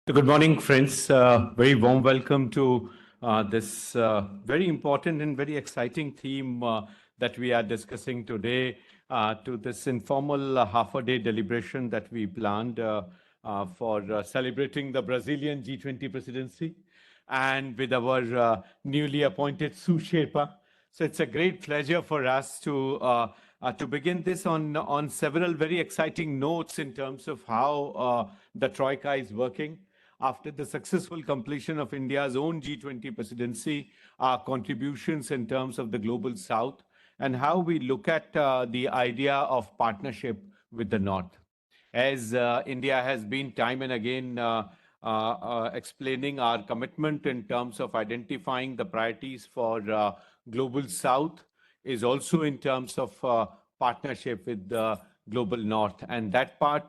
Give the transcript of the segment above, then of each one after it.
Good morning, friends. Very warm welcome to this very important and very exciting theme that we are discussing today, to this informal half-a-day deliberation that we planned for celebrating the Brazilian G20 presidency and with our newly appointed Sue Sherpa. So it's a great pleasure for us to begin this on several very exciting notes in terms of how the Troika is working. After the successful completion of India's own G20 presidency, our contributions in terms of the Global South, and how we look at the idea of partnership with the North. As India has been time and again explaining our commitment in terms of identifying the priorities for Global South, is also in terms of partnership with the Global North. And that part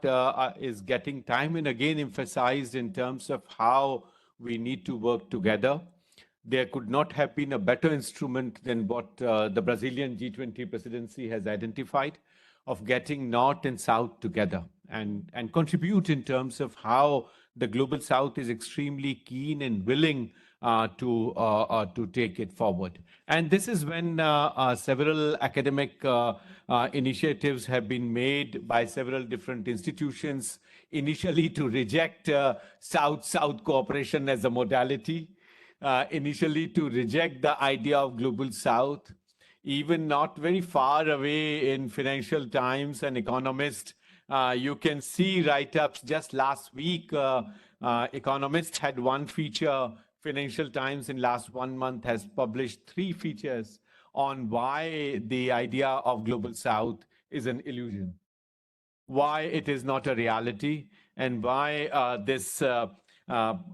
is getting time and again emphasized in terms of how we need to work together. There could not have been a better instrument than what the Brazilian G20 presidency has identified, of getting North and South together and contribute in terms of how the Global South is extremely keen and willing to take it forward. And this is when several academic initiatives have been made by several different institutions, initially to reject South-South cooperation as a modality, initially to reject the idea of Global South. Even not very far away in Financial Times and Economist, you can see write-ups just last week. Economist had one feature. Financial Times in last 1 month has published 3 features on why the idea of Global South is an illusion, why it is not a reality, and why this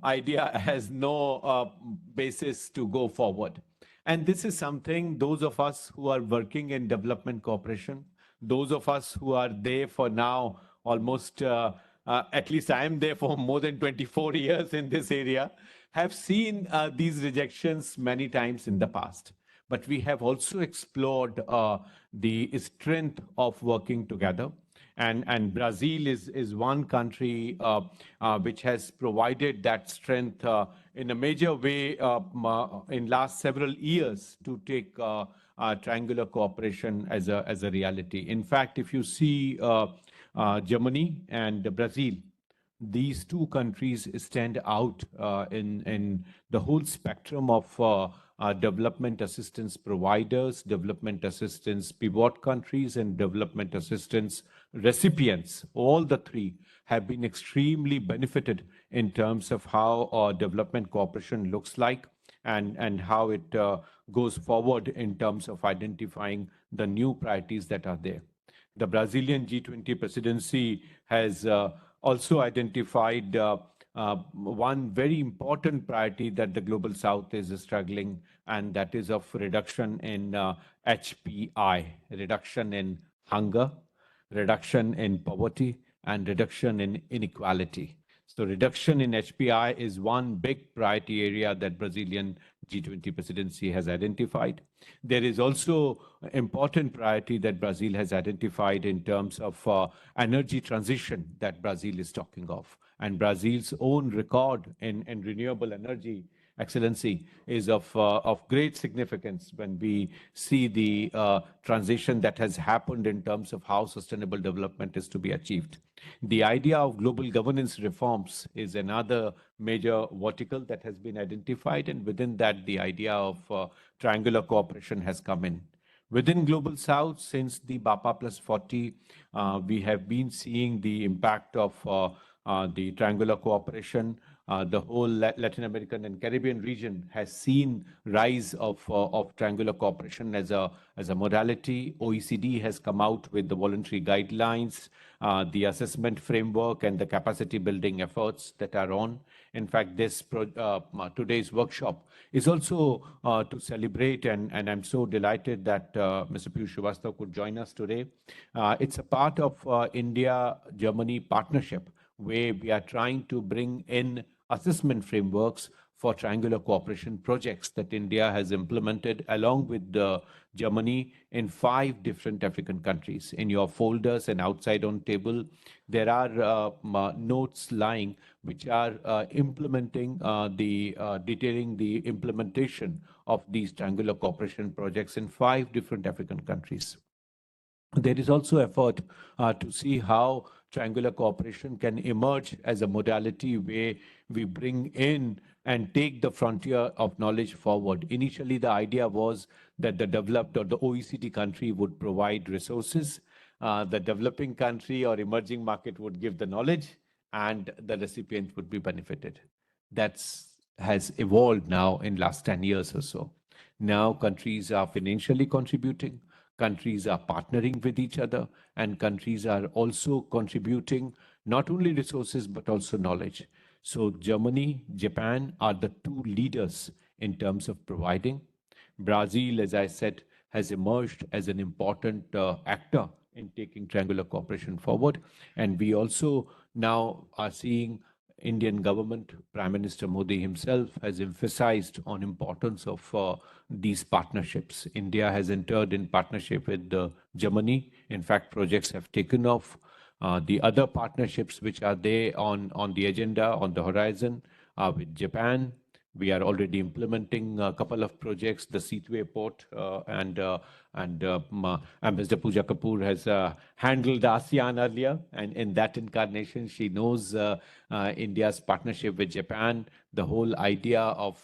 idea has no basis to go forward. And this is something those of us who are working in development cooperation, those of us who are there for now almost, at least I am there for more than 24 years in this area, have seen these rejections many times in the past. But we have also explored the strength of working together. And Brazil is one country which has provided that strength in a major way in last several years to take triangular cooperation as a reality. In fact, if you see Germany and Brazil, these two countries stand out in the whole spectrum of development assistance providers, development assistance pivot countries, and development assistance recipients. All the three have been extremely benefited in terms of how development cooperation looks like and how it goes forward in terms of identifying the new priorities that are there. The Brazilian G20 presidency has also identified one very important priority that the Global South is struggling, and that is of reduction in HPI, reduction in hunger, reduction in poverty, and reduction in inequality. So reduction in HPI is one big priority area that Brazilian G20 presidency has identified. There is also important priority that Brazil has identified in terms of energy transition that Brazil is talking of. And Brazil's own record in renewable energy excellency is of great significance when we see the transition that has happened in terms of how sustainable development is to be achieved. The idea of global governance reforms is another major vertical that has been identified, and within that, the idea of triangular cooperation has come in. Within Global South, since the BAPA plus 40, we have been seeing the impact of the triangular cooperation. The whole Latin American and Caribbean region has seen rise of triangular cooperation as a modality. OECD has come out with the voluntary guidelines, the assessment framework, and the capacity building efforts that are on. In fact, this today's workshop is also to celebrate, and I'm so delighted that Mr. Piyush Srivastava could join us today. It's a part of India-Germany partnership, where we are trying to bring in assessment frameworks for triangular cooperation projects that India has implemented along with Germany in 5 different African countries. In your folders and outside on table, there are notes lying which are detailing the implementation of these triangular cooperation projects in 5 different African countries. There is also effort to see how triangular cooperation can emerge as a modality where we bring in and take the frontier of knowledge forward. Initially, the idea was that the developed or the OECD country would provide resources, the developing country or emerging market would give the knowledge, and the recipient would be benefited. That's has evolved now in last 10 years or so. Now countries are financially contributing, countries are partnering with each other, and countries are also contributing not only resources but also knowledge. So Germany, Japan are the 2 leaders in terms of providing. Brazil, as I said, has emerged as an important actor in taking triangular cooperation forward. And we also now are seeing Indian government, Prime Minister Modi himself has emphasized on importance of these partnerships. India has entered in partnership with Germany. In fact, projects have taken off. The other partnerships which are there on the agenda, on the horizon, are with Japan. We are already implementing a couple of projects, the Seatway Port, and Ambassador Pooja Kapoor has handled ASEAN earlier, and in that incarnation, she knows India's partnership with Japan, the whole idea of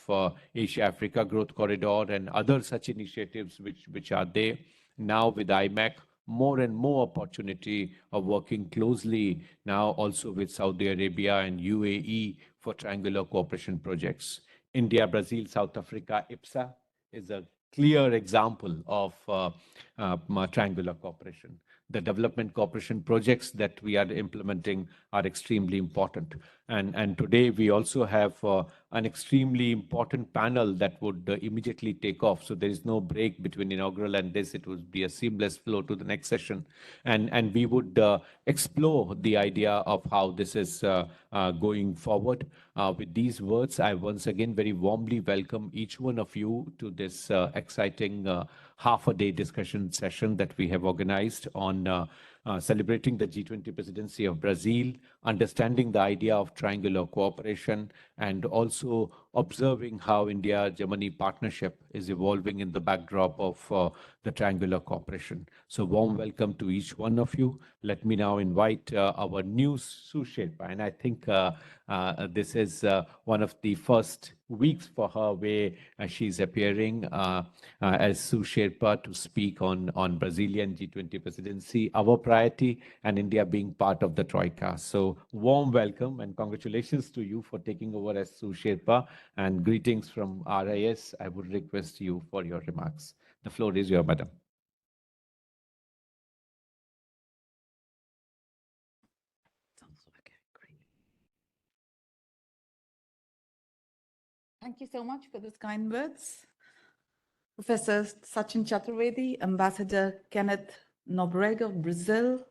Asia-Africa Growth Corridor and other such initiatives which are there. Now with IMEC, more and more opportunity of working closely now also with Saudi Arabia and UAE for triangular cooperation projects. India, Brazil, South Africa, IPSA is a clear example of triangular cooperation. The development cooperation projects that we are implementing are extremely important. And today we also have an extremely important panel that would immediately take off. So there is no break between inaugural and this. It would be a seamless flow to the next session. And we would explore the idea of how this is going forward. With these words, I once again very warmly welcome each one of you to this exciting half-a-day discussion session that we have organized on celebrating the G20 presidency of Brazil, understanding the idea of triangular cooperation, and also observing how India-Germany partnership is evolving in the backdrop of the triangular cooperation. So warm welcome to each one of you. Let me now invite our new Sue Sherpa, and I think this is one of the first weeks for her where she's appearing as Sue Sherpa to speak on Brazilian G20 presidency, our priority, and India being part of the Troika. So warm welcome and congratulations to you for taking over as Sue Sherpa, and greetings from RIS. I would request you for your remarks. The floor is yours, madam. Thank you so much for those kind words. Professor Sachin Chaturvedi, Ambassador Kenneth Nobrega of Brazil,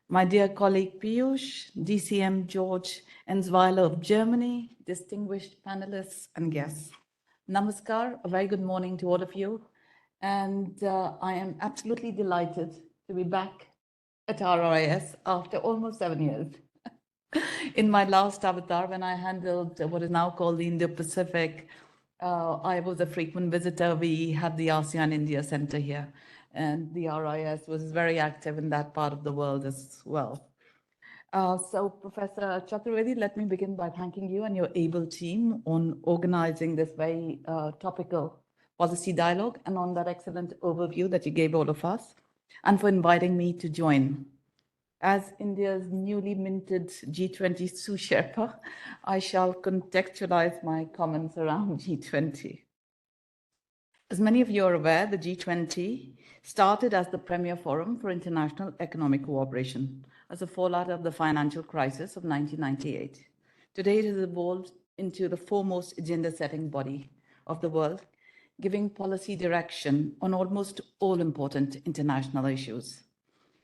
my dear colleague Piyush, DCM George Enzweiler of Germany, distinguished panelists and guests. Namaskar, a very good morning to all of you. And I am absolutely delighted to be back at RIS after almost 7 years. In my last avatar, when I handled what is now called the Indo-Pacific, I was a frequent visitor. We had the ASEAN India Center here, and the RIS was very active in that part of the world as well. So Professor Chaturvedi, let me begin by thanking you and your able team on organizing this very topical policy dialogue and on that excellent overview that you gave all of us, and for inviting me to join. As India's newly minted G20 Sue Sherpa, I shall contextualize my comments around G20. As many of you are aware, the G20 started as the premier forum for international economic cooperation as a fallout of the financial crisis of 1998. Today, it has evolved into the foremost agenda-setting body of the world, giving policy direction on almost all important international issues.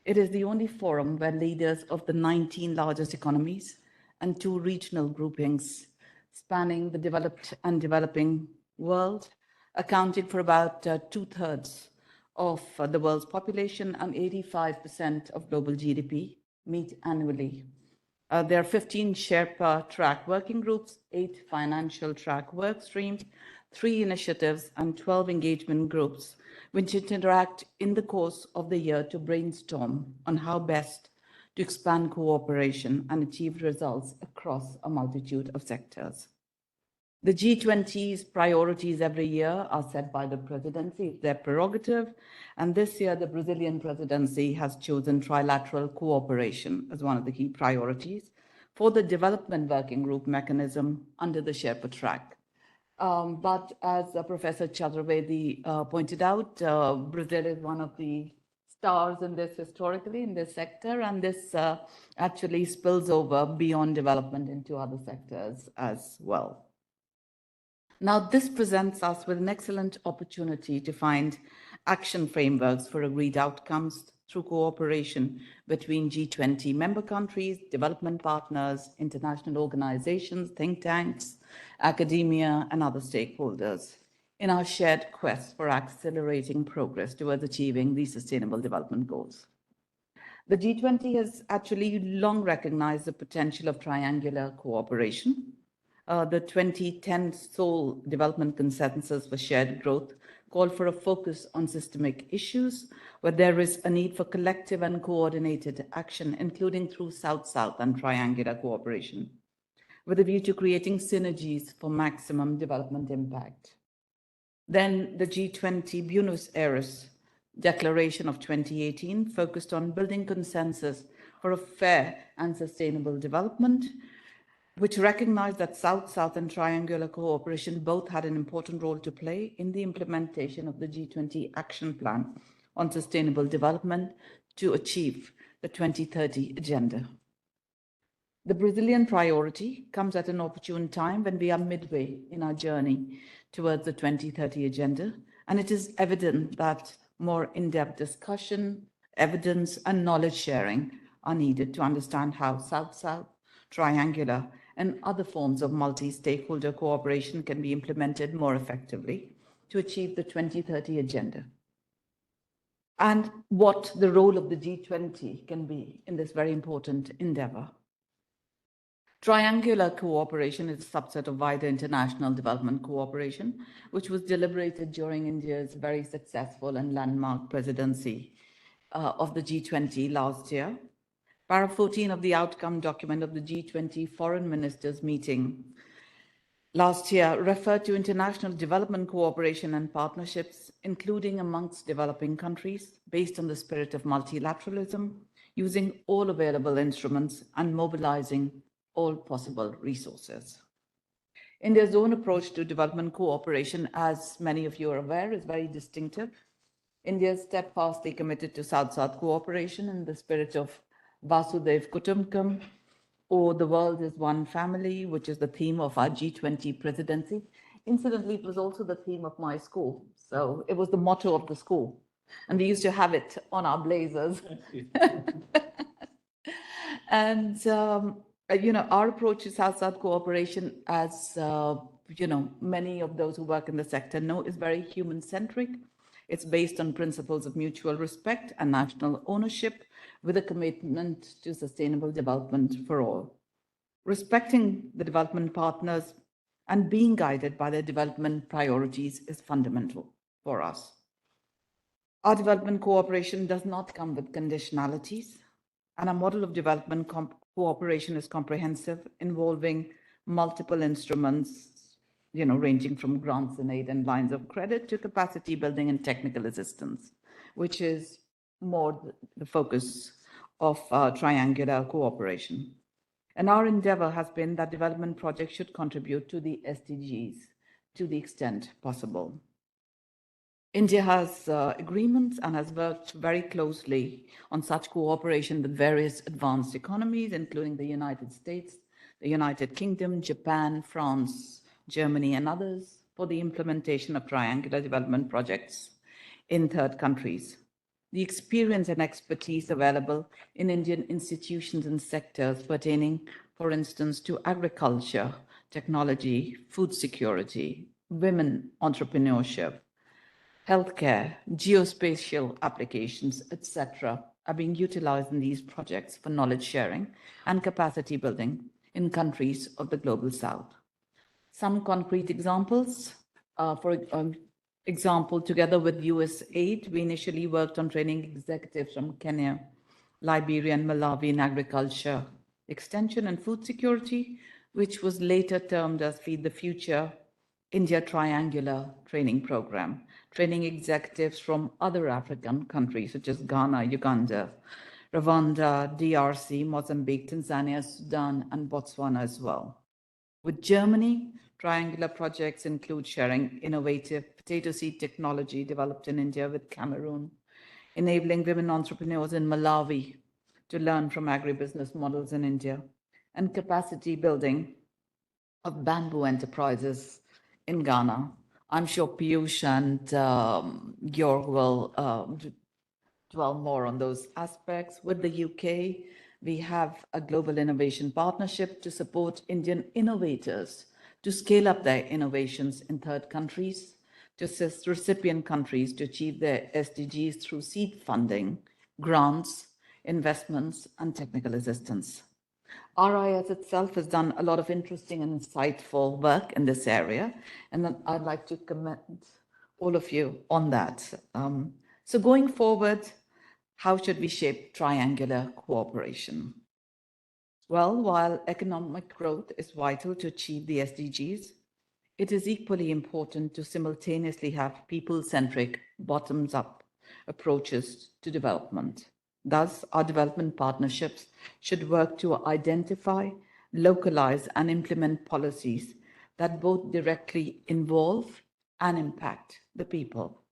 It is the only forum where leaders of the 19 largest economies and 2 regional groupings spanning the developed and developing world, accounting for about 2/3 of the world's population and 85% of global GDP, meet annually. There are 15 Sherpa track working groups, 8 financial track work streams, 3 initiatives, and 12 engagement groups, which interact in the course of the year to brainstorm on how best to expand cooperation and achieve results across a multitude of sectors. The G20's priorities every year are set by the presidency, it's their prerogative. And this year, the Brazilian presidency has chosen trilateral cooperation as one of the key priorities for the development working group mechanism under the Sherpa track. But as Professor Chaturvedi pointed out, Brazil is one of the stars in this historically in this sector, and this actually spills over beyond development into other sectors as well. Now, this presents us with an excellent opportunity to find action frameworks for agreed outcomes through cooperation between G20 member countries, development partners, international organizations, think tanks, academia, and other stakeholders in our shared quest for accelerating progress towards achieving these sustainable development goals. The G20 has actually long recognized the potential of triangular cooperation. The 2010 Seoul Development Consensus for Shared Growth called for a focus on systemic issues where there is a need for collective and coordinated action, including through South-South and triangular cooperation, with a view to creating synergies for maximum development impact. Then the G20 Buenos Aires Declaration of 2018 focused on building consensus for a fair and sustainable development, which recognized that South-South and triangular cooperation both had an important role to play in the implementation of the G20 Action Plan on Sustainable Development to achieve the 2030 Agenda. The Brazilian priority comes at an opportune time when we are midway in our journey towards the 2030 Agenda, and it is evident that more in-depth discussion, evidence, and knowledge sharing are needed to understand how South-South, triangular, and other forms of multi-stakeholder cooperation can be implemented more effectively to achieve the 2030 Agenda, and what the role of the G20 can be in this very important endeavor. Triangular cooperation is a subset of wider international development cooperation, which was deliberated during India's very successful and landmark presidency of the G20 last year. Para 14 of the outcome document of the G20 Foreign Ministers meeting last year referred to international development cooperation and partnerships, including amongst developing countries, based on the spirit of multilateralism, using all available instruments and mobilizing all possible resources. India's own approach to development cooperation, as many of you are aware, is very distinctive. India is steadfastly committed to South-South cooperation in the spirit of Vasudev Kutumbakam, or the world is one family, which is the theme of our G20 presidency. Incidentally, it was also the theme of my school. So it was the motto of the school. And we used to have it on our blazers. And, our approach to South-South cooperation, as, many of those who work in the sector know, is very human-centric. It's based on principles of mutual respect and national ownership, with a commitment to sustainable development for all. Respecting the development partners and being guided by their development priorities is fundamental for us. Our development cooperation does not come with conditionalities, and our model of development cooperation is comprehensive, involving multiple instruments, ranging from grants and aid and lines of credit to capacity building and technical assistance, which is more the focus of triangular cooperation. And our endeavor has been that development projects should contribute to the SDGs to the extent possible. India has agreements and has worked very closely on such cooperation with various advanced economies, including the United States, the United Kingdom, Japan, France, Germany, and others, for the implementation of triangular development projects in third countries. The experience and expertise available in Indian institutions and sectors pertaining, for instance, to agriculture, technology, food security, women entrepreneurship, healthcare, geospatial applications, etc., are being utilized in these projects for knowledge sharing and capacity building in countries of the global south. Some concrete examples, for example, together with USAID, we initially worked on training executives from Kenya, Liberia, and Malawi in agriculture, extension, and food security, which was later termed as Feed the Future India Triangular Training Program, training executives from other African countries such as Ghana, Uganda, Rwanda, DRC, Mozambique, Tanzania, Sudan, and Botswana as well. With Germany, triangular projects include sharing innovative potato seed technology developed in India with Cameroon, enabling women entrepreneurs in Malawi to learn from agribusiness models in India, and capacity building of bamboo enterprises in Ghana. I'm sure Piyush and Georg will dwell more on those aspects. With the UK, we have a global innovation partnership to support Indian innovators to scale up their innovations in third countries, to assist recipient countries to achieve their SDGs through seed funding, grants, investments, and technical assistance. RIS itself has done a lot of interesting and insightful work in this area, and I'd like to commend all of you on that. So going forward, how should we shape triangular cooperation? Well, while economic growth is vital to achieve the SDGs, it is equally important to simultaneously have people-centric, bottoms-up approaches to development. Thus, our development partnerships should work to identify, localize, and implement policies that both directly involve and impact the people.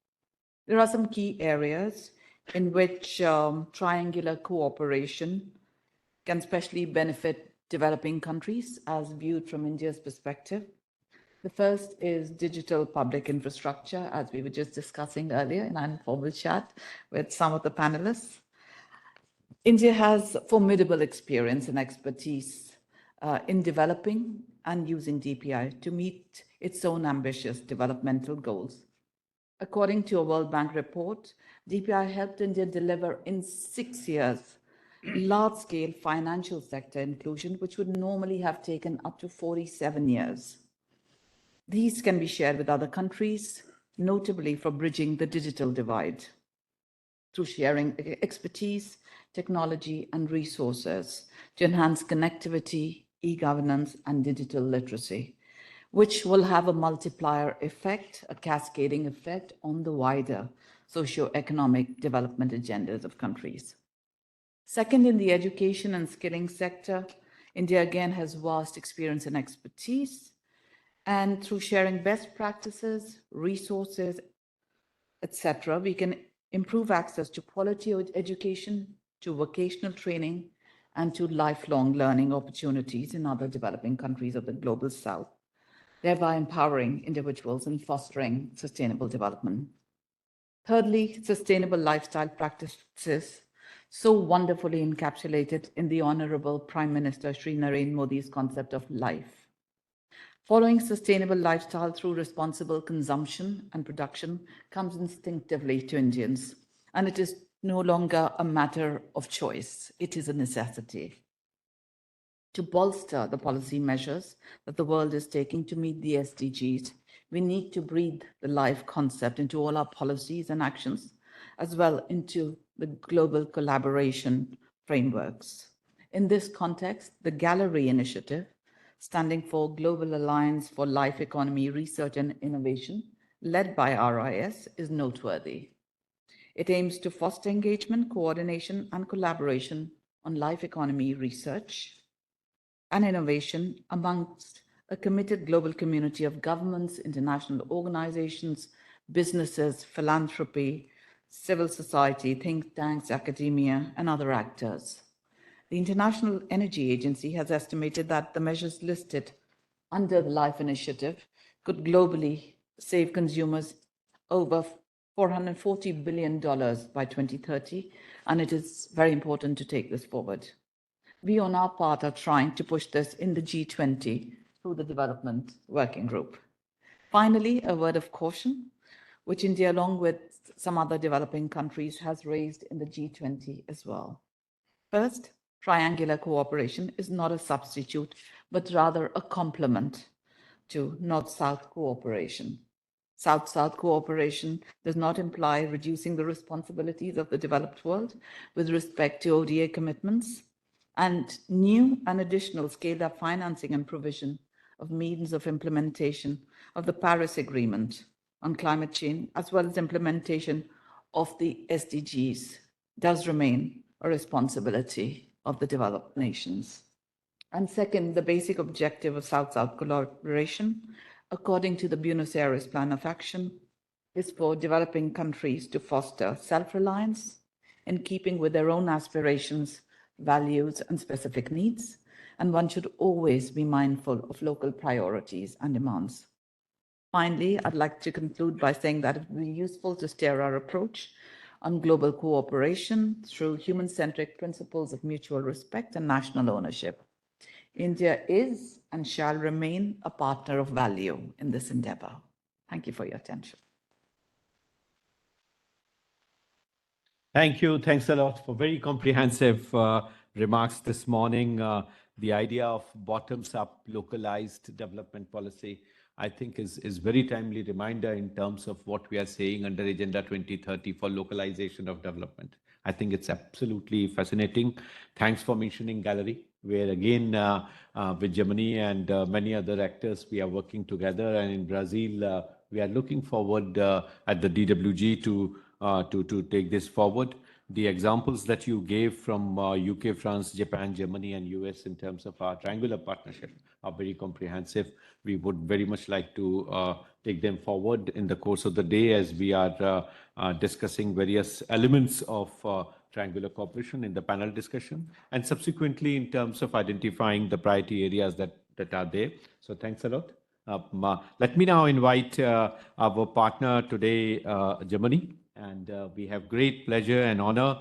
There are some key areas in which triangular cooperation can especially benefit developing countries as viewed from India's perspective. The first is digital public infrastructure, as we were just discussing earlier in an informal chat with some of the panelists. India has formidable experience and expertise in developing and using DPI to meet its own ambitious developmental goals. According to a World Bank report, DPI helped India deliver in 6 years large-scale financial sector inclusion, which would normally have taken up to 47 years. These can be shared with other countries, notably for bridging the digital divide through sharing expertise, technology, and resources to enhance connectivity, e-governance, and digital literacy, which will have a multiplier effect, a cascading effect on the wider socio-economic development agendas of countries. Second, in the education and skilling sector, India again has vast experience and expertise, and through sharing best practices, resources, etc., we can improve access to quality education, to vocational training, and to lifelong learning opportunities in other developing countries of the global south, thereby empowering individuals and fostering sustainable development. Thirdly, sustainable lifestyle practices, so wonderfully encapsulated in the Honorable Prime Minister Shri Narendra Modi's concept of life. Following sustainable lifestyle through responsible consumption and production comes instinctively to Indians, and it is no longer a matter of choice, it is a necessity. To bolster the policy measures that the world is taking to meet the SDGs, we need to breathe the life concept into all our policies and actions, as well into the global collaboration frameworks. In this context, the Gallery Initiative, standing for Global Alliance for Life Economy Research and Innovation, led by RIS, is noteworthy. It aims to foster engagement, coordination, and collaboration on life economy research and innovation amongst a committed global community of governments, international organizations, businesses, philanthropy, civil society, think tanks, academia, and other actors. The International Energy Agency has estimated that the measures listed under the LIFE initiative could globally save consumers over $440 billion by 2030, and it is very important to take this forward. We on our part are trying to push this in the G20 through the Development Working Group. Finally, a word of caution, which India, along with some other developing countries, has raised in the G20 as well. First, triangular cooperation is not a substitute, but rather a complement to North-South cooperation. South-South cooperation does not imply reducing the responsibilities of the developed world with respect to ODA commitments, and new and additional scaled-up financing and provision of means of implementation of the Paris Agreement on climate change, as well as implementation of the SDGs, does remain a responsibility of the developed nations. And second, the basic objective of South-South collaboration, according to the Buenos Aires Plan of Action, is for developing countries to foster self-reliance in keeping with their own aspirations, values, and specific needs, and one should always be mindful of local priorities and demands. Finally, I'd like to conclude by saying that it would be useful to steer our approach on global cooperation through human-centric principles of mutual respect and national ownership. India is and shall remain a partner of value in this endeavor. Thank you for your attention. Thank you. Thanks a lot for very comprehensive remarks this morning. The idea of bottoms-up localized development policy, I think, is very timely reminder in terms of what we are saying under Agenda 2030 for localization of development. I think it's absolutely fascinating. Thanks for mentioning Gallery, where again, with Germany and many other actors, we are working together. And in Brazil, we are looking forward at the DWG to take this forward. The examples that you gave from UK, France, Japan, Germany, and US in terms of our triangular partnership are very comprehensive. We would very much like to take them forward in the course of the day as we are discussing various elements of triangular cooperation in the panel discussion, and subsequently in terms of identifying the priority areas that are there. So thanks a lot. Let me now invite our partner today, Germany. And we have great pleasure and honor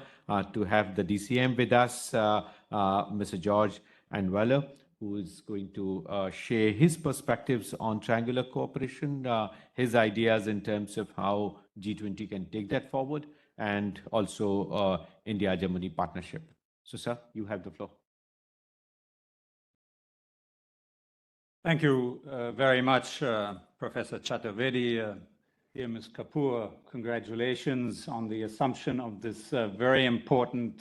to have the DCM with us, Mr. George Anweiler, who is going to share his perspectives on triangular cooperation, his ideas in terms of how G20 can take that forward, and also India-Germany partnership. So, sir, you have the floor. Thank you very much, Professor Chaturvedi. Dear Ms. Kapoor, congratulations on the assumption of this very important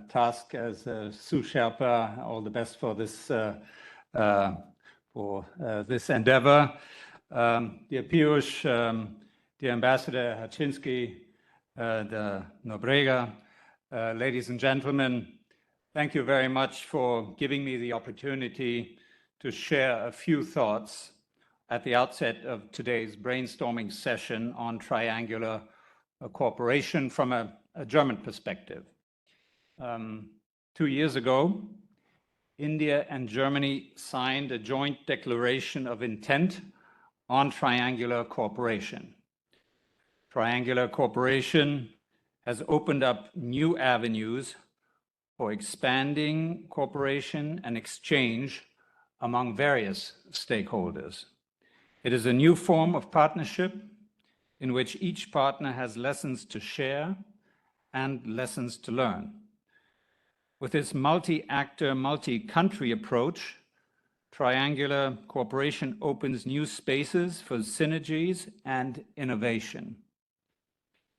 task as sous Sherpa. All the best for this endeavor. Dear Piyush, dear Ambassador Haczynski, the Nobrega, ladies and gentlemen, thank you very much for giving me the opportunity to share a few thoughts at the outset of today's brainstorming session on triangular cooperation from a German perspective. 2 years ago, India and Germany signed a joint declaration of intent on triangular cooperation. Triangular cooperation has opened up new avenues for expanding cooperation and exchange among various stakeholders. It is a new form of partnership in which each partner has lessons to share and lessons to learn. With this multi-actor, multi-country approach, triangular cooperation opens new spaces for synergies and innovation.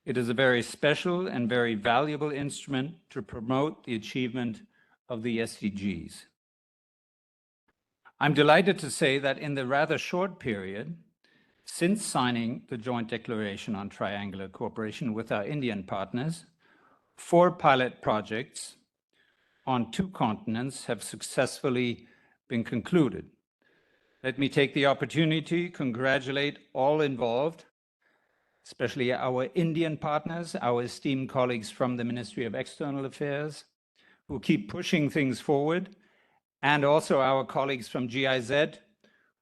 It is a very special and very valuable instrument to promote the achievement of the SDGs. I'm delighted to say that in the rather short period since signing the joint declaration on triangular cooperation with our Indian partners, 4 pilot projects on 2 continents have successfully been concluded. Let me take the opportunity to congratulate all involved, especially our Indian partners, our esteemed colleagues from the Ministry of External Affairs, who keep pushing things forward, and also our colleagues from GIZ,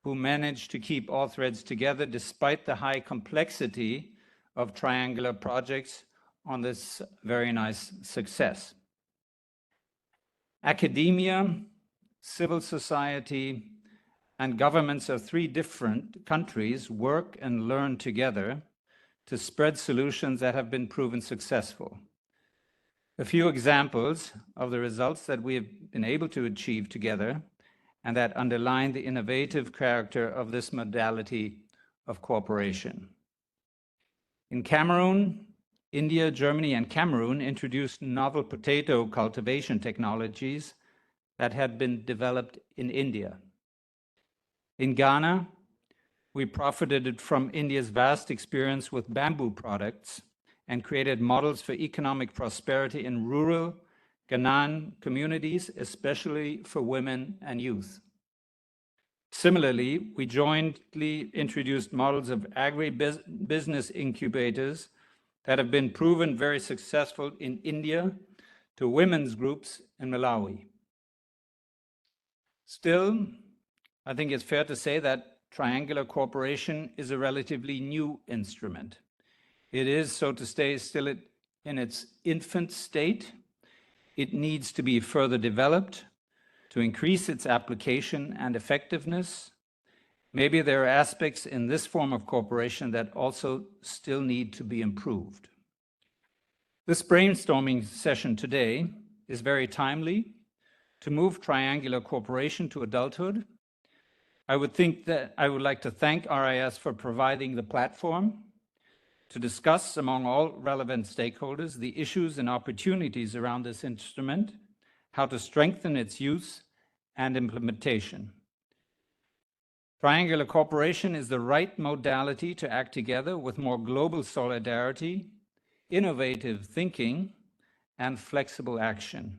who managed to keep all threads together despite the high complexity of triangular projects on this very nice success. Academia, civil society, and governments of 3 different countries work and learn together to spread solutions that have been proven successful. A few examples of the results that we have been able to achieve together and that underline the innovative character of this modality of cooperation. In Cameroon, India, Germany, and Cameroon introduced novel potato cultivation technologies that had been developed in India. In Ghana, we profited from India's vast experience with bamboo products and created models for economic prosperity in rural Ghanaian communities, especially for women and youth. Similarly, we jointly introduced models of agri-business incubators that have been proven very successful in India to women's groups in Malawi. Still, I think it's fair to say that triangular cooperation is a relatively new instrument. It is, so to say, still in its infant state. It needs to be further developed to increase its application and effectiveness. Maybe there are aspects in this form of cooperation that also still need to be improved. This brainstorming session today is very timely to move triangular cooperation to adulthood. I would like to thank RIS for providing the platform to discuss among all relevant stakeholders the issues and opportunities around this instrument, how to strengthen its use and implementation. Triangular cooperation is the right modality to act together with more global solidarity, innovative thinking, and flexible action.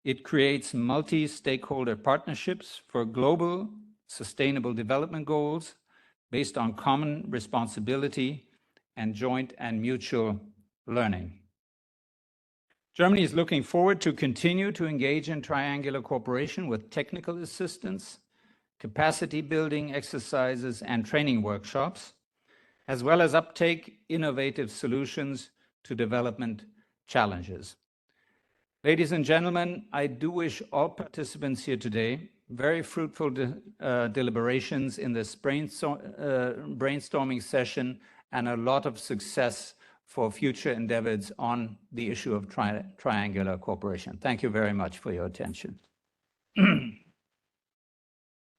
It creates multi-stakeholder partnerships for global sustainable development goals based on common responsibility and joint and mutual learning. Germany is looking forward to continue to engage in triangular cooperation with technical assistance, capacity building exercises and training workshops, as well as uptake innovative solutions to development challenges. Ladies and gentlemen, I do wish all participants here today very fruitful deliberations in this brainstorming session and a lot of success for future endeavors on the issue of triangular cooperation. Thank you very much for your attention.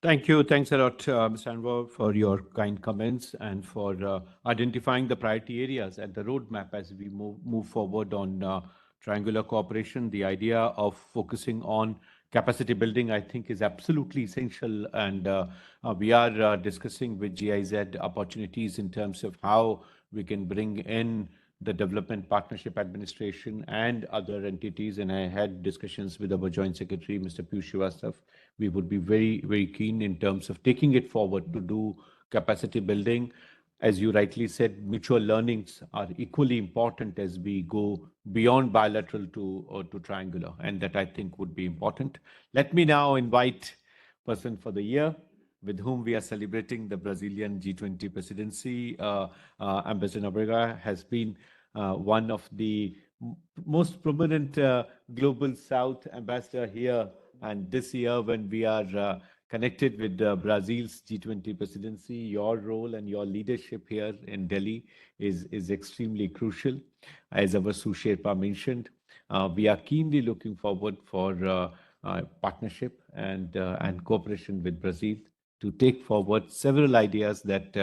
Thank you. Thanks a lot, Mr. Anwar, for your kind comments and for identifying the priority areas and the roadmap as we move forward on triangular cooperation. The idea of focusing on capacity building, I think, is absolutely essential. And we are discussing with GIZ opportunities in terms of how we can bring in the Development Partnership Administration and other entities. And I had discussions with our Joint Secretary, Mr. Piyush Srivastava. We would be very, very keen in terms of taking it forward to do capacity building. As you rightly said, mutual learnings are equally important as we go beyond bilateral to triangular, and that I think would be important. Let me now invite person for the year with whom we are celebrating the Brazilian G20 presidency. Ambassador Nobrega has been one of the most prominent Global South ambassador here. And this year, when we are connected with Brazil's G20 presidency, your role and your leadership here in Delhi is extremely crucial. As our Su Sherpa mentioned, we are keenly looking forward for partnership and cooperation with Brazil to take forward several ideas that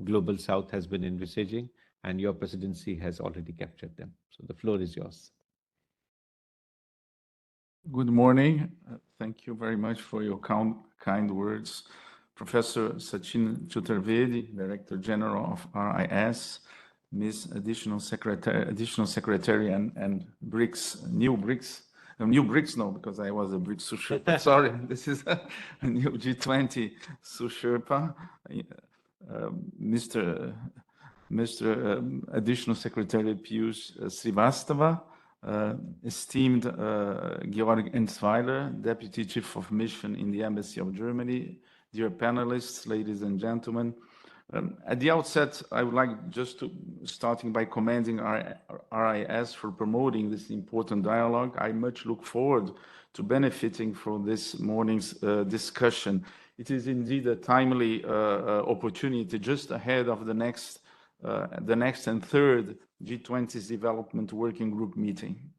Global South has been envisaging, and your presidency has already captured them. So the floor is yours. Good morning. Thank you very much for your kind words. Professor Sachin Chaturvedi, Director General of RIS, Ms. Additional Secretary and BRICS, new BRICS, no, because I was a BRICS Su Sherpa. Sorry, this is a new G20 Su Sherpa. Mr. Additional Secretary Piyush Srivastava, esteemed Georg Ensweiler, Deputy Chief of Mission in the Embassy of Germany, dear panelists, ladies and gentlemen. At the outset, I would like just to starting by commending RIS for promoting this important dialogue. I much look forward to benefiting from this morning's discussion. It is indeed a timely opportunity just ahead of the next and third G20's Development Working Group meeting.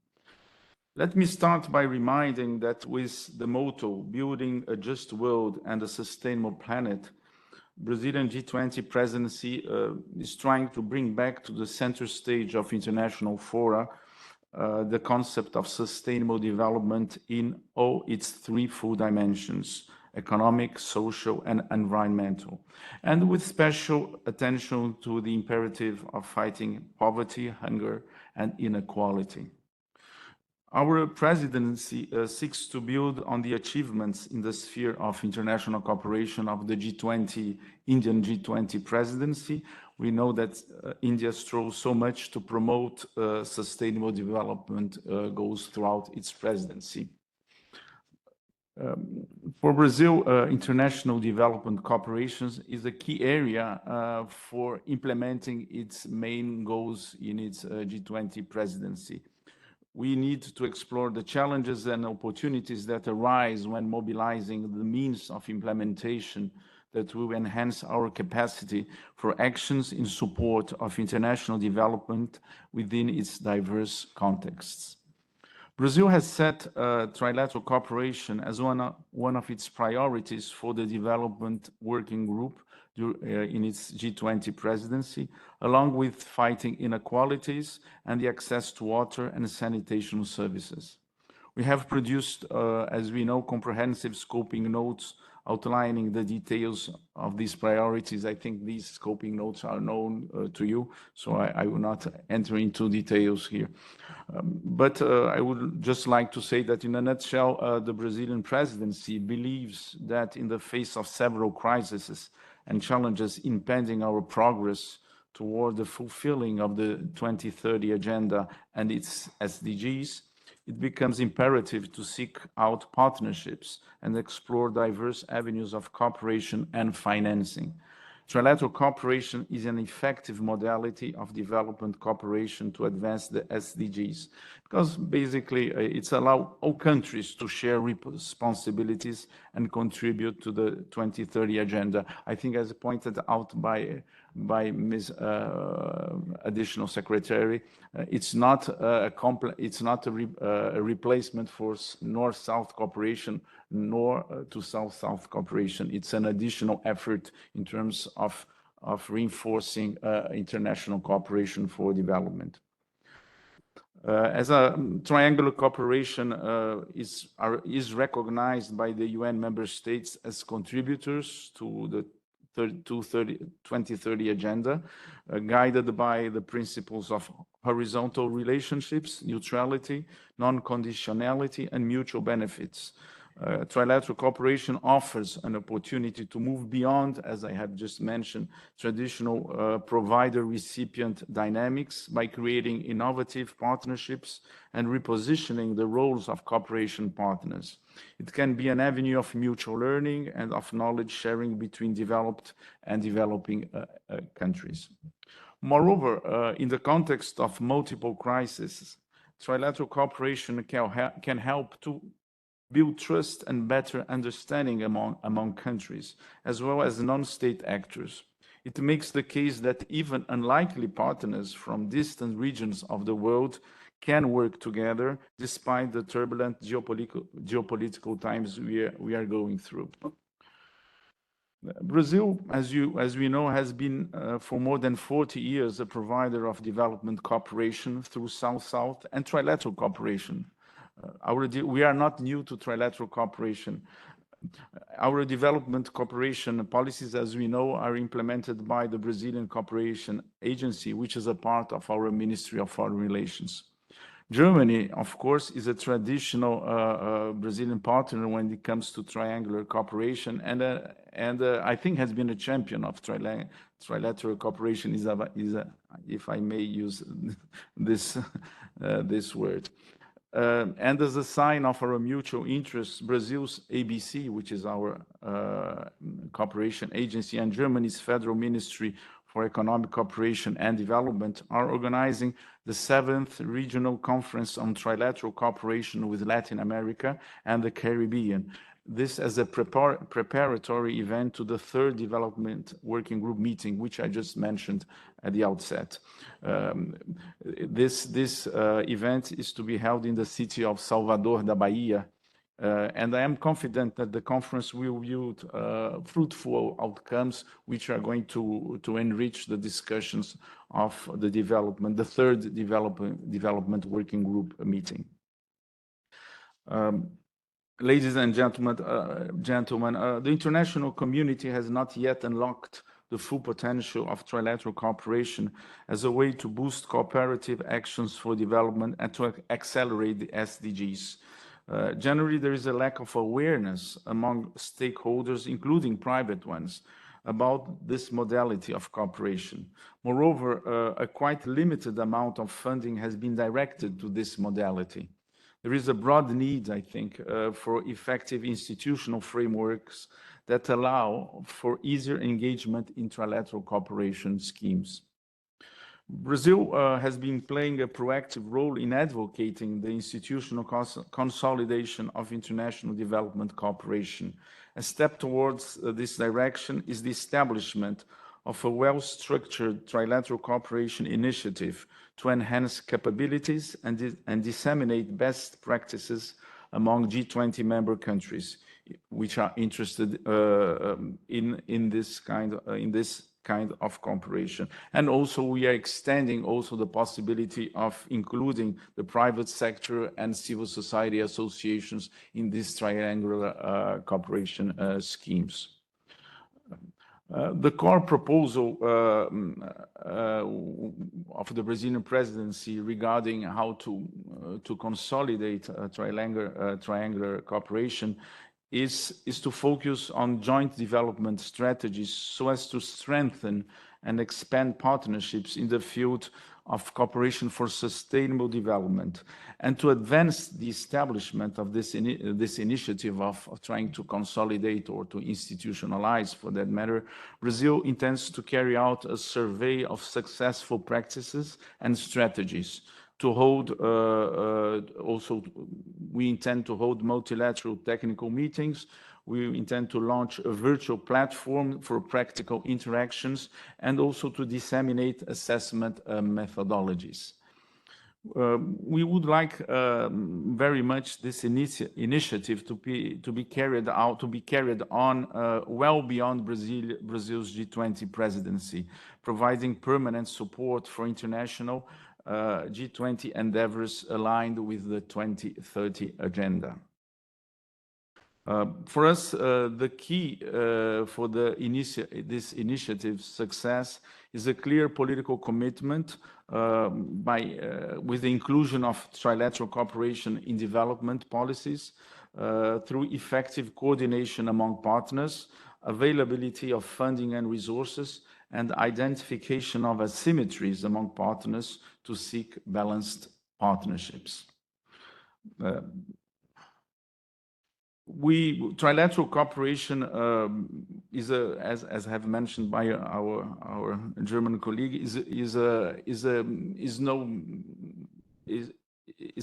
Let me start by reminding that with the motto, building a just world and a sustainable planet, Brazilian G20 presidency is trying to bring back to the center stage of international fora the concept of sustainable development in all its three full dimensions: economic, social, and environmental, and with special attention to the imperative of fighting poverty, hunger, and inequality. Our presidency seeks to build on the achievements in the sphere of international cooperation of the G20, Indian G20 presidency. We know that India strove so much to promote sustainable development goals throughout its presidency. For Brazil, international development cooperation is a key area for implementing its main goals in its G20 presidency. We need to explore the challenges and opportunities that arise when mobilizing the means of implementation that will enhance our capacity for actions in support of international development within its diverse contexts. Brazil has set trilateral cooperation as one of its priorities for the Development Working Group in its G20 presidency, along with fighting inequalities and the access to water and sanitation services. We have produced, as we know, comprehensive scoping notes outlining the details of these priorities. I think these scoping notes are known to you, so I will not enter into details here. But I would just like to say that in a nutshell, the Brazilian presidency believes that in the face of several crises and challenges impeding our progress toward the fulfilling of the 2030 Agenda and its SDGs, it becomes imperative to seek out partnerships and explore diverse avenues of cooperation and financing. Trilateral cooperation is an effective modality of development cooperation to advance the SDGs, because basically it's allow all countries to share responsibilities and contribute to the 2030 Agenda. I think, as pointed out by Ms. Additional Secretary, it's not a replacement for North-South cooperation, nor to South-South cooperation. It's an additional effort in terms of reinforcing international cooperation for development. As a triangular cooperation is recognized by the UN member states as contributors to the 2030 Agenda, guided by the principles of horizontal relationships, neutrality, non-conditionality, and mutual benefits. Trilateral cooperation offers an opportunity to move beyond, as I have just mentioned, traditional provider-recipient dynamics by creating innovative partnerships and repositioning the roles of cooperation partners. It can be an avenue of mutual learning and of knowledge sharing between developed and developing countries. Moreover, in the context of multiple crises, trilateral cooperation can help to build trust and better understanding among countries, as well as non-state actors. It makes the case that even unlikely partners from distant regions of the world can work together despite the turbulent geopolitical times we are going through. Brazil, as we know, has been for more than 40 years a provider of development cooperation through South-South and trilateral cooperation. We are not new to trilateral cooperation. Our development cooperation policies, as we know, are implemented by the Brazilian Cooperation Agency, which is a part of our Ministry of Foreign Relations. Germany, of course, is a traditional Brazilian partner when it comes to triangular cooperation, and I think has been a champion of trilateral cooperation, if I may use this word. And as a sign of our mutual interest, Brazil's ABC, which is our cooperation agency, and Germany's Federal Ministry for Economic Cooperation and Development are organizing the 7th Regional Conference on Trilateral Cooperation with Latin America and the Caribbean. this as a preparatory event to the third development working group meeting, which I just mentioned at the outset. This event is to be held in the city of Salvador da Bahia, and I am confident that the conference will yield fruitful outcomes, which are going to enrich the discussions of the third development working group meeting. Ladies and gentlemen, the international community has not yet unlocked the full potential of trilateral cooperation as a way to boost cooperative actions for development and to accelerate the SDGs. Generally, there is a lack of awareness among stakeholders, including private ones, about this modality of cooperation. Moreover, a quite limited amount of funding has been directed to this modality. There is a broad need, I think, for effective institutional frameworks that allow for easier engagement in trilateral cooperation schemes. Brazil has been playing a proactive role in advocating the institutional consolidation of international development cooperation. A step towards this direction is the establishment of a well-structured trilateral cooperation initiative to enhance capabilities and disseminate best practices among G20 member countries, which are interested in this kind of cooperation. And also we are extending also the possibility of including the private sector and civil society associations in these triangular cooperation schemes. The core proposal of the Brazilian presidency regarding how to consolidate triangular cooperation is to focus on joint development strategies so as to strengthen and expand partnerships in the field of cooperation for sustainable development, and to advance the establishment of this initiative of trying to consolidate or to institutionalize, for that matter. Brazil intends to carry out a survey of successful practices and strategies. To hold, we intend to hold multilateral technical meetings. We intend to launch a virtual platform for practical interactions and also to disseminate assessment methodologies. We would like very much this initiative to be carried on well beyond Brazil's G20 presidency, providing permanent support for international G20 endeavors aligned with the 2030 agenda. For us, the key for this initiative's success is a clear political commitment with the inclusion of trilateral cooperation in development policies through effective coordination among partners, availability of funding and resources, and identification of asymmetries among partners to seek balanced partnerships. Trilateral cooperation is as have mentioned by our German colleague, is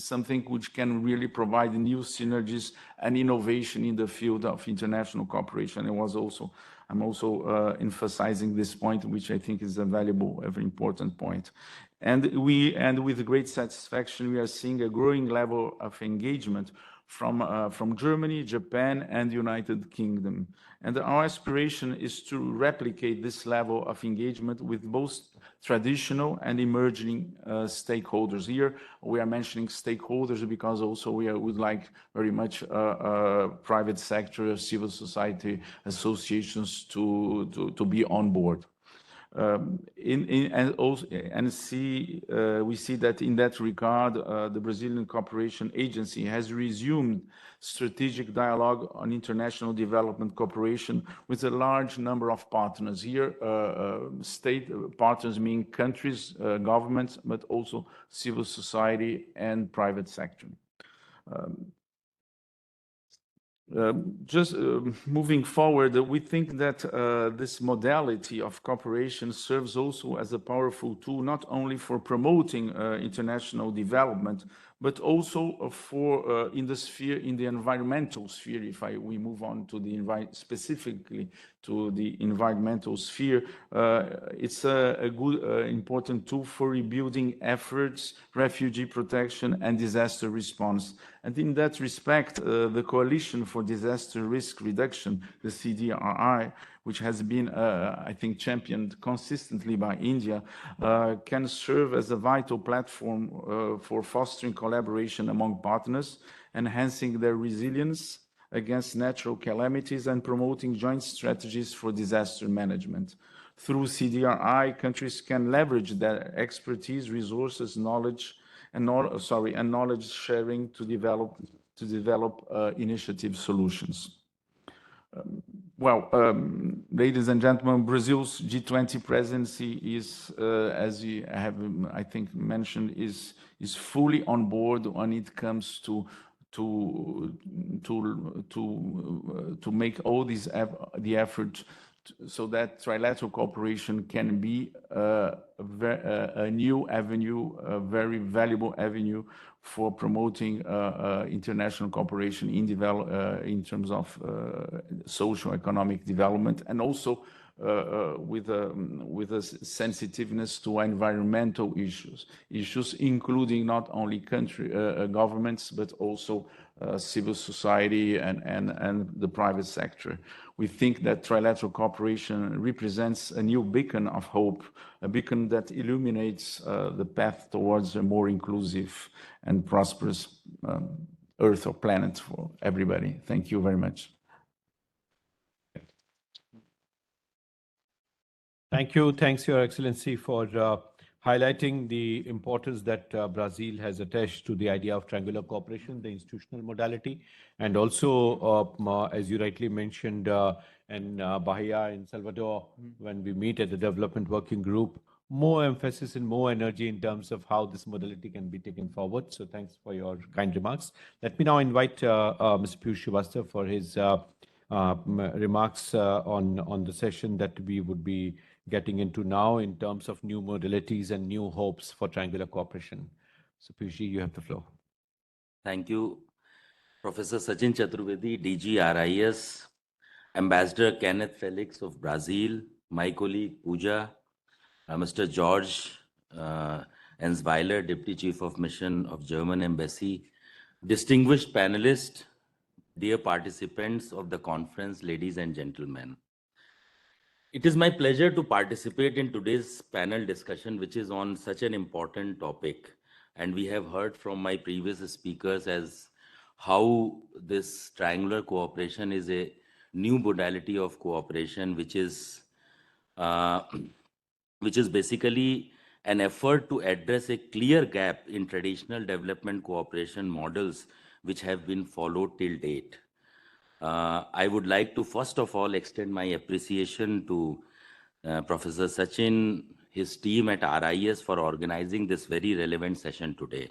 something which can really provide new synergies and innovation in the field of international cooperation. I'm also emphasizing this point, which I think is a valuable, very important point. And with great satisfaction, we are seeing a growing level of engagement from Germany, Japan, and the United Kingdom. And our aspiration is to replicate this level of engagement with both traditional and emerging stakeholders. Here, we are mentioning stakeholders because also we would like very much private sector, civil society associations to be on board. We see that in that regard, the Brazilian Cooperation Agency has resumed strategic dialogue on international development cooperation with a large number of partners. Here, state partners mean countries, governments, but also civil society and private sector. Just moving forward, we think that this modality of cooperation serves also as a powerful tool, not only for promoting international development, but also for in the environmental sphere. If we move on to the specifically to the environmental sphere, it's a good, important tool for rebuilding efforts, refugee protection, and disaster response. And in that respect, the Coalition for Disaster Risk Reduction, the CDRI, which has been, I think, championed consistently by India, can serve as a vital platform for fostering collaboration among partners, enhancing their resilience against natural calamities, and promoting joint strategies for disaster management. Through CDRI, countries can leverage their expertise, resources, knowledge, and knowledge sharing to develop initiative solutions. Ladies and gentlemen, Brazil's G20 presidency is, as you have, I think, mentioned, is fully on board when it comes to make all these the effort so that trilateral cooperation can be a new avenue, a very valuable avenue for promoting international cooperation in terms of socio-economic development, and also with a sensitiveness to environmental issues including not only governments, but also civil society and the private sector. We think that trilateral cooperation represents a new beacon of hope, a beacon that illuminates the path towards a more inclusive and prosperous Earth or planet for everybody. Thank you very much. Thank you. Thanks, Your Excellency, for highlighting the importance that Brazil has attached to the idea of triangular cooperation, the institutional modality, and also, as you rightly mentioned, in Bahia, in Salvador, when we meet at the Development Working Group, more emphasis and more energy in terms of how this modality can be taken forward. So thanks for your kind remarks. Let me now invite Mr. Piyush Srivastava for his remarks on the session that we would be getting into now in terms of new modalities and new hopes for triangular cooperation. So Piyush, you have the floor. Thank you, Professor Sachin Chaturvedi, DG RIS, Ambassador Kenneth Felix of Brazil, my colleague Pooja, Mr. George Ensweiler, Deputy Chief of Mission of German Embassy, distinguished panelists, dear participants of the conference, ladies and gentlemen. It is my pleasure to participate in today's panel discussion, which is on such an important topic. And we have heard from my previous speakers as how this triangular cooperation is a new modality of cooperation, which is basically an effort to address a clear gap in traditional development cooperation models which have been followed till date. I would like to first of all extend my appreciation to Professor Sachin, his team at RIS for organizing this very relevant session today.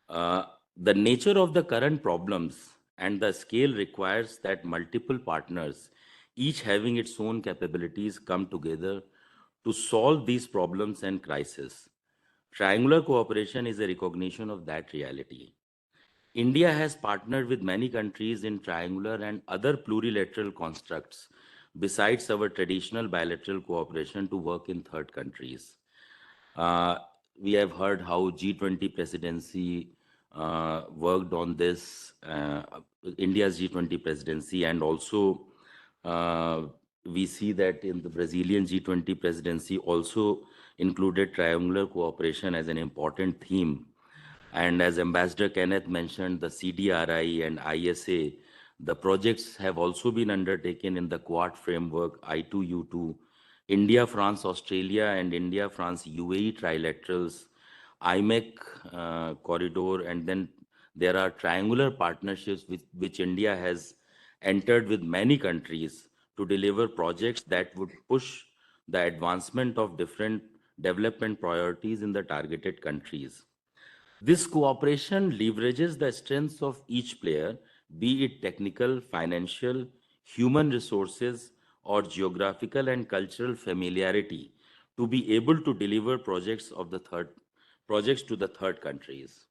The nature of the current problems and the scale requires that multiple partners, each having its own capabilities, come together to solve these problems and crises. Triangular cooperation is a recognition of that reality. India has partnered with many countries in triangular and other plurilateral constructs, besides our traditional bilateral cooperation, to work in third countries. We have heard how G20 presidency worked on this, India's G20 presidency, and also we see that in the Brazilian G20 presidency also included triangular cooperation as an important theme. And as Ambassador Kenneth mentioned, the CDRI and ISA, the projects have also been undertaken in the Quad framework, I2U2, India, France, Australia, and India, France, UAE trilaterals, IMEC corridor, and then there are triangular partnerships which India has entered with many countries to deliver projects that would push the advancement of different development priorities in the targeted countries. This cooperation leverages the strengths of each player be it technical, financial, human resources, or geographical and cultural familiarity, to be able to deliver projects to the third countries.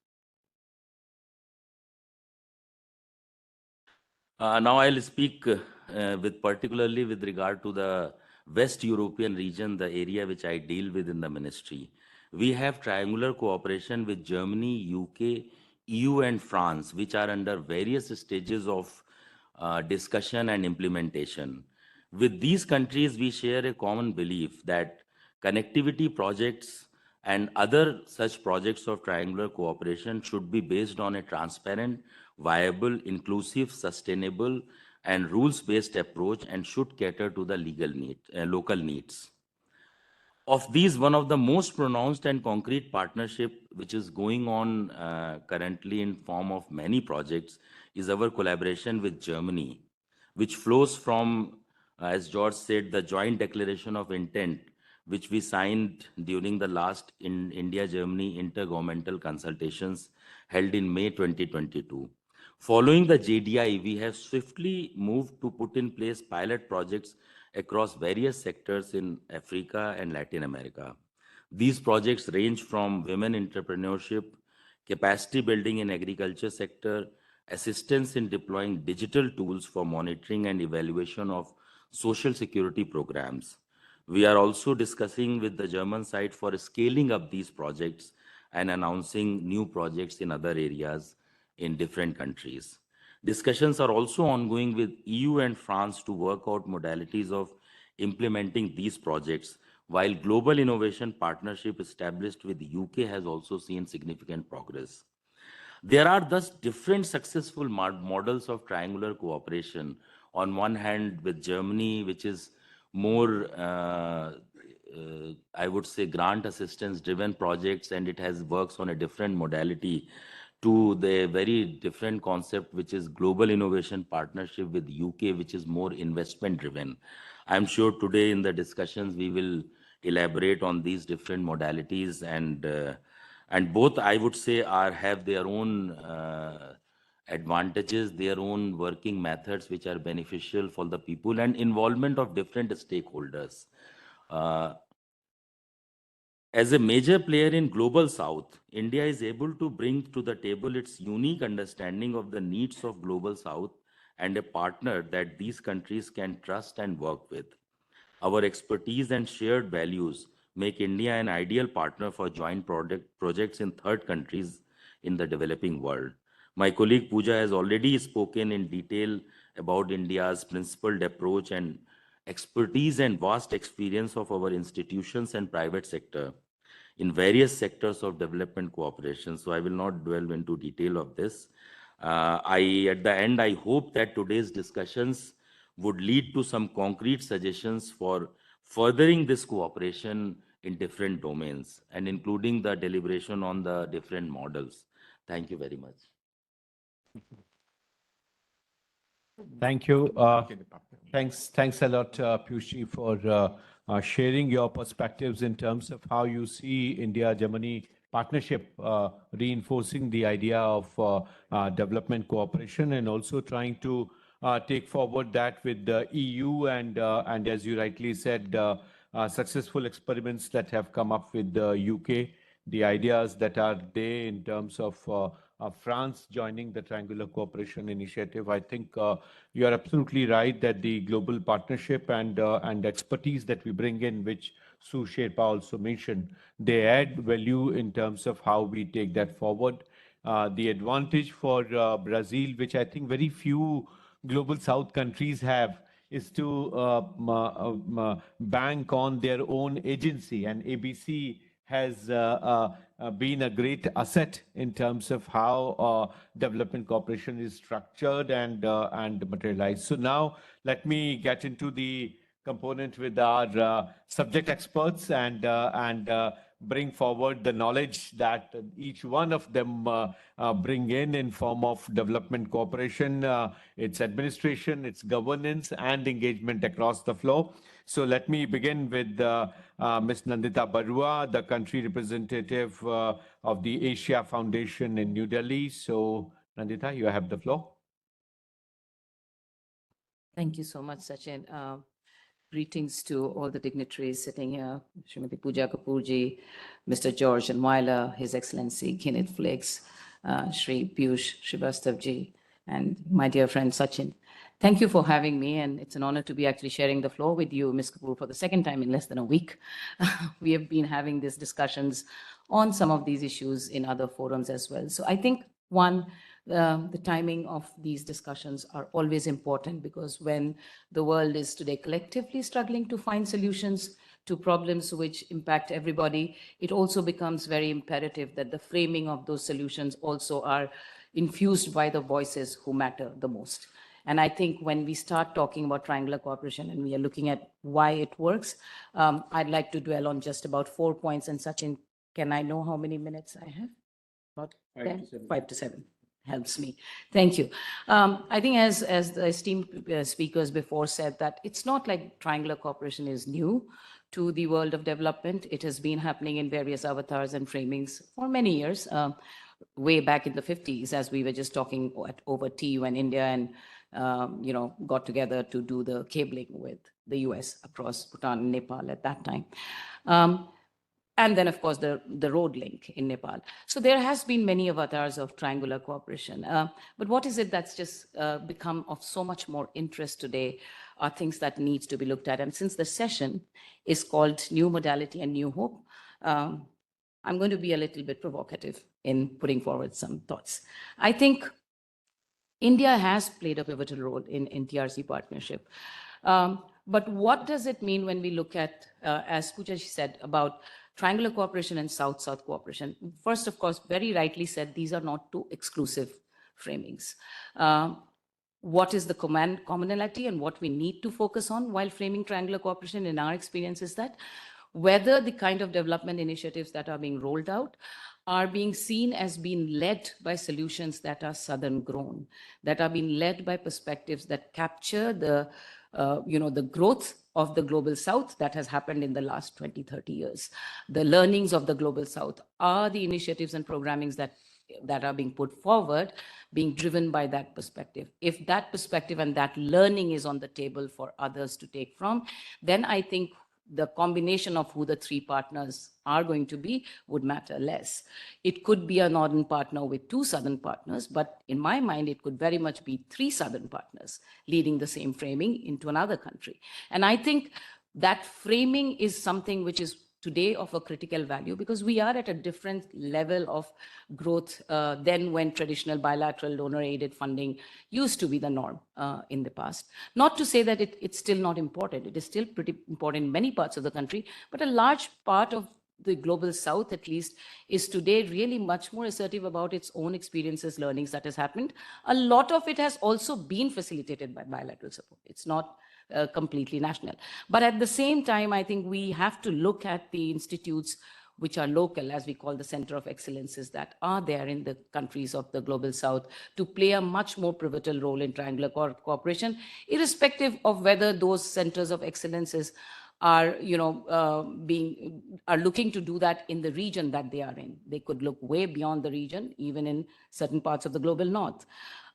Now I'll speak with particularly with regard to the West European region, the area which I deal with in the ministry. We have triangular cooperation with Germany, UK, EU, and France, which are under various stages of discussion and implementation. With these countries, we share a common belief that connectivity projects and other such projects of triangular cooperation should be based on a transparent, viable, inclusive, sustainable, and rules-based approach and should cater to the local needs. Of these, one of the most pronounced and concrete partnership which is going on currently in form of many projects is our collaboration with Germany, which flows from, as George said, the joint declaration of intent, which we signed during the last India-Germany intergovernmental consultations held in May 2022. Following the JDI, we have swiftly moved to put in place pilot projects across various sectors in Africa and Latin America. These projects range from women entrepreneurship, capacity building in agriculture sector, assistance in deploying digital tools for monitoring and evaluation of social security programs. We are also discussing with the German side for scaling up these projects and announcing new projects in other areas in different countries. Discussions are also ongoing with EU and France to work out modalities of implementing these projects, while global innovation partnership established with the UK has also seen significant progress. There are thus different successful models of triangular cooperation. On one hand, with Germany, which is more, I would say, grant assistance driven projects, and it has works on a different modality, to the very different concept, which is global innovation partnership with UK, which is more investment driven. I'm sure today in the discussions we will elaborate on these different modalities, and both, I would say, have their own advantages, their own working methods which are beneficial for the people, and involvement of different stakeholders. As a major player in Global South, India is able to bring to the table its unique understanding of the needs of Global South and a partner that these countries can trust and work with. Our expertise and shared values make India an ideal partner for joint projects in third countries in the developing world. My colleague Pooja has already spoken in detail about India's principled approach and expertise and vast experience of our institutions and private sector in various sectors of development cooperation. So I will not delve into detail of this. At the end, I hope that today's discussions would lead to some concrete suggestions for furthering this cooperation in different domains and including the deliberation on the different models. Thank you very much. Thank you. Thanks a lot, Piyush, for sharing your perspectives in terms of how you see India-Germany partnership reinforcing the idea of development cooperation and also trying to take forward that with the EU and as you rightly said, successful experiments that have come up with the UK, the ideas that are there in terms of France joining the Triangular Cooperation Initiative. I think you are absolutely right that the global partnership and expertise that we bring in, which Sue Sherpa also mentioned, they add value in terms of how we take that forward. The advantage for Brazil, which I think very few global South countries have, is to bank on their own agency, and ABC has been a great asset in terms of how development cooperation is structured and materialized. So now let me get into the component with our subject experts and bring forward the knowledge that each one of them bring in form of development cooperation, its administration, its governance, and engagement across the floor. So let me begin with Ms. Nandita Barua, the country representative of the Asia Foundation in New Delhi. So Nandita, you have the floor. Thank you so much, Sachin. Greetings to all the dignitaries sitting here, Srimati Pooja Kapoorji, Mr. George Anwila, His Excellency Kenneth Flakes, Shri Piyush Srivastavji, and my dear friend Sachin. Thank you for having me, and it's an honor to be actually sharing the floor with you, Ms. Kapoor, for the second time in less than a week. We have been having these discussions on some of these issues in other forums as well. So I think one, the timing of these discussions are always important, because when the world is today collectively struggling to find solutions to problems which impact everybody, it also becomes very imperative that the framing of those solutions also are infused by the voices who matter the most. And I think when we start talking about triangular cooperation and we are looking at why it works, I'd like to dwell on just about 4 points. And Sachin, can I know how many minutes I have? About 10? 5 to 7 helps me. Thank you. I think as the esteemed speakers before said, that it's not like triangular cooperation is new to the world of development. It has been happening in various avatars and framings for many years, way back in the 50s, as we were just talking over tea when India and got together to do the cabling with the US across Bhutan and Nepal at that time. And then, of course, the road link in Nepal. So there has been many avatars of triangular cooperation. But what is it that's just become of so much more interest today are things that needs to be looked at. And since the session is called New Modality and New Hope, I'm going to be a little bit provocative in putting forward some thoughts. I think India has played a pivotal role in TRC partnership. But what does it mean when we look at, as Pooja said, about triangular cooperation and South-South cooperation? First, of course, very rightly said, these are not two exclusive framings. What is the commonality and what we need to focus on while framing triangular cooperation in our experience is that whether the kind of development initiatives that are being rolled out are being seen as being led by solutions that are Southern grown, that are being led by perspectives that capture the growth of the global South that has happened in the last 20, 30 years. The learnings of the global South are the initiatives and programmings that are being put forward, being driven by that perspective. If that perspective and that learning is on the table for others to take from, then I think the combination of who the three partners are going to be would matter less. It could be a northern partner with two southern partners, but in my mind, it could very much be three southern partners leading the same framing into another country. And I think that framing is something which is today of a critical value, because we are at a different level of growth than when traditional bilateral donor-aided funding used to be the norm in the past. Not to say that it's still not important. It is still pretty important in many parts of the country, but a large part of the global South, at least, is today really much more assertive about its own experiences, learnings that has happened. A lot of it has also been facilitated by bilateral support. It's not completely national. But at the same time, I think we have to look at the institutes which are local, as we call the center of excellences, that are there in the countries of the global South to play a much more pivotal role in triangular cooperation, irrespective of whether those centers of excellences are looking to do that in the region that they are in. They could look way beyond the region, even in certain parts of the global North.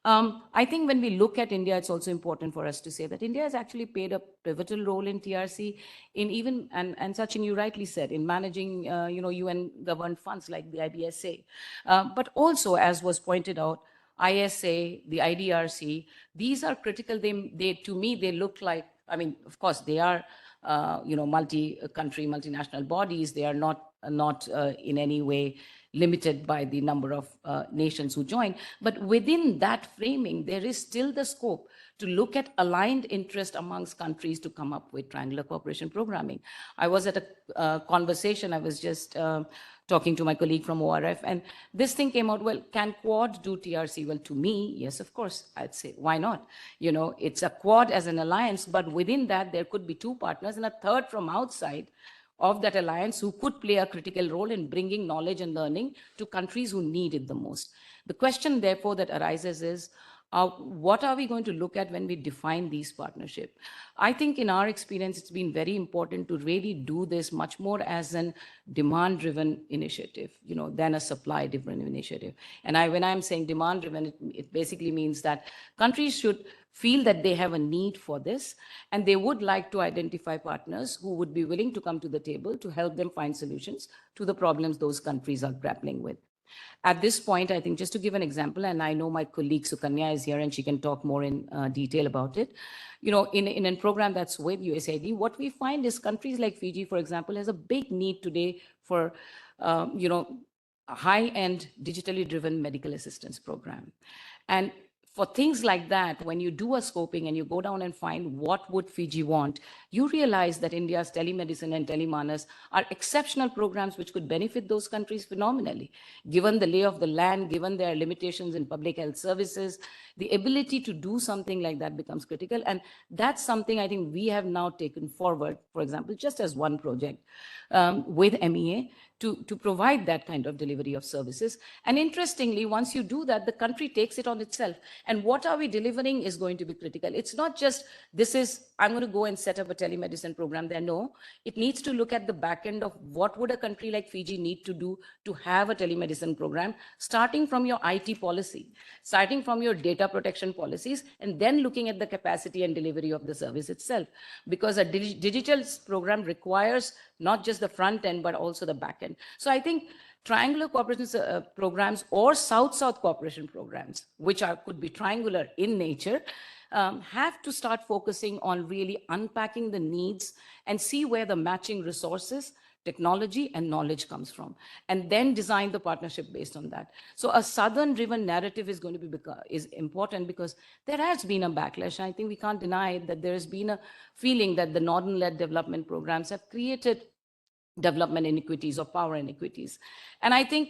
I think when we look at India, it's also important for us to say that India has actually played a pivotal role in TRC, in even, and Sachin, you rightly said, in managing, UN-governed funds like the IBSA. But also, as was pointed out, ISA, the IDRC, these are critical. They to me, they look like, I mean, of course, they are, multi-country, multinational bodies. They are not in any way limited by the number of nations who join. But within that framing, there is still the scope to look at aligned interest amongst countries to come up with triangular cooperation programming. I was at a conversation, I was just talking to my colleague from ORF, and this thing came out, well, can Quad do TRC? Well, to me, yes, of course, I'd say, why not? It's a Quad as an alliance, but within that, there could be two partners and a third from outside of that alliance who could play a critical role in bringing knowledge and learning to countries who need it the most. The question, therefore, that arises is, what are we going to look at when we define these partnerships? I think in our experience, it's been very important to really do this much more as an demand-driven initiative, than a supply-driven initiative. And when I'm saying demand-driven, it basically means that countries should feel that they have a need for this, and they would like to identify partners who would be willing to come to the table to help them find solutions to the problems those countries are grappling with. At this point, I think just to give an example, and I know my colleague Sukanya is here and she can talk more in detail about it. You know, in a program that's with USAID, what we find is countries like Fiji, for example, has a big need today for, you know, a high-end digitally driven medical assistance program. And for things like that, when you do a scoping and you go down and find what would Fiji want, you realize that India's telemedicine and telemanas are exceptional programs which could benefit those countries phenomenally. Given the lay of the land, given their limitations in public health services, the ability to do something like that becomes critical. And that's something I think we have now taken forward, for example, just as one project with MEA, to provide that kind of delivery of services. And interestingly, once you do that, the country takes it on itself. And what are we delivering is going to be critical. It's not just, this is, I'm going to go and set up a telemedicine program there. No, it needs to look at the back end of what would a country like Fiji need to do to have a telemedicine program, starting from your IT policy, starting from your data protection policies, and then looking at the capacity and delivery of the service itself. Because a digital program requires not just the front end, but also the back end. So I think triangular cooperation programs or South-South cooperation programs, which could be triangular in nature, have to start focusing on really unpacking the needs and see where the matching resources, technology, and knowledge comes from, and then design the partnership based on that. So a Southern-driven narrative is going to be is important because there has been a backlash. I think we can't deny that there has been a feeling that the Northern-led development programs have created development inequities or power inequities. And I think,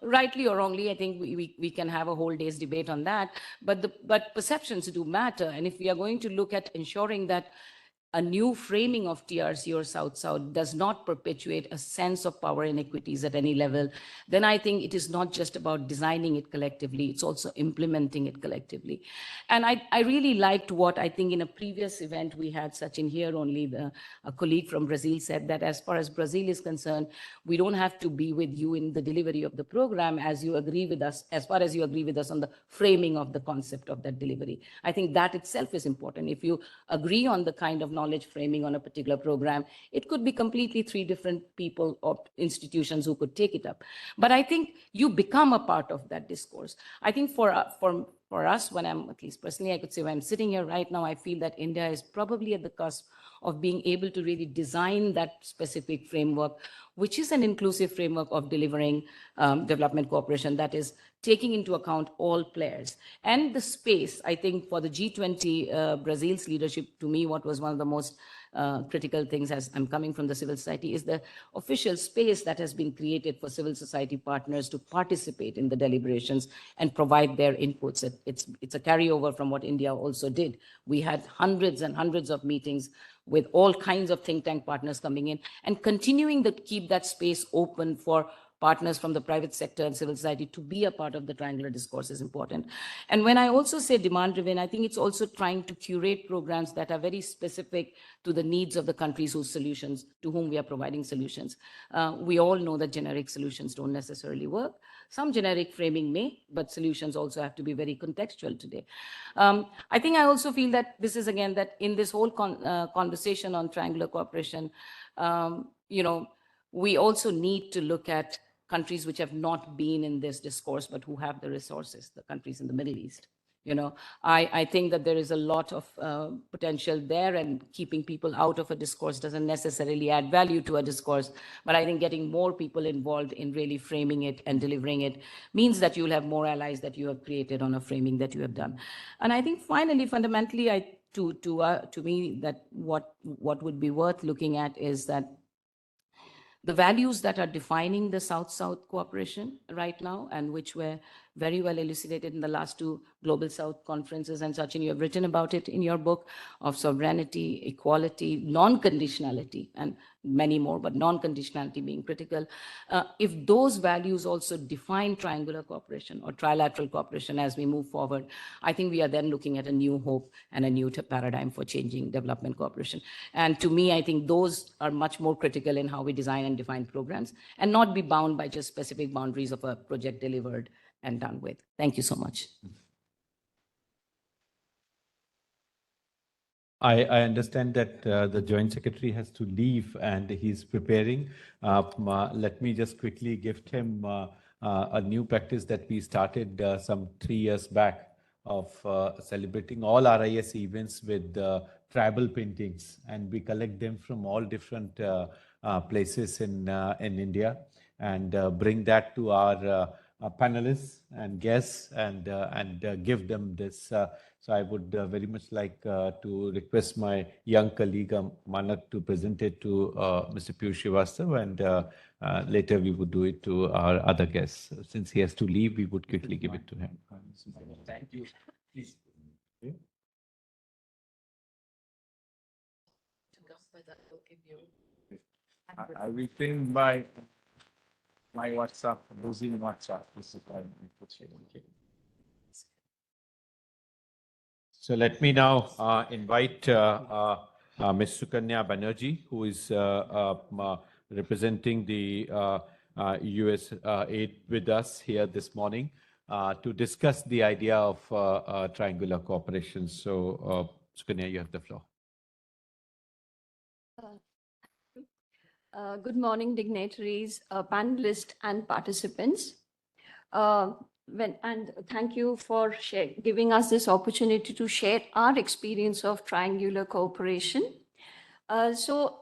rightly or wrongly, I think we can have a whole day's debate on that, but perceptions do matter. And if we are going to look at ensuring that a new framing of TRC or South-South does not perpetuate a sense of power inequities at any level, then I think it is not just about designing it collectively, it's also implementing it collectively. And I really liked what I think in a previous event we had Sachin here, only a colleague from Brazil said that as far as Brazil is concerned, we don't have to be with you in the delivery of the program as you agree with us, as far as you agree with us on the framing of the concept of that delivery. I think that itself is important. If you agree on the kind of knowledge framing on a particular program, it could be completely three different people or institutions who could take it up. But I think you become a part of that discourse. I think for us, when I'm, at least personally, I could say when I'm sitting here right now, I feel that India is probably at the cusp of being able to really design that specific framework, which is an inclusive framework of delivering development cooperation that is taking into account all players. And the space, I think for the G20, Brazil's leadership, to me, what was one of the most critical things, as I'm coming from the civil society, is the official space that has been created for civil society partners to participate in the deliberations and provide their inputs. It's a carryover from what India also did. We had hundreds and hundreds of meetings with all kinds of think tank partners coming in, and continuing to keep that space open for partners from the private sector and civil society to be a part of the triangular discourse is important. And when I also say demand-driven, I think it's also trying to curate programs that are very specific to the needs of the countries whose solutions, to whom we are providing solutions. We all know that generic solutions don't necessarily work. Some generic framing may, but solutions also have to be very contextual today. I think I also feel that this is, again, that in this whole conversation on triangular cooperation, you know, we also need to look at countries which have not been in this discourse, but who have the resources, the countries in the Middle East. You know, I think that there is a lot of potential there, and keeping people out of a discourse doesn't necessarily add value to a discourse. But I think getting more people involved in really framing it and delivering it means that you'll have more allies that you have created on a framing that you have done. And I think finally, fundamentally, to me, that what would be worth looking at is that the values that are defining the South-South cooperation right now, and which were very well elucidated in the last two Global South conferences, and Sachin, you have written about it in your book, of sovereignty, equality, non-conditionality, and many more, but non-conditionality being critical. If those values also define triangular cooperation or trilateral cooperation as we move forward, I think we are then looking at a new hope and a new paradigm for changing development cooperation. And to me, I think those are much more critical in how we design and define programs, and not be bound by just specific boundaries of a project delivered and done with. Thank you so much. I understand that the Joint Secretary has to leave and he's preparing. Let me just quickly gift him a new practice that we started some 3 years back of celebrating all RIS events with tribal paintings, and we collect them from all different places in India and bring that to our panelists and guests and give them this. So I would very much like to request my young colleague Manak to present it to Mr. Piyush Srivastava, and later we would do it to our other guests. Since he has to leave, we would quickly give it to him. Thank you. Please. I will ping my WhatsApp, using WhatsApp. This is why we put it. Okay. So let me now invite Ms. Sukanya Banerjee, who is representing the US aid with us here this morning to discuss the idea of triangular cooperation. So Sukanya, you have the floor. Good morning, dignitaries, panelists, and participants. And thank you for giving us this opportunity to share our experience of triangular cooperation. So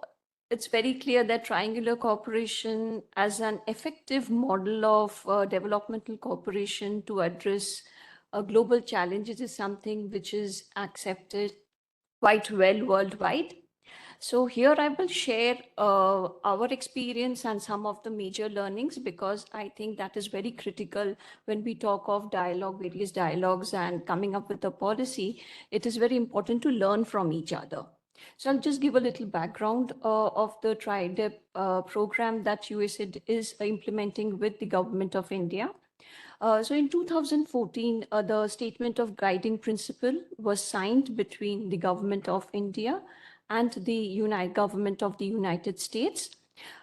it's very clear that triangular cooperation as an effective model of developmental cooperation to address global challenges is something which is accepted quite well worldwide. So here I will share our experience and some of the major learnings, because I think that is very critical when we talk of dialogue, various dialogues and coming up with a policy. It is very important to learn from each other. So I'll just give a little background of the TRIDEP program that USAID is implementing with the government of India. So in 2014, the statement of guiding principle was signed between the government of India and the government of the United States.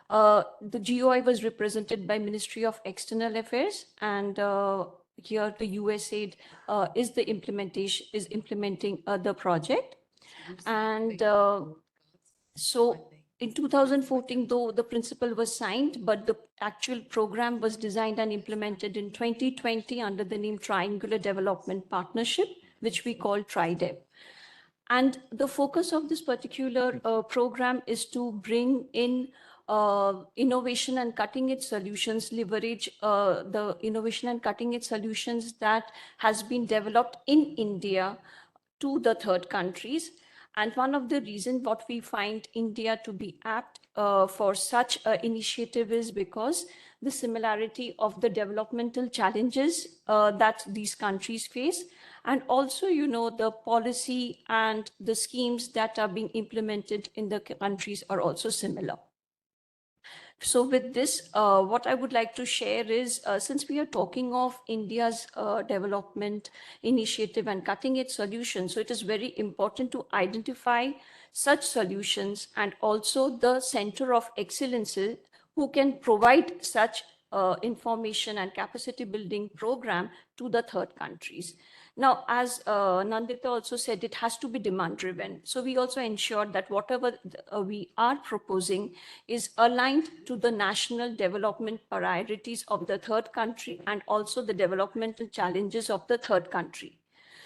The GOI was represented by Ministry of External Affairs, and here the USAID is implementing the project. And so in 2014, though the principle was signed, but the actual program was designed and implemented in 2020 under the name Triangular Development Partnership, which we call TRIDEP. And the focus of this particular program is to bring in innovation and cutting-edge solutions, leverage the innovation and cutting-edge solutions that has been developed in India to the third countries. And one of the reasons what we find India to be apt for such an initiative is because the similarity of the developmental challenges that these countries face, and also, you know, the policy and the schemes that are being implemented in the countries are also similar. So with this, what I would like to share is, since we are talking of India's development initiative and cutting edge solutions, so it is very important to identify such solutions and also the center of excellence who can provide such information and capacity building program to the third countries. Now, as Nandita also said, it has to be demand driven. So we also ensure that whatever we are proposing is aligned to the national development priorities of the third country and also the developmental challenges of the third country.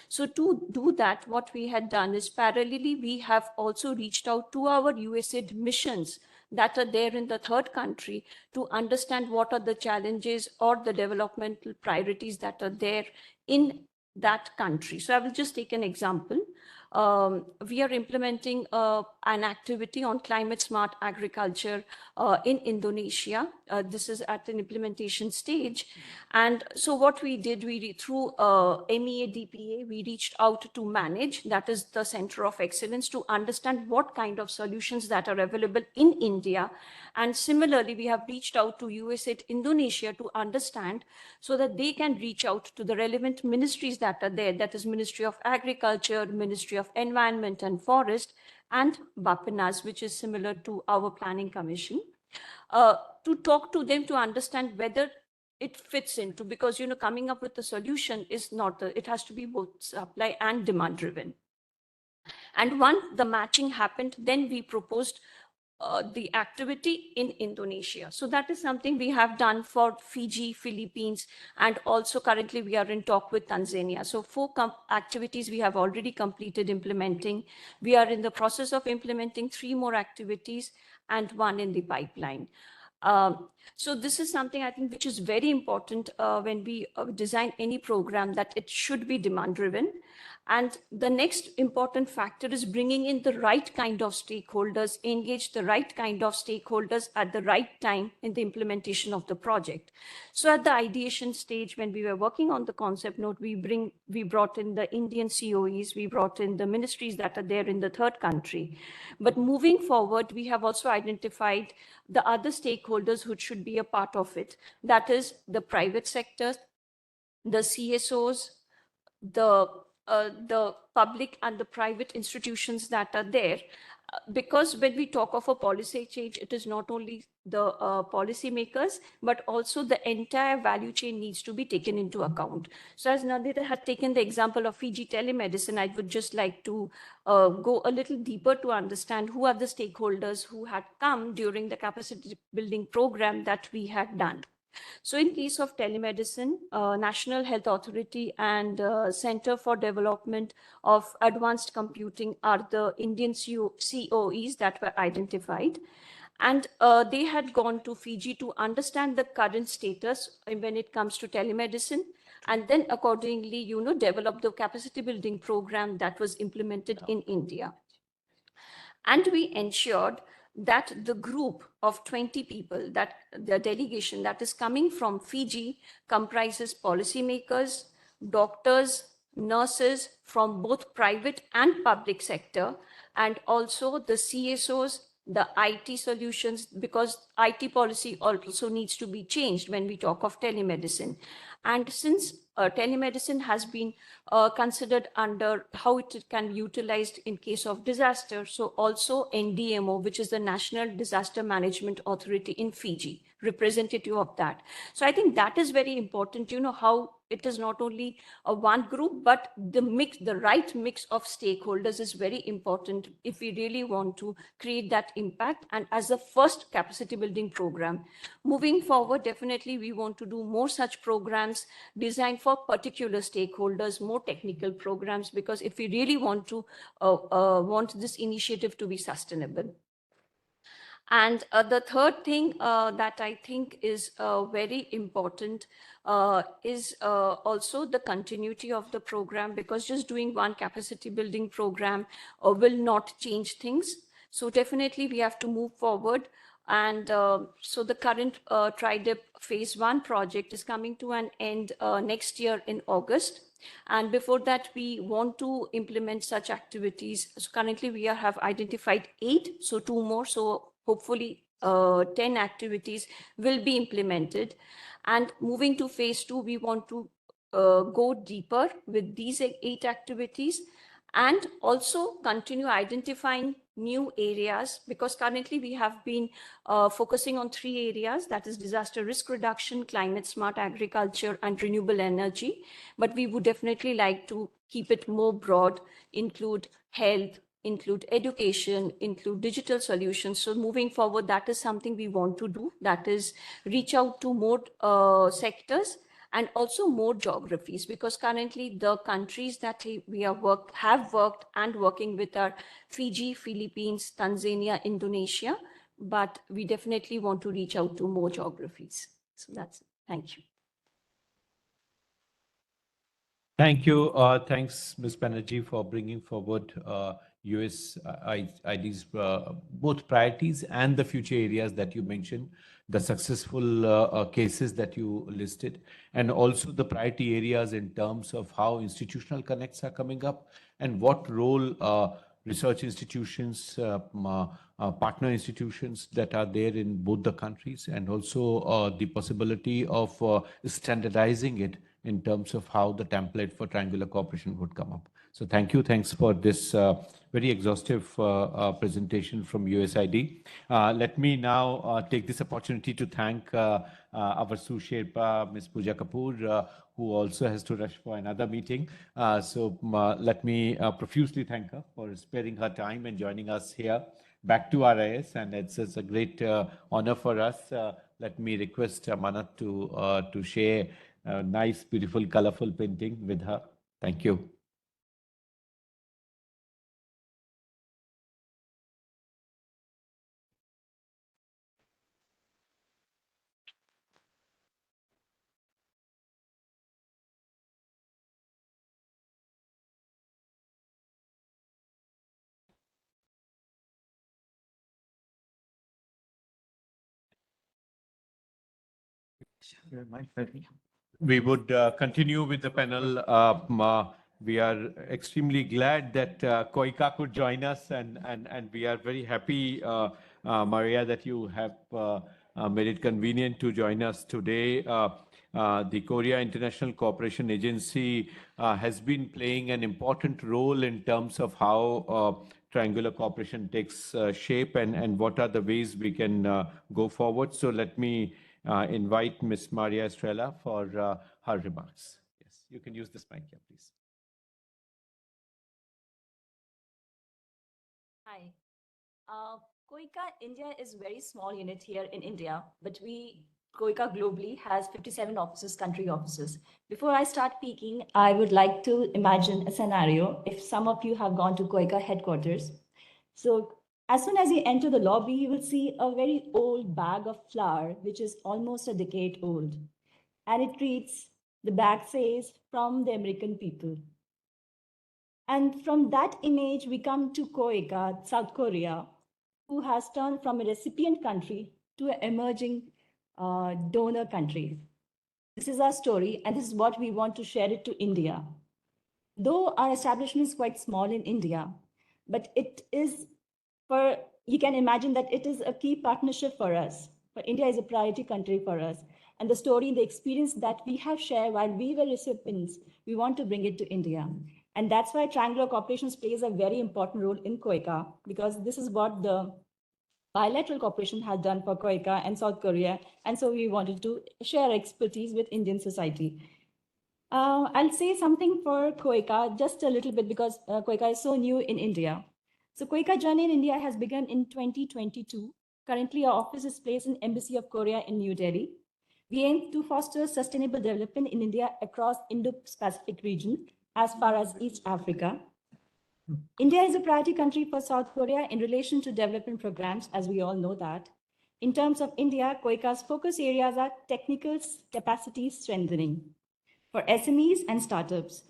So to do that, what we had done is parallelly, we have also reached out to our USAID missions that are there in the third country to understand what are the challenges or the developmental priorities that are there in that country. So I will just take an example. We are implementing an activity on climate smart agriculture in Indonesia. This is at an implementation stage. And so what we did, through MEA DPA, we reached out to manage, that is the center of excellence, to understand what kind of solutions that are available in India. And similarly, we have reached out to USAID Indonesia to understand so that they can reach out to the relevant ministries that are there, that is Ministry of Agriculture, Ministry of Environment and Forest, and BAPENAS, which is similar to our Planning Commission, to talk to them to understand whether it fits into, because, you know, coming up with a solution is not, it has to be both supply and demand driven. And once the matching happened, then we proposed the activity in Indonesia. So that is something we have done for Fiji, Philippines, and also currently we are in talk with Tanzania. So 4 activities we have already completed implementing. We are in the process of implementing 3 more activities and 1 in the pipeline. So this is something I think which is very important when we design any program, that it should be demand driven. And the next important factor is bringing in the right kind of stakeholders, engage the right kind of stakeholders at the right time in the implementation of the project. So at the ideation stage, when we were working on the concept note, we brought in the Indian COEs, we brought in the ministries that are there in the third country. But moving forward, we have also identified the other stakeholders who should be a part of it. That is the private sector, the CSOs, the public and the private institutions that are there. Because when we talk of a policy change, it is not only the policy makers, but also the entire value chain needs to be taken into account. So as Nandita had taken the example of Fiji telemedicine, I would just like to go a little deeper to understand who are the stakeholders who had come during the capacity building program that we had done. So in case of telemedicine, National Health Authority and Center for Development of Advanced Computing are the Indian COEs that were identified. And they had gone to Fiji to understand the current status when it comes to telemedicine, and then accordingly, develop the capacity building program that was implemented in India. And we ensured that the group of 20 people, that the delegation that is coming from Fiji comprises policymakers, doctors, nurses from both private and public sector, and also the CSOs, the IT solutions, because IT policy also needs to be changed when we talk of telemedicine. And since telemedicine has been considered under how it can be utilized in case of disaster, so also NDMO, which is the National Disaster Management Authority in Fiji, representative of that. So I think that is very important, how it is not only a one group, but the right mix of stakeholders is very important if we really want to create that impact. And as the first capacity building program, moving forward, definitely we want to do more such programs designed for particular stakeholders, more technical programs, because if we really want to want this initiative to be sustainable. And the third thing that I think is very important is also the continuity of the program, because just doing one capacity building program will not change things. So definitely we have to move forward. And so the current TriDip phase 1 project is coming to an end next year in August. And before that, we want to implement such activities. So currently we have identified 8, so 2 more. So hopefully 10 activities will be implemented. And moving to phase 2, we want to go deeper with these 8 activities, and also continue identifying new areas, because currently we have been focusing on 3 areas, that is disaster risk reduction, climate smart agriculture, and renewable energy. But we would definitely like to keep it more broad, include health, include education, include digital solutions. So moving forward, that is something we want to do, that is reach out to more sectors and also more geographies, because currently the countries that we have worked and working with are Fiji, Philippines, Tanzania, Indonesia, but we definitely want to reach out to more geographies. So that's it. Thank you. Thank you. Thanks, Ms. Banerjee, for bringing forward USID's both priorities and the future areas that you mentioned, the successful cases that you listed, and also the priority areas in terms of how institutional connects are coming up and what role research institutions, partner institutions that are there in both the countries, and also the possibility of standardizing it in terms of how the template for triangular cooperation would come up. So thank you. Thanks for this very exhaustive presentation from USID. Let me now take this opportunity to thank our sous Sherpa, Ms. Pooja Kapoor, who also has to rush for another meeting. Let me profusely thank her for sparing her time and joining us here back to RIS, and it's a great honor for us. Let me request Manat to share a nice, beautiful, colorful painting with her. Thank you. We would continue with the panel. We are extremely glad that Koika could join us, and we are very happy, Maria, that you have made it convenient to join us today. The Korea International Cooperation Agency has been playing an important role in terms of how triangular cooperation takes shape and what are the ways we can go forward. So let me invite Ms. Maria Estrella for her remarks. Yes, you can use this mic here, please. Hi. Koika India is a very small unit here in India, but Koika globally has 57 offices, country offices. Before I start speaking, I would like to imagine a scenario if some of you have gone to Koika headquarters. So as soon as you enter the lobby, you will see a very old bag of flour, which is almost a decade old. And it reads, the bag says, from the American people. And from that image, we come to Koika, South Korea, who has turned from a recipient country to an emerging donor country. This is our story, and this is what we want to share it to India. Though our establishment is quite small in India, but it is you can imagine that it is a key partnership for us. For India is a priority country for us. And the story, the experience that we have shared while we were recipients, we want to bring it to India. And that's why triangular cooperation plays a very important role in Koika, because this is what the bilateral cooperation has done for Koika and South Korea. And so we wanted to share expertise with Indian society. I'll say something for Koika, just a little bit, because Koika is so new in India. So Koika journey in India has begun in 2022. Currently, our office is placed in Embassy of Korea in New Delhi. We aim to foster sustainable development in India across Indo-Pacific region, as far as East Africa. India is a priority country for South Korea in relation to development programs, as we all know that. In terms of India, Koika's focus areas are technical capacity strengthening for SMEs and startups.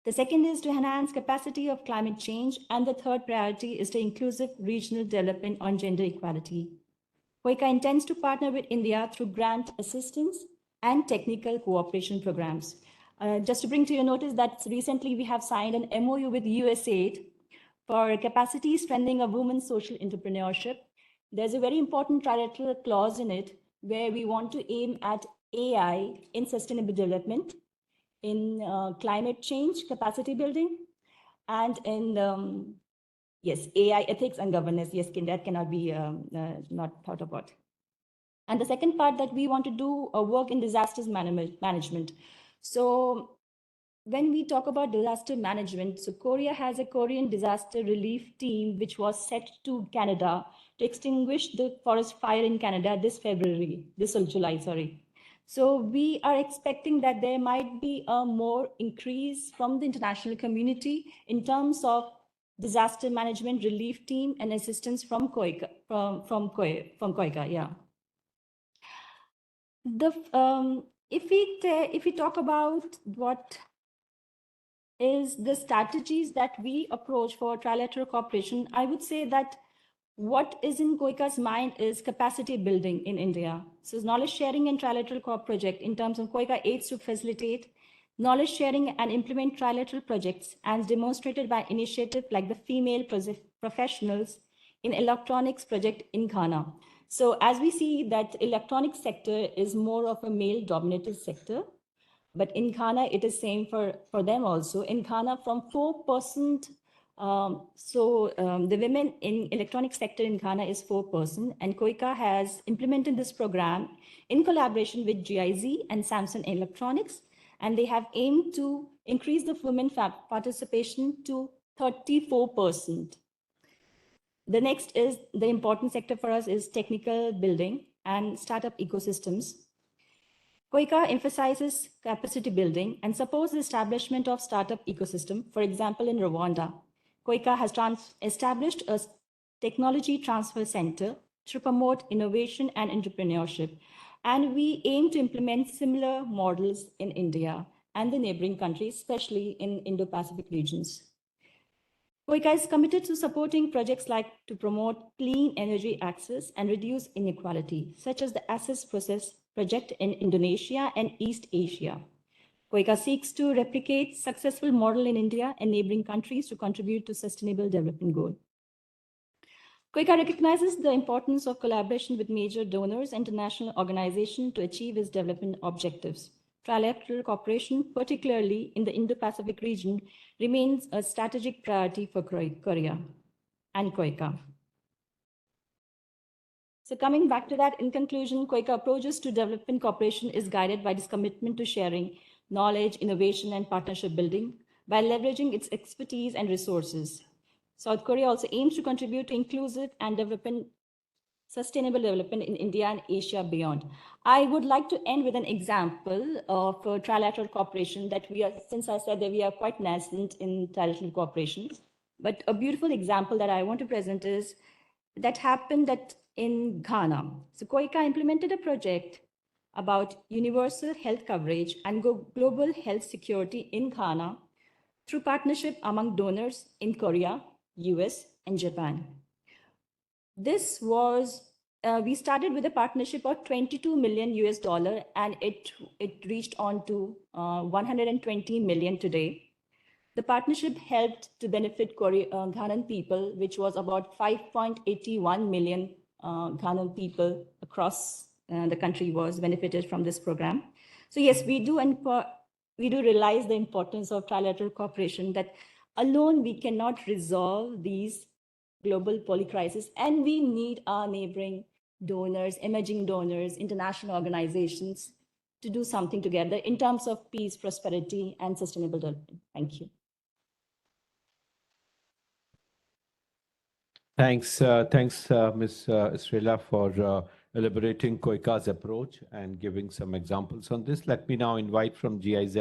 The second is to enhance capacity of climate change. And the third priority is to inclusive regional development on gender equality. Koika intends to partner with India through grant assistance and technical cooperation programs. Just to bring to your notice that recently we have signed an MOU with USAID for capacity strengthening of women's social entrepreneurship. There's a very important trilateral clause in it where we want to aim at AI in sustainable development, in climate change capacity building, and in, yes, AI ethics and governance. Yes, that cannot be not thought about. And the second part that we want to do work in disasters management. So when we talk about disaster management, so Korea has a Korean disaster relief team, which was set to Canada to extinguish the forest fire in Canada this July, sorry. So we are expecting that there might be a more increase from the international community in terms of disaster management relief team and assistance from Koika, from Koika, yeah. If we talk about what is the strategies that we approach for trilateral cooperation, I would say that what is in Koika's mind is capacity building in India. So knowledge sharing and trilateral project in terms of Koika aids to facilitate knowledge sharing and implement trilateral projects, as demonstrated by initiatives like the female professionals in electronics project in Ghana. So as we see that electronics sector is more of a male dominated sector, but in Ghana, it is same for them also. In Ghana, from 4%, the women in electronic sector in Ghana is 4%, and KOICA has implemented this program in collaboration with GIZ and Samsung Electronics, and they have aimed to increase the women participation to 34%. The next is the important sector for us is technical building and startup ecosystems. KOICA emphasizes capacity building and supports the establishment of startup ecosystem. For example, in Rwanda, KOICA has established a technology transfer center to promote innovation and entrepreneurship. And we aim to implement similar models in India and the neighboring countries, especially in Indo-Pacific regions. KOICA is committed to supporting projects like to promote clean energy access and reduce inequality, such as the Access Process project in Indonesia and East Asia. KOICA seeks to replicate successful model in India and neighboring countries to contribute to sustainable development goal. KOICA recognizes the importance of collaboration with major donors and international organizations to achieve its development objectives. Trilateral cooperation, particularly in the Indo-Pacific region, remains a strategic priority for Korea and KOICA. So coming back to that, in conclusion, KOICA approaches to development cooperation is guided by this commitment to sharing knowledge, innovation, and partnership building by leveraging its expertise and resources. South Korea also aims to contribute to inclusive and sustainable development in India and Asia beyond. I would like to end with an example of trilateral cooperation that since I said that we are quite nascent in trilateral cooperation, but a beautiful example that I want to present is that happened in Ghana. So KOICA implemented a project about universal health coverage and global health security in Ghana through partnership among donors in Korea, US, and Japan. This was, we started with a partnership of $22 million US, and it reached on to 120 million today. The partnership helped to benefit Ghanaian people, which was about 5.81 million Ghanaian people across the country was benefited from this program. So yes, we do realize the importance of trilateral cooperation, that alone we cannot resolve these global polycrisis, and we need our neighboring donors, emerging donors, international organizations to do something together in terms of peace, prosperity, and sustainable development. Thank you. Thanks, Ms. Estrella, for elaborating KOICA's approach and giving some examples on this. Let me now invite from GIZ,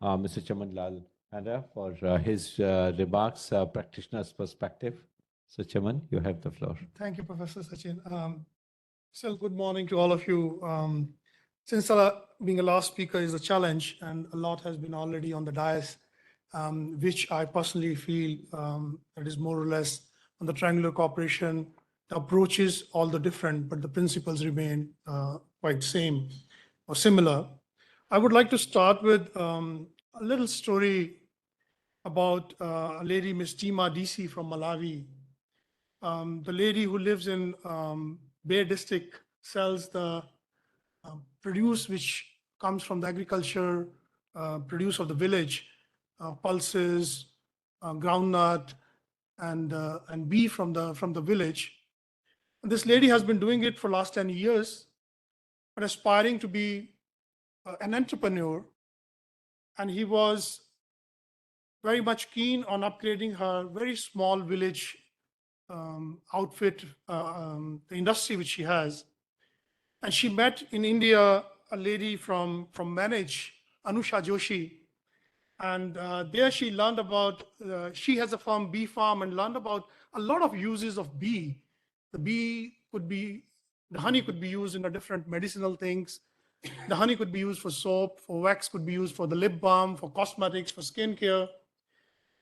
Mr. Chaman Lal Hada, for his remarks, practitioner's perspective. So, Chaman, you have the floor. Thank you, Professor Sachin. So good morning to all of you. Since being a last speaker is a challenge, and a lot has been already on the dais, which I personally feel that is more or less on the triangular cooperation, the approaches all the different, but the principles remain quite same or similar. I would like to start with a little story about a lady, Miss Tima DC from Malawi. The lady who lives in Bay District sells the produce which comes from the agriculture produce of the village, pulses, groundnut, and beef from the village. And this lady has been doing it for last 10 years, but aspiring to be an entrepreneur. And he was very much keen on upgrading her very small village outfit, the industry which she has. And she met in India a lady from Manage, Anusha Joshi. And there she learned about, she has a farm, bee farm, and learned about a lot of uses of bee. The honey could be used in a different medicinal things. The honey could be used for soap, for wax could be used for the lip balm, for cosmetics, for skincare.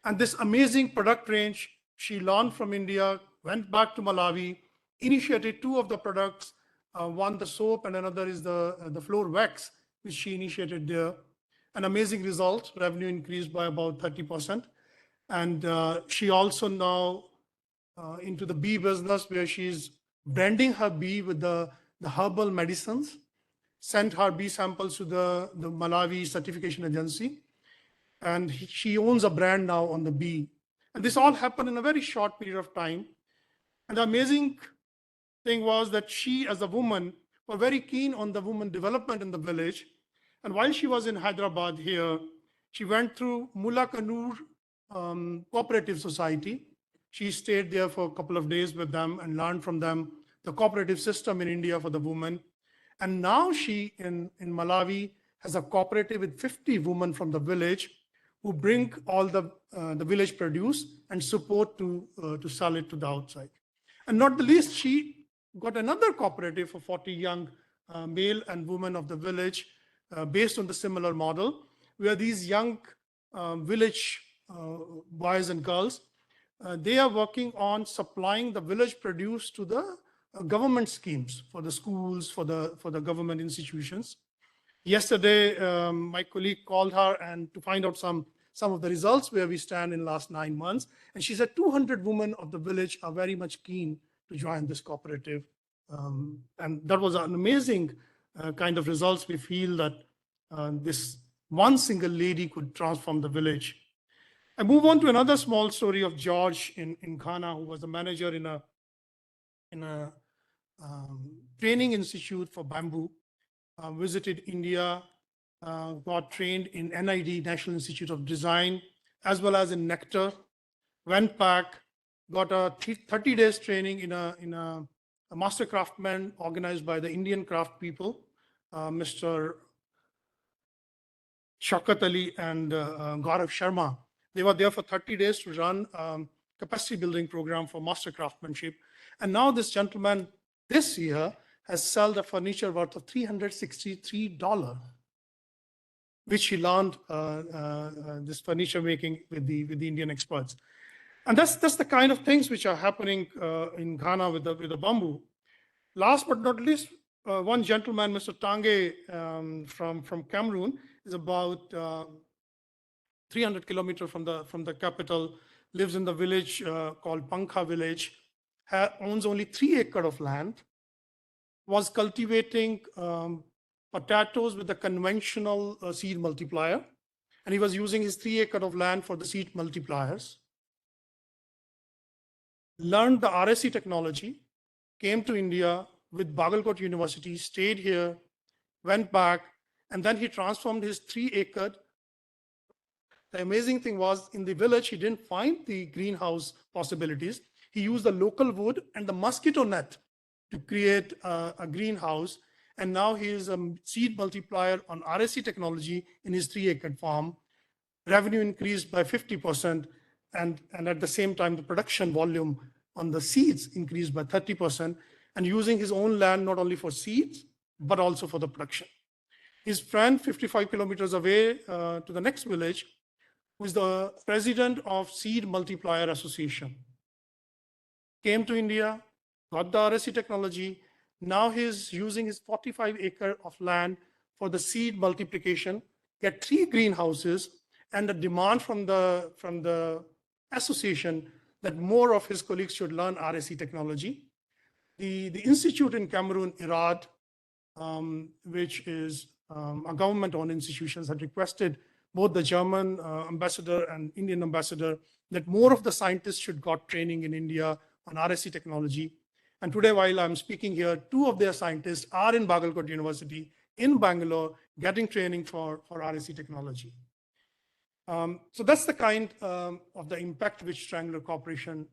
And this amazing product range she learned from India, went back to Malawi, initiated 2 of the products, one the soap and another is the floor wax, which she initiated there. An amazing result, revenue increased by about 30%. And she also now into the bee business, where she's branding her bee with the herbal medicines. sent her B samples to the Malawi certification agency. And she owns a brand now on the bee. And this all happened in a very short period of time. And the amazing thing was that she, as a woman, was very keen on the women development in the village. And while she was in Hyderabad here, she went through Mulla Kanur Cooperative Society. She stayed there for a couple of days with them and learned from them the cooperative system in India for the women. And now she, in Malawi, has a cooperative with 50 women from the village who bring all the village produce and support to sell it to the outside. And not the least, she got another cooperative for 40 young male and women of the village based on the similar model, where these young village boys and girls, they are working on supplying the village produce to the government schemes for the schools, for the government institutions. Yesterday, my colleague called her and to find out some of the results where we stand in the last 9 months. And she said 200 women of the village are very much keen to join this cooperative. And that was an amazing kind of results. We feel that this one single lady could transform the village. I move on to another small story of George in Ghana, who was a manager in a training institute for bamboo, visited India, got trained in NID, National Institute of Design, as well as in Nectar, went back, got a 30 days training in a master craftsman organized by the Indian craft people, Mr. Shaukat Ali and Gaurav Sharma. They were there for 30 days to run capacity building program for master craftsmanship. And now this gentleman this year has sold a furniture worth of $363, which he learned this furniture making with the Indian experts. And that's the kind of things which are happening in Ghana with the bamboo. Last but not least, one gentleman, Mr. Tange from Cameroon, is about 300 kilometers from the capital, lives in the village called Pankha village, owns only 3 acres of land, was cultivating potatoes with a conventional seed multiplier, and he was using his 3 acres of land for the seed multipliers. Learned the RSC technology, came to India with Bagalkot University, stayed here, went back, and then he transformed his 3 acre. The amazing thing was, in the village, he didn't find the greenhouse possibilities. He used the local wood and the mosquito net to create a greenhouse. And now he is a seed multiplier on RSC technology in his 3 acre farm. Revenue increased by 50%. And at the same time, the production volume on the seeds increased by 30%, and using his own land not only for seeds, but also for the production. His friend, 55 kilometers away to the next village, who is the president of Seed Multiplier Association, came to India, got the RSC technology. Now he's using his 45 acre of land for the seed multiplication, get 3 greenhouses, and the demand from the association that more of his colleagues should learn RSC technology. The institute in Cameroon, IRAD, which is a government-owned institution, had requested both the German ambassador and Indian ambassador that more of the scientists should got training in India on RSC technology. And today, while I'm speaking here, 2 of their scientists are in Bagalkot University in Bangalore getting training for RSC technology. So that's the kind of the impact which Triangular Cooperation,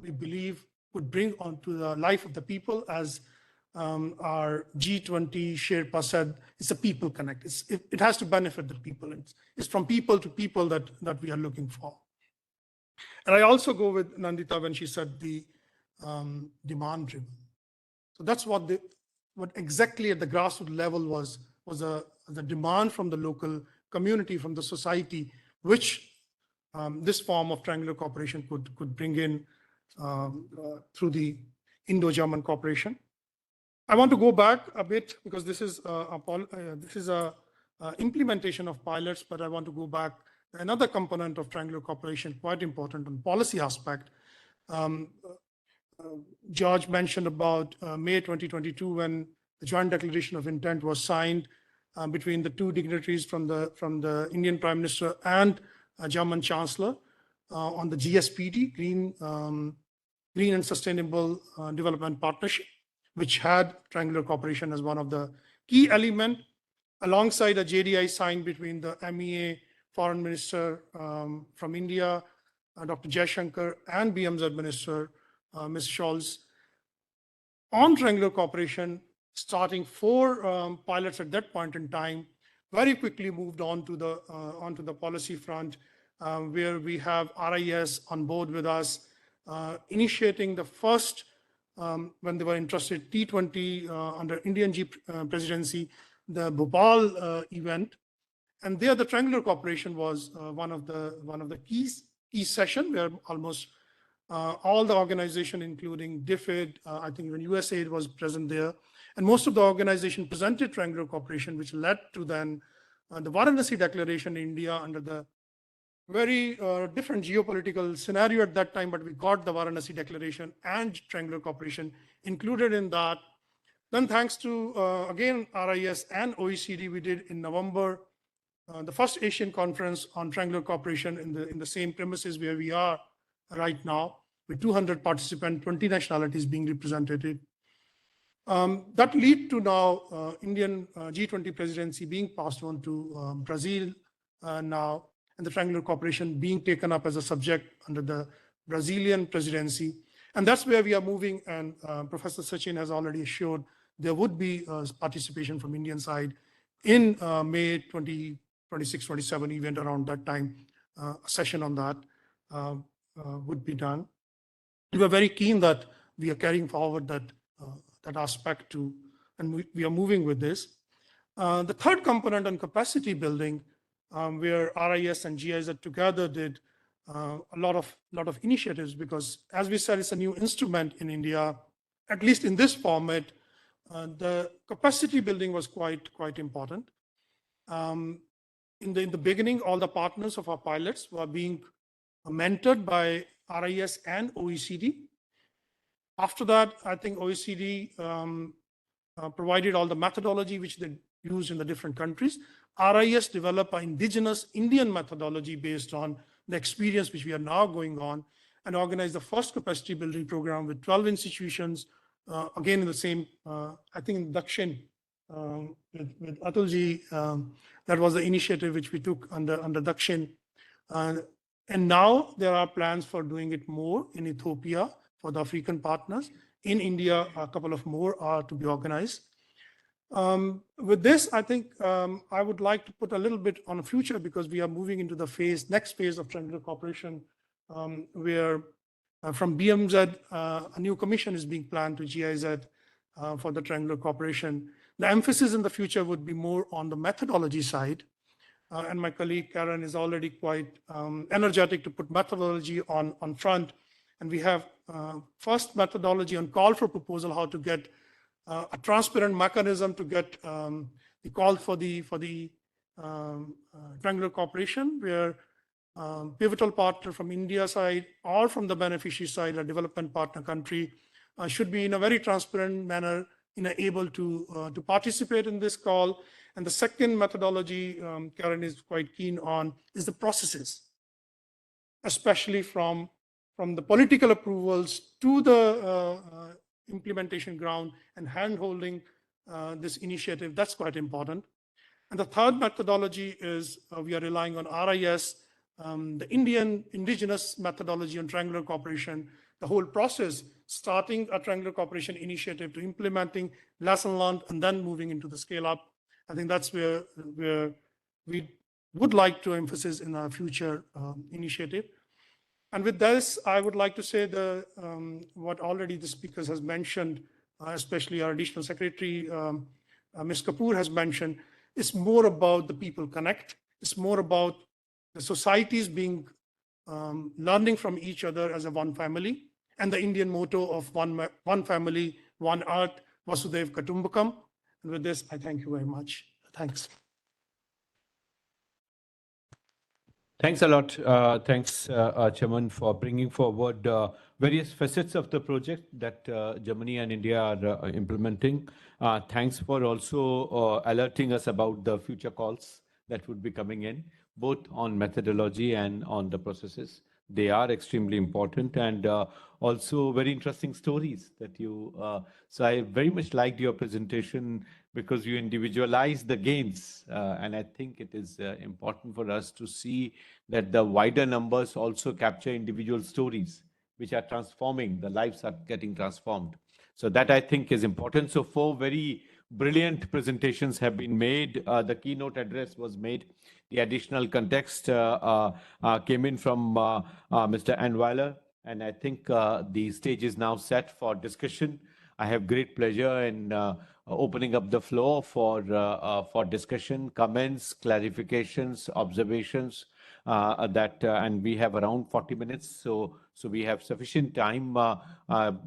we believe, could bring onto the life of the people. As our G20 Sherpa said, it's a people connect. It has to benefit the people. It's from people to people that we are looking for. And I also go with Nandita when she said the demand driven. So that's what exactly at the grassroots level was the demand from the local community, from the society, which this form of triangular cooperation could bring in through the Indo-German cooperation. I want to go back a bit because this is a implementation of pilots, but I want to go back. Another component of triangular cooperation, quite important on policy aspect. George mentioned about May 2022 when the joint declaration of intent was signed between the two dignitaries from the Indian Prime Minister and German Chancellor on the GSPD, Green and Sustainable Development Partnership, which had triangular cooperation as one of the key elements, alongside a JDI signed between the MEA Foreign Minister from India, Dr. Jaishankar, and BMZ Minister, Ms. Scholz, on triangular cooperation, starting 4 pilots at that point in time, very quickly moved on to the policy front, where we have RIS on board with us, initiating the first, when they were interested, T20 under Indian presidency, the Bhopal event. And there the triangular cooperation was one of the key session, where almost all the organization, including DFID, I think even USAID was present there. And most of the organization presented triangular cooperation, which led to then the Varanasi Declaration in India under the very different geopolitical scenario at that time, but we got the Varanasi Declaration and triangular cooperation included in that. Then thanks to, again, RIS and OECD, we did in November, the first Asian conference on triangular cooperation in the same premises where we are right now, with 200 participants, 20 nationalities being represented. That lead to now Indian G20 presidency being passed on to Brazil now, and the triangular cooperation being taken up as a subject under the Brazilian presidency. And that's where we are moving, and Professor Sachin has already assured there would be participation from Indian side in May 2026-27 event around that time. A session on that would be done. We are very keen that we are carrying forward that aspect too, and we are moving with this. The third component on capacity building, where RIS and GIZ together did a lot of initiatives, because as we said, it's a new instrument in India, at least in this format. The capacity building was quite important. In the beginning, all the partners of our pilots were being mentored by RIS and OECD. After that, I think OECD provided all the methodology which they used in the different countries. RIS developed an indigenous Indian methodology based on the experience which we are now going on, and organized the first capacity building program with 12 institutions, again in the same, I think in Dakshin, with Atulji, that was the initiative which we took under Dakshin. And now there are plans for doing it more in Ethiopia for the African partners. In India, a couple of more are to be organized. With this, I think I would like to put a little bit on the future, because we are moving into the next phase of triangular cooperation, where from BMZ, a new commission is being planned to GIZ for the triangular cooperation. The emphasis in the future would be more on the methodology side. And my colleague Karen is already quite energetic to put methodology on front. And we have first methodology on call for proposal, how to get a transparent mechanism to get the call for the triangular cooperation, where pivotal partner from India side or from the beneficiary side, a development partner country, should be in a very transparent manner able to participate in this call. And the second methodology Karen is quite keen on is the processes, especially from the political approvals to the implementation ground and hand-holding this initiative. That's quite important. And the third methodology is we are relying on RIS, the Indian indigenous methodology on triangular cooperation, the whole process, starting a triangular cooperation initiative to implementing lesson learned and then moving into the scale up. I think that's where we would like to emphasize in our future initiative. And with this, I would like to say what already the speakers has mentioned, especially our additional secretary, Ms. Kapoor has mentioned, is more about the people connect. It's more about the societies being learning from each other as a one family, and the Indian motto of one family, one earth, Vasudhaiv Kutumbakam. And with this, I thank you very much. Thanks. Thanks a lot. Thanks, Chairman, for bringing forward various facets of the project that Germany and India are implementing. Thanks for also alerting us about the future calls that would be coming in, both on methodology and on the processes. They are extremely important and also very interesting stories that you. So I very much liked your presentation because you individualize the gains. And I think it is important for us to see that the wider numbers also capture individual stories which are transforming, the lives are getting transformed. So that I think is important. So four very brilliant presentations have been made. The keynote address was made. The additional context came in from Mr. Anweiler. And I think the stage is now set for discussion. I have great pleasure in opening up the floor for discussion, comments, clarifications, observations. And we have around 40 minutes, so we have sufficient time.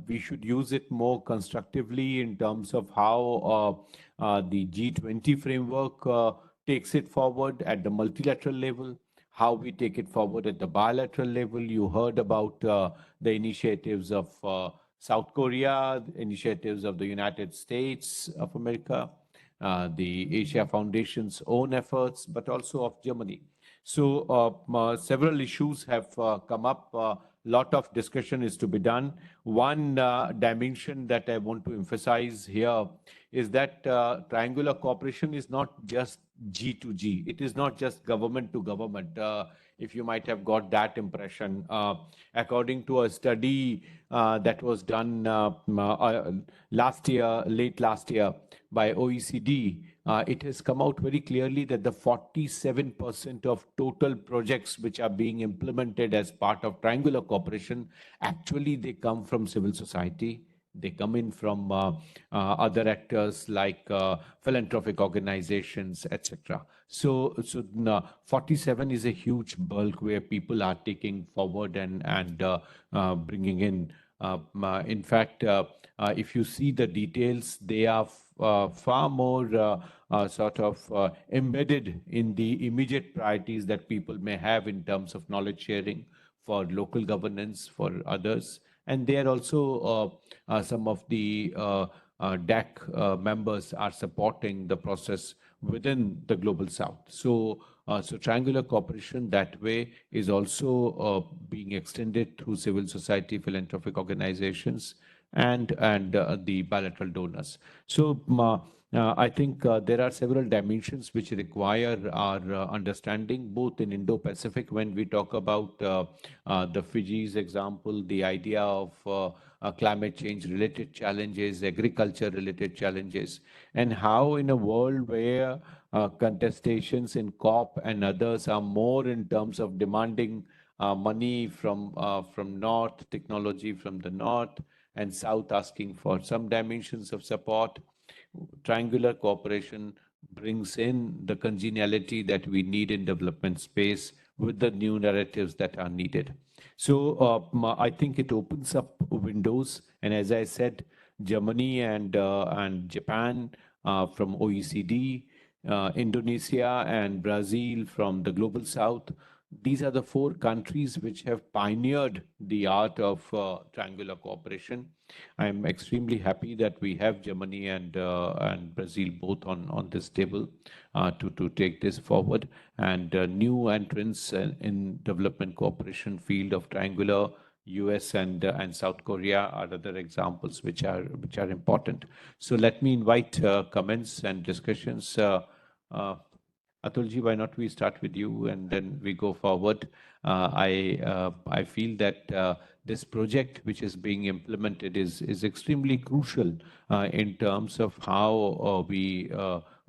We should use it more constructively in terms of how the G20 framework takes it forward at the multilateral level, how we take it forward at the bilateral level. You heard about the initiatives of South Korea, the initiatives of the United States of America, the Asia Foundation's own efforts, but also of Germany. So several issues have come up. Lot of discussion is to be done. One dimension that I want to emphasize here is that triangular cooperation is not just G to G. It is not just government to government. If you might have got that impression, according to a study that was done last year, late last year by OECD, it has come out very clearly that the 47% of total projects which are being implemented as part of triangular cooperation, actually they come from civil society. They come in from other actors like philanthropic organizations, etc. So 47 is a huge bulk where people are taking forward and bringing in. In fact, if you see the details, they are far more sort of embedded in the immediate priorities that people may have in terms of knowledge sharing for local governance, for others. And there also some of the DAC members are supporting the process within the Global South. So triangular cooperation that way is also being extended through civil society, philanthropic organizations, and the bilateral donors. So I think there are several dimensions which require our understanding, both in Indo-Pacific when we talk about the Fiji's example, the idea of climate change related challenges, agriculture related challenges, and how in a world where contestations in COP and others are more in terms of demanding money from North, technology from the North, and South asking for some dimensions of support. Triangular cooperation brings in the congeniality that we need in development space with the new narratives that are needed. So I think it opens up windows. And as I said, Germany and Japan from OECD, Indonesia and Brazil from the Global South, these are the four countries which have pioneered the art of triangular cooperation. I'm extremely happy that we have Germany and Brazil both on this table to take this forward. And new entrants in development cooperation field of triangular, US and South Korea are other examples which are important. So let me invite comments and discussions. Atulji, why not we start with you and then we go forward? I feel that this project which is being implemented is extremely crucial in terms of how we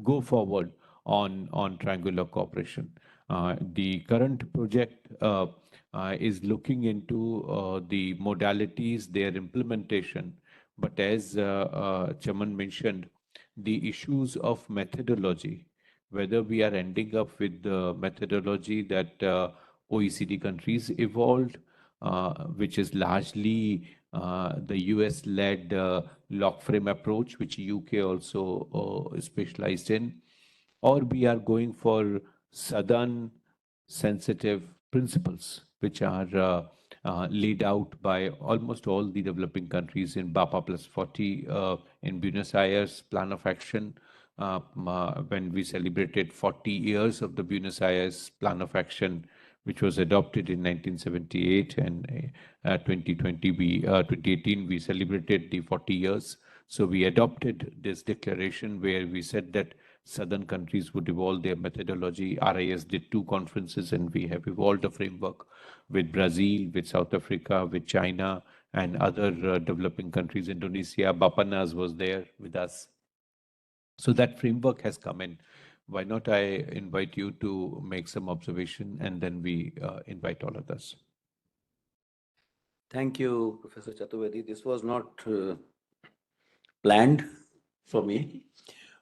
go forward on triangular cooperation. The current project is looking into the modalities, their implementation, but as Chaman mentioned, the issues of methodology, whether we are ending up with the methodology that OECD countries evolved, which is largely the US-led lock frame approach, which UK also is specialized in, or we are going for Southern sensitive principles, which are laid out by almost all the developing countries in BAPA plus 40 in Buenos Aires Plan of Action when we celebrated 40 years of the Buenos Aires Plan of Action, which was adopted in 1978, and 2018 we celebrated the 40 years. So we adopted this declaration where we said that southern countries would evolve their methodology. RIS did 2 conferences, and we have evolved a framework with Brazil, with South Africa, with China, and other developing countries. Indonesia, Bapanas was there with us. So that framework has come in. Why not I invite you to make some observation, and then we invite all others. Thank you, Professor Chaturvedi. This was not planned for me,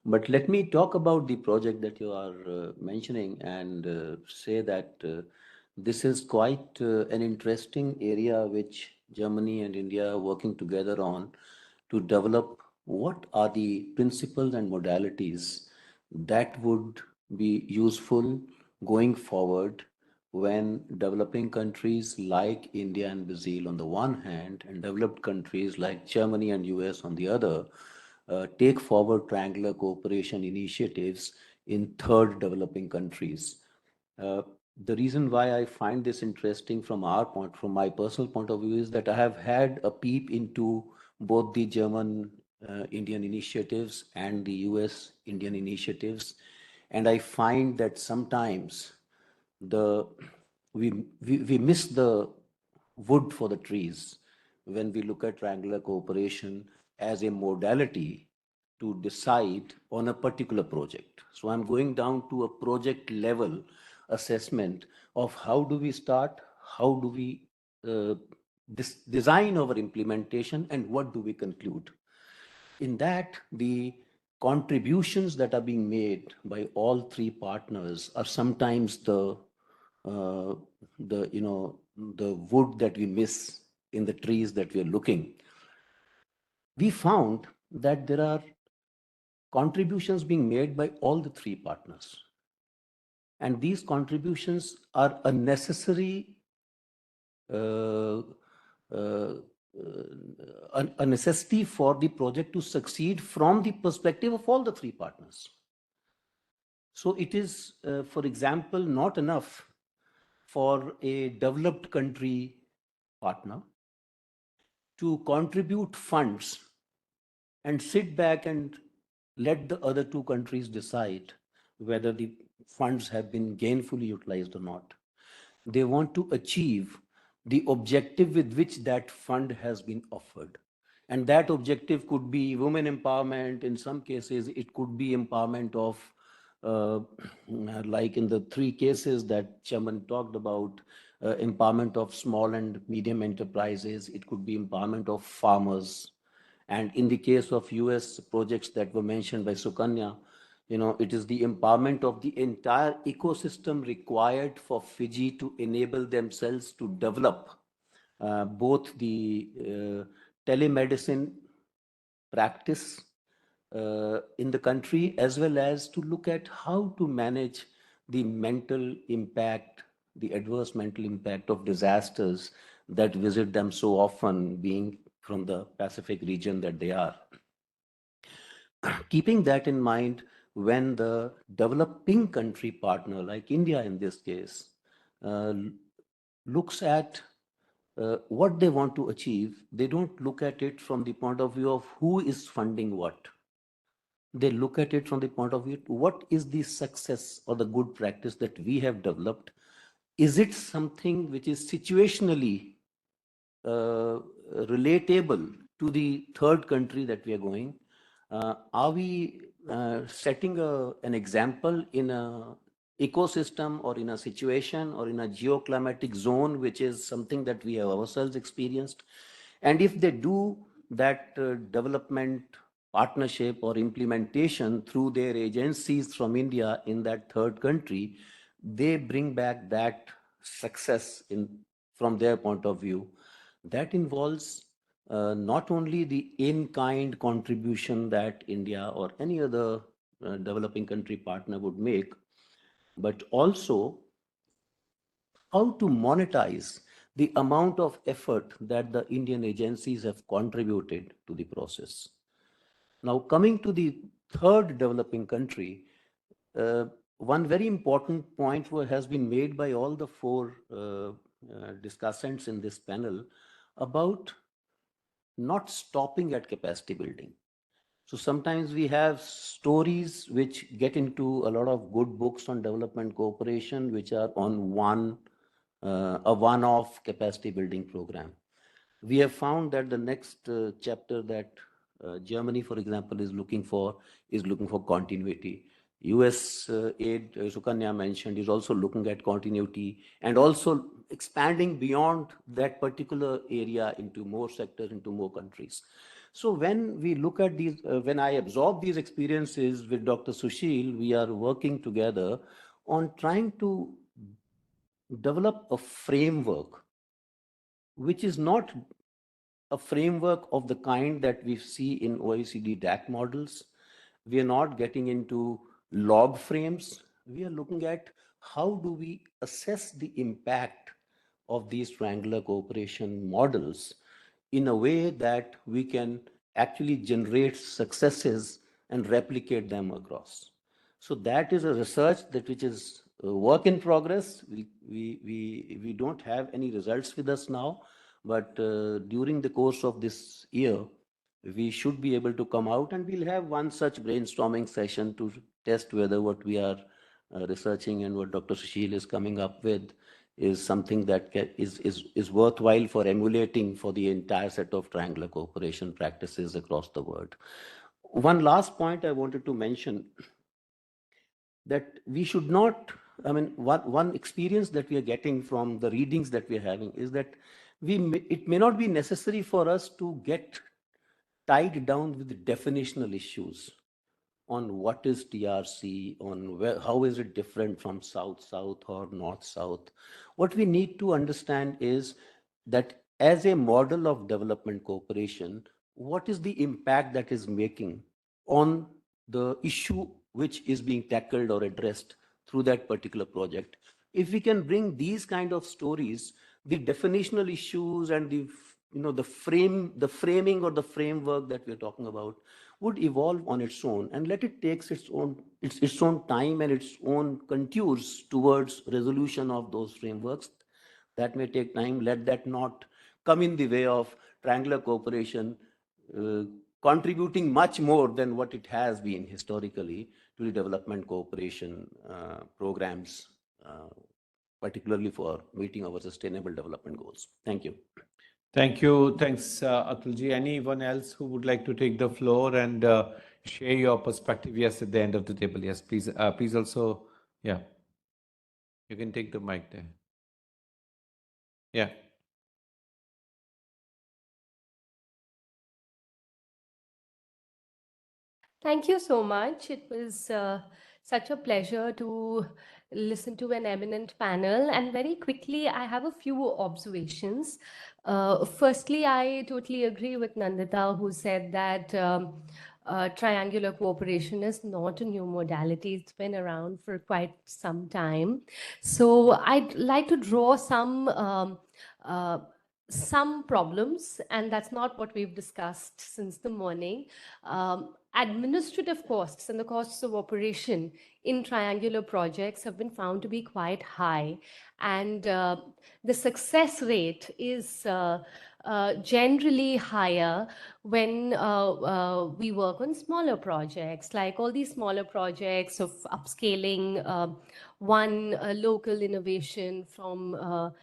but let me talk about the project that you are mentioning and say that this is quite an interesting area which Germany and India are working together on to develop what are the principles and modalities that would be useful going forward when developing countries like India and Brazil on the one hand, and developed countries like Germany and US on the other, take forward triangular cooperation initiatives in third developing countries. The reason why I find this interesting from my personal point of view, is that I have had a peep into both the German Indian initiatives and the US Indian initiatives, and I find that sometimes we miss the wood for the trees when we look at triangular cooperation as a modality to decide on a particular project. So I'm going down to a project level assessment of how do we start, how do we design our implementation, and what do we conclude. In that, the contributions that are being made by all 3 partners are sometimes the wood that we miss in the trees that we are looking. We found that there are contributions being made by all the 3 partners, and these contributions are a necessary a necessity for the project to succeed from the perspective of all the 3 partners. So it is, for example, not enough for a developed country partner to contribute funds and sit back and let the other 2 countries decide whether the funds have been gainfully utilized or not. They want to achieve the objective with which that fund has been offered. And that objective could be women empowerment. In some cases, it could be empowerment of, like in the 3 cases that Chairman talked about, empowerment of small and medium enterprises. It could be empowerment of farmers. And in the case of US projects that were mentioned by Sukanya, it is the empowerment of the entire ecosystem required for Fiji to enable themselves to develop both the telemedicine practice in the country, as well as to look at how to manage the mental impact, the adverse mental impact of disasters that visit them so often, being from the Pacific region that they are. Keeping that in mind, when the developing country partner, like India in this case, looks at what they want to achieve, they don't look at it from the point of view of who is funding what. They look at it from the point of view, what is the success or the good practice that we have developed? Is it something which is situationally relatable to the third country that we are going? Are we setting an example in a ecosystem or in a situation or in a geoclimatic zone, which is something that we have ourselves experienced? And if they do that development partnership or implementation through their agencies from India in that third country, they bring back that success from their point of view. That involves not only the in-kind contribution that India or any other developing country partner would make, but also how to monetize the amount of effort that the Indian agencies have contributed to the process. Now, coming to the third developing country, one very important point has been made by all the four discussants in this panel about not stopping at capacity building. So sometimes we have stories which get into a lot of good books on development cooperation, which are on a one-off capacity building program. We have found that the next chapter that Germany, for example, is looking for continuity. US aid, Sukanya mentioned, is also looking at continuity and also expanding beyond that particular area into more sectors, into more countries. So when we look at these, when I absorb these experiences with Dr. Sushil, we are working together on trying to develop a framework which is not a framework of the kind that we see in OECD DAC models. We are not getting into log frames. We are looking at how do we assess the impact of these triangular cooperation models in a way that we can actually generate successes and replicate them across. So that is a research that which is a work in progress. We don't have any results with us now, but during the course of this year, we should be able to come out and we'll have one such brainstorming session to test whether what we are researching and what Dr. Sushil is coming up with is something that is worthwhile for emulating for the entire set of triangular cooperation practices across the world. One last point I wanted to mention, that we should not, I mean, one experience that we are getting from the readings that we are having is that it may not be necessary for us to get tied down with the definitional issues on what is TRC, on how is it different from South-South or North-South. What we need to understand is that as a model of development cooperation, what is the impact that is making on the issue which is being tackled or addressed through that particular project. If we can bring these kind of stories, the definitional issues and the framing or the framework that we're talking about would evolve on its own and let it take its own time and its own contours towards resolution of those frameworks. That may take time. Let that not come in the way of triangular cooperation contributing much more than what it has been historically to the development cooperation programs, particularly for meeting our sustainable development goals. Thank you. Thank you. Thanks, Atulji. Anyone else who would like to take the floor and share your perspective? Yes, at the end of the table. Yes, please. Please also, yeah. You can take the mic there. Yeah. Thank you so much. It was such a pleasure to listen to an eminent panel. And very quickly, I have a few observations. Firstly, I totally agree with Nandita, who said that triangular cooperation is not a new modality. It's been around for quite some time. So I'd like to draw some problems, and that's not what we've discussed since the morning. Administrative costs and the costs of operation in triangular projects have been found to be quite high, and the success rate is generally higher when we work on smaller projects, like all these smaller projects of upscaling one local innovation from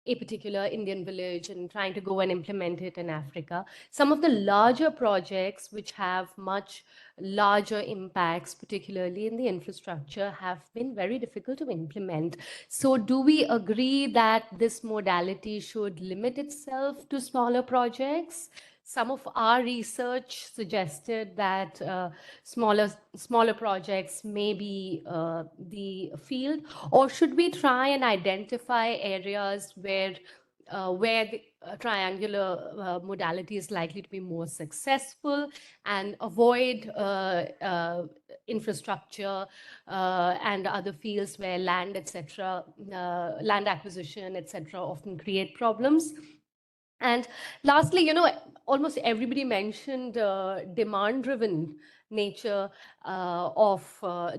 a particular Indian village and trying to go and implement it in Africa. Some of the larger projects which have much larger impacts, particularly in the infrastructure, have been very difficult to implement. So do we agree that this modality should limit itself to smaller projects? Some of our research suggested that smaller projects may be the field, or should we try and identify areas where the triangular modality is likely to be more successful and avoid infrastructure and other fields where land, etc., land acquisition, etc., often create problems. And lastly, almost everybody mentioned demand-driven nature of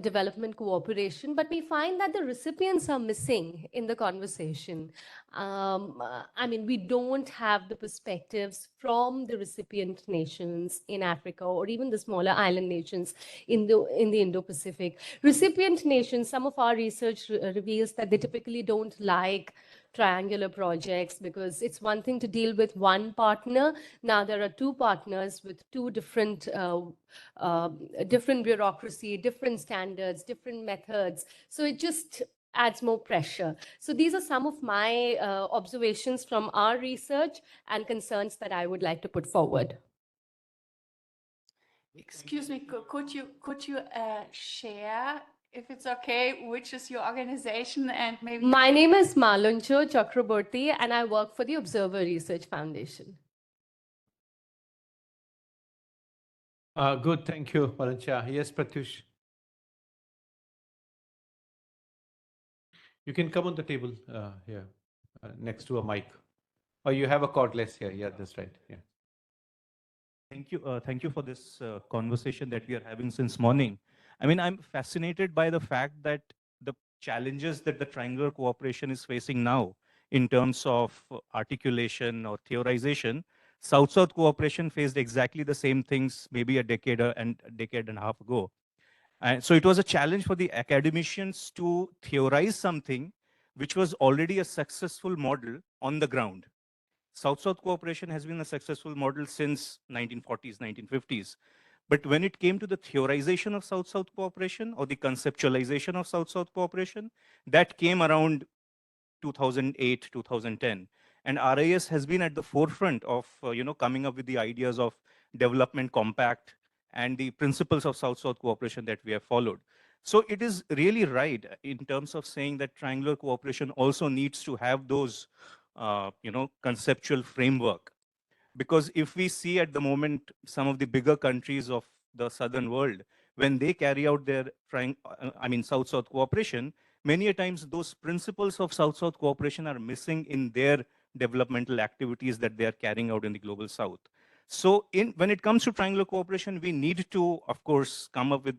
development cooperation, but we find that the recipients are missing in the conversation. I mean, we don't have the perspectives from the recipient nations in Africa or even the smaller island nations in the Indo-Pacific. Recipient nations, some of our research reveals that they typically don't like triangular projects because it's one thing to deal with one partner. Now there are two partners with two different different bureaucracy, different standards, different methods. So it just adds more pressure. So these are some of my observations from our research and concerns that I would like to put forward. Excuse me, could you share, if it's okay, which is your organization and maybe... My name is Maluncho Chakraborty and I work for the Observer Research Foundation. Good, thank you, Maluncha. Yes, Pratyush. You can come on the table here, next to a mic. Or you have a cordless here. Yeah, that's right. Yeah. Thank you for this conversation that we are having since morning. I mean, I'm fascinated by the fact that the challenges that the triangular cooperation is facing now in terms of articulation or theorization, South-South cooperation faced exactly the same things maybe a decade and a half ago. And so it was a challenge for the academicians to theorize something which was already a successful model on the ground. South-South cooperation has been a successful model since 1940s, 1950s. But when it came to the theorization of South-South cooperation or the conceptualization of South-South cooperation, that came around 2008, 2010. And RIS has been at the forefront of coming up with the ideas of development compact and the principles of South-South cooperation that we have followed. So it is really right in terms of saying that triangular cooperation also needs to have those conceptual framework. Because if we see at the moment some of the bigger countries of the southern world, when they carry out their South-South cooperation, many a times those principles of South-South cooperation are missing in their developmental activities that they are carrying out in the global South. So when it comes to triangular cooperation, we need to, of course, come up with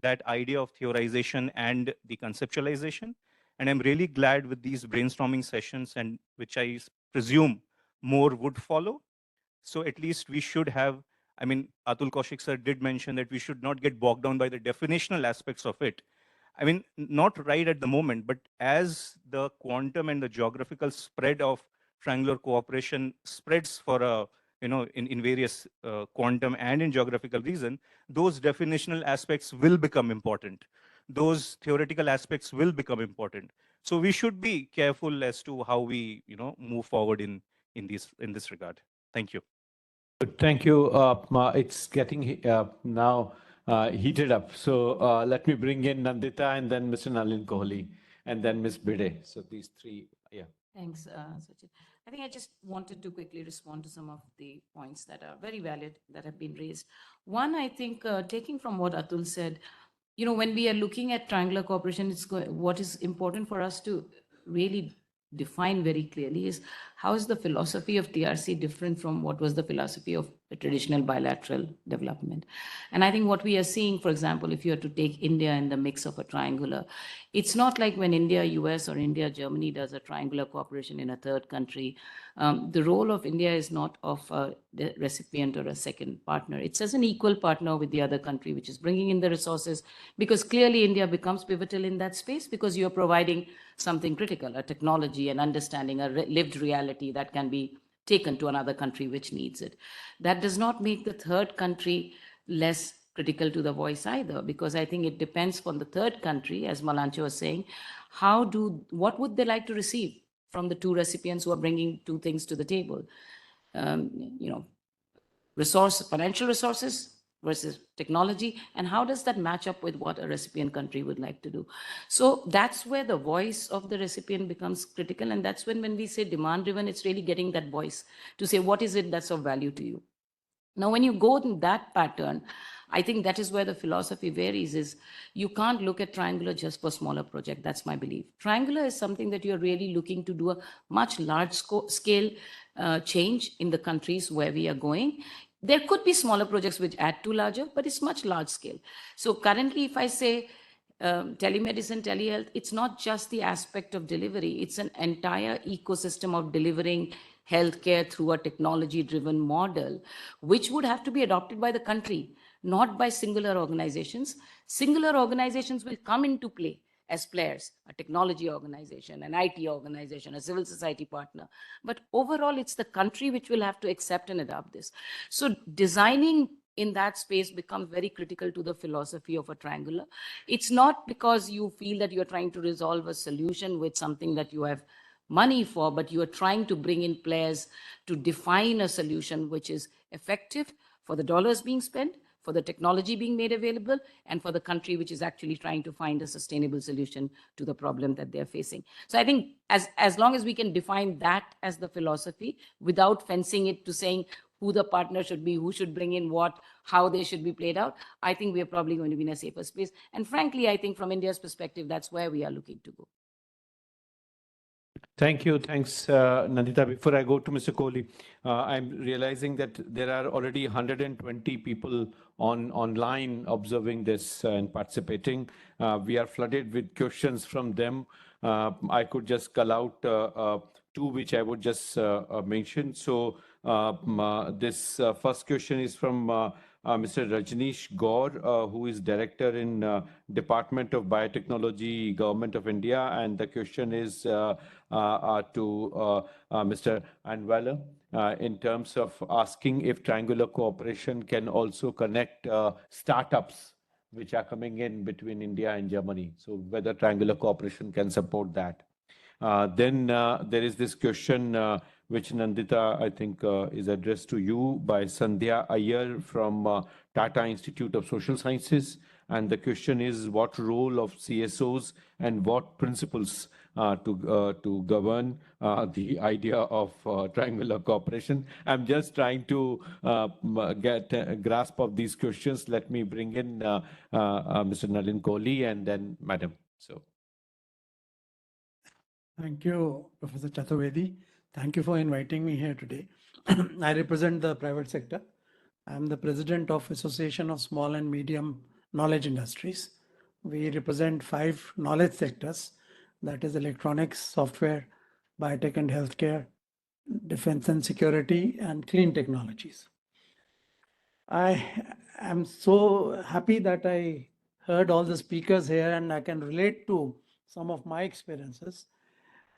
that idea of theorization and the conceptualization. And I'm really glad with these brainstorming sessions, and which I presume more would follow. So at least we should have, Atul Kaushik sir did mention that we should not get bogged down by the definitional aspects of it. Not right at the moment, but as the quantum and the geographical spread of triangular cooperation spreads for in various quantum and in geographical reason, those definitional aspects will become important. Those theoretical aspects will become important. So we should be careful as to how we move forward in this regard. Thank you. Thank you. It's getting now heated up. So let me bring in Nandita and then Mr. Nalin Kohli and then Ms. Bide. So these three, yeah. Thanks, Sachin. I think I just wanted to quickly respond to some of the points that are very valid that have been raised. One, I think, taking from what Atul said, when we are looking at triangular cooperation, what is important for us to really define very clearly is how is the philosophy of TRC different from what was the philosophy of the traditional bilateral development. And I think what we are seeing, for example, if you are to take India in the mix of a triangular, it's not like when India, US or India, Germany does a triangular cooperation in a third country. The role of India is not of a recipient or a second partner. It's as an equal partner with the other country, which is bringing in the resources, because clearly India becomes pivotal in that space because you're providing something critical, a technology, an understanding, a lived reality that can be taken to another country which needs it. That does not make the third country less critical to the voice either, because I think it depends on the third country, as Malancho was saying, what would they like to receive from the two recipients who are bringing two things to the table? Financial resources versus technology, and how does that match up with what a recipient country would like to do? So that's where the voice of the recipient becomes critical, and that's when we say demand-driven, it's really getting that voice to say, what is it that's of value to you? Now, when you go in that pattern, I think that is where the philosophy varies, is you can't look at triangular just for smaller project. That's my belief. Triangular is something that you're really looking to do a much large scale change in the countries where we are going. There could be smaller projects which add to larger, but it's much large scale. So currently, if I say telemedicine, telehealth, it's not just the aspect of delivery, it's an entire ecosystem of delivering healthcare through a technology driven model, which would have to be adopted by the country, not by singular organizations. Singular organizations will come into play as players, a technology organization, an IT organization, a civil society partner. But overall, it's the country which will have to accept and adopt this. So designing in that space becomes very critical to the philosophy of a triangular. It's not because you feel that you're trying to resolve a solution with something that you have money for, but you are trying to bring in players to define a solution which is effective for the dollars being spent, for the technology being made available, and for the country which is actually trying to find a sustainable solution to the problem that they're facing. So I think as long as we can define that as the philosophy without fencing it to saying who the partner should be, who should bring in what, how they should be played out, I think we're probably going to be in a safer space. And frankly, I think from India's perspective, that's where we are looking to go. Thank you. Thanks, Nandita. Before I go to Mr. Kohli, I'm realizing that there are already 120 people online observing this and participating. We are flooded with questions from them. I could just call out two which I would just mention. So this first question is from Mr. Rajneesh Gaur, who is Director in Department of Biotechnology, Government of India. And the question is to Mr. Anwala in terms of asking if triangular cooperation can also connect startups which are coming in between India and Germany. So whether triangular cooperation can support that. Then there is this question which Nandita, I think, is addressed to you by Sandhya Iyer from Tata Institute of Social Sciences. And the question is, what role of CSOs and what principles to govern the idea of triangular cooperation? I'm just trying to get a grasp of these questions. Let me bring in Mr. Nalin Kohli and then Madam. So. Thank you, Professor Chaturvedi. Thank you for inviting me here today. I represent the private sector. I'm the president of Association of Small and Medium Knowledge Industries. We represent 5 knowledge sectors, that is electronics, software, biotech and healthcare, defense and security, and clean technologies. I am so happy that I heard all the speakers here and I can relate to some of my experiences.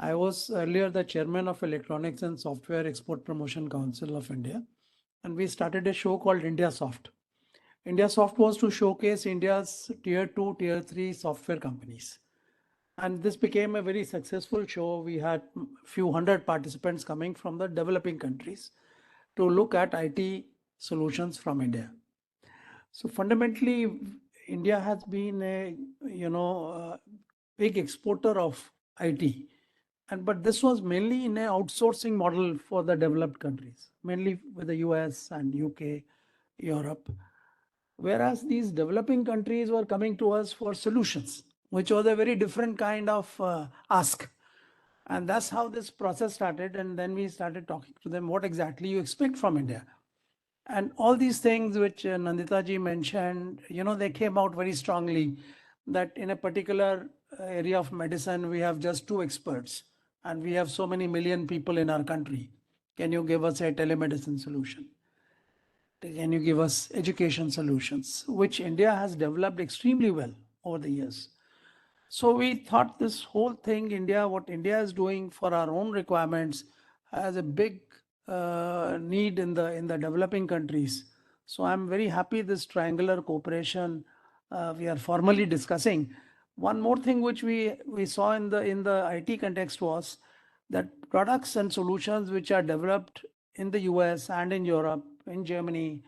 I was earlier the chairman of Electronics and Software Export Promotion Council of India, and we started a show called India Soft. India Soft was to showcase India's tier 2, tier 3 software companies. And this became a very successful show. We had a few hundred participants coming from the developing countries to look at IT solutions from India. So fundamentally, India has been a big exporter of IT. But this was mainly in an outsourcing model for the developed countries, mainly with the US and UK, Europe. Whereas these developing countries were coming to us for solutions, which was a very different kind of ask. And that's how this process started. And then we started talking to them, what exactly you expect from India. And all these things which Nandita ji mentioned, they came out very strongly that in a particular area of medicine, we have just 2 experts. And we have so many million people in our country. Can you give us a telemedicine solution? Can you give us education solutions, which India has developed extremely well over the years? So we thought this whole thing, what India is doing for our own requirements has a big need in the developing countries. So I'm very happy this triangular cooperation we are formally discussing. One more thing which we saw in the IT context was that products and solutions which are developed in the US and in Europe, in Germany,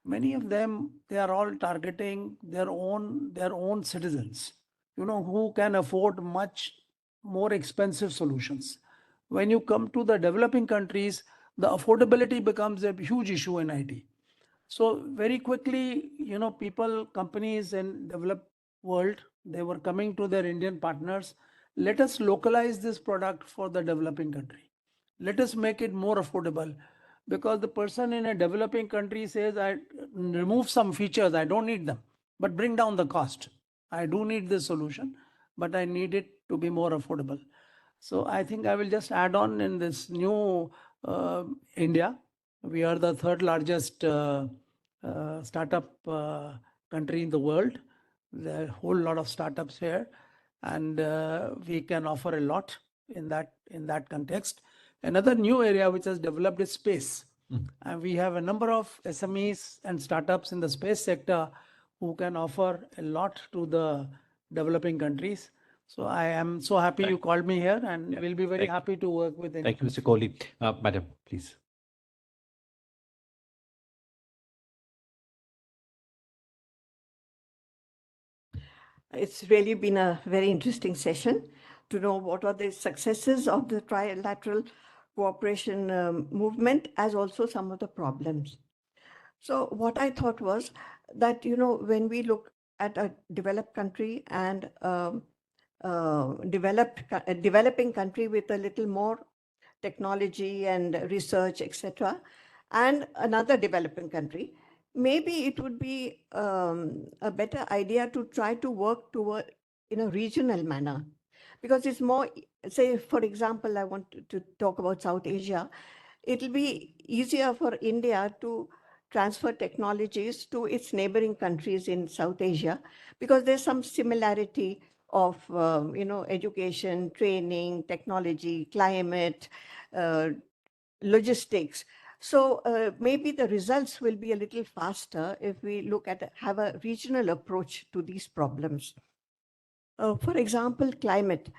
many of them, they are all targeting their own citizens, who can afford much more expensive solutions. When you come to the developing countries, the affordability becomes a huge issue in IT. So very quickly, people, companies in developed world, they were coming to their Indian partners. Let us localize this product for the developing country. Let us make it more affordable, because the person in a developing country says, I remove some features, I don't need them, but bring down the cost. I do need this solution, but I need it to be more affordable. So I think I will just add on in this new India. We are the third largest startup country in the world. There are a whole lot of startups here, and we can offer a lot in that context. Another new area which has developed is space. And we have a number of SMEs and startups in the space sector who can offer a lot to the developing countries. So I am so happy you called me here, and we'll be very happy to work with. Thank you, Mr. Kohli. Madam, please. It's really been a very interesting session to know what are the successes of the trilateral cooperation movement, as also some of the problems. So what I thought was that, when we look at a developed country and developing country with a little more technology and research, etc., and another developing country, maybe it would be a better idea to try to work toward in a regional manner, because it's more, say, for example, I want to talk about South Asia. It'll be easier for India to transfer technologies to its neighboring countries in South Asia, because there's some similarity of, education, training, technology, climate, logistics. So maybe the results will be a little faster if we have a regional approach to these problems. For example, climate.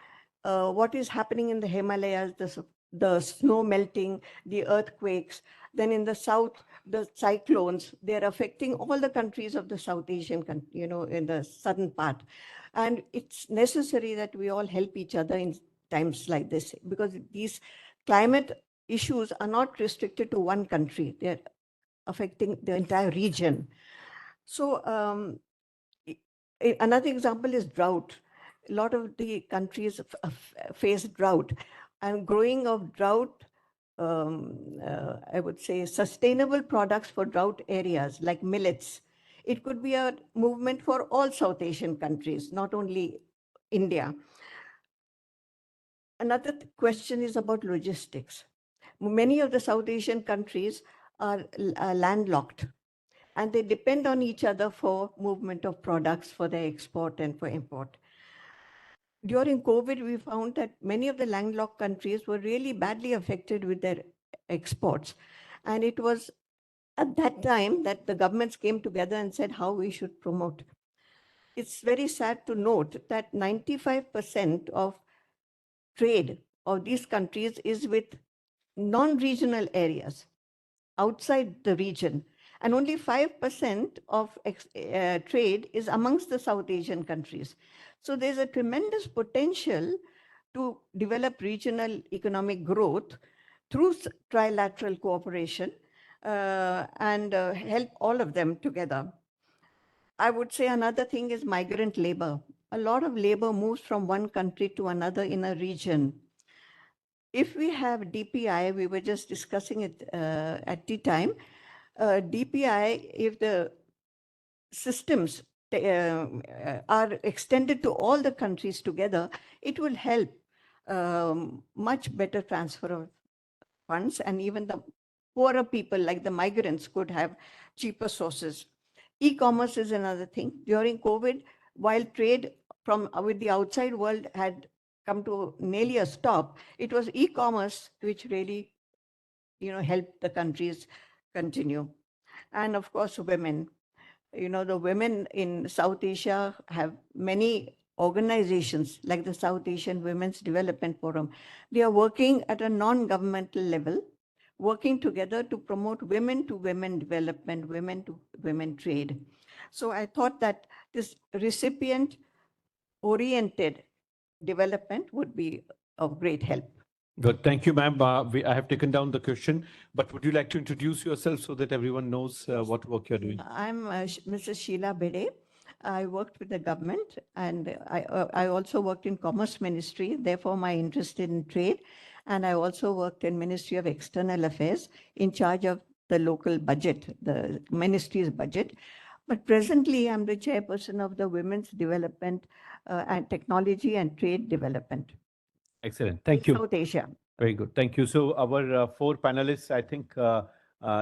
What is happening in the Himalayas, the snow melting, the earthquakes. Then in the south, the cyclones, they're affecting all the countries of the South Asian, in the southern part. And it's necessary that we all help each other in times like this, because these climate issues are not restricted to one country. They're affecting the entire region. So another example is drought. A lot of the countries face drought, and growing of drought, I would say sustainable products for drought areas like millets. It could be a movement for all South Asian countries, not only India. Another question is about logistics. Many of the South Asian countries are landlocked, and they depend on each other for movement of products for their export and for import. During COVID, we found that many of the landlocked countries were really badly affected with their exports. And it was at that time that the governments came together and said how we should promote. It's very sad to note that 95% of trade of these countries is with non-regional areas outside the region. And only 5% of trade is amongst the South Asian countries. So there's a tremendous potential to develop regional economic growth through trilateral cooperation and help all of them together. I would say another thing is migrant labor. A lot of labor moves from one country to another in a region. If we have DPI, we were just discussing it at tea time, DPI, if the systems are extended to all the countries together, it will help much better transfer of funds, and even the poorer people like the migrants could have cheaper sources. E-commerce is another thing. During COVID, while trade with the outside world had come to nearly a stop, it was e-commerce which really, helped the countries continue. And of course, women. The women in South Asia have many organizations like the South Asian Women's Development Forum. They are working at a non-governmental level, working together to promote women-to-women development, women-to-women trade. So I thought that this recipient-oriented development would be of great help. Good. Thank you, ma'am. I have taken down the question, but would you like to introduce yourself so that everyone knows what work you're doing? I'm Mrs. Sheila Bede. I worked with the government and I also worked in Commerce Ministry, therefore my interest in trade. And I also worked in Ministry of External Affairs in charge of the local budget, the ministry's budget. But presently, I'm the chairperson of the Women's Development and Technology and Trade Development. Excellent. Thank you. South Asia. Very good. Thank you. So our four panelists, I think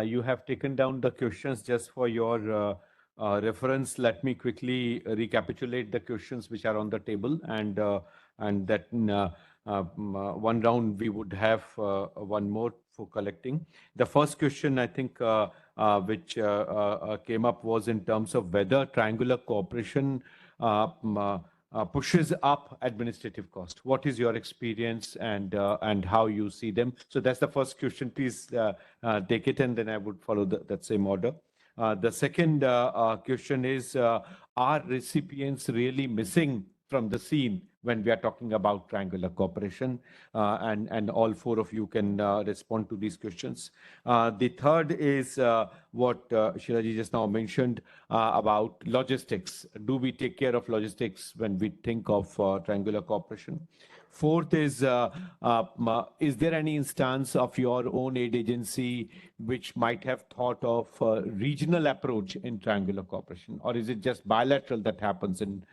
you have taken down the questions just for your reference. Let me quickly recapitulate the questions which are on the table, and that one round we would have one more for collecting. The first question I think which came up was in terms of whether triangular cooperation pushes up administrative cost. What is your experience and how you see them? So that's the first question. Please take it, and then I would follow that same order. The second question is, are recipients really missing from the scene when we are talking about triangular cooperation? And all four of you can respond to these questions. The third is what Shiraji just now mentioned about logistics. Do we take care of logistics when we think of triangular cooperation? Fourth is there any instance of your own aid agency which might have thought of a regional approach in triangular cooperation, or is it just bilateral that happens in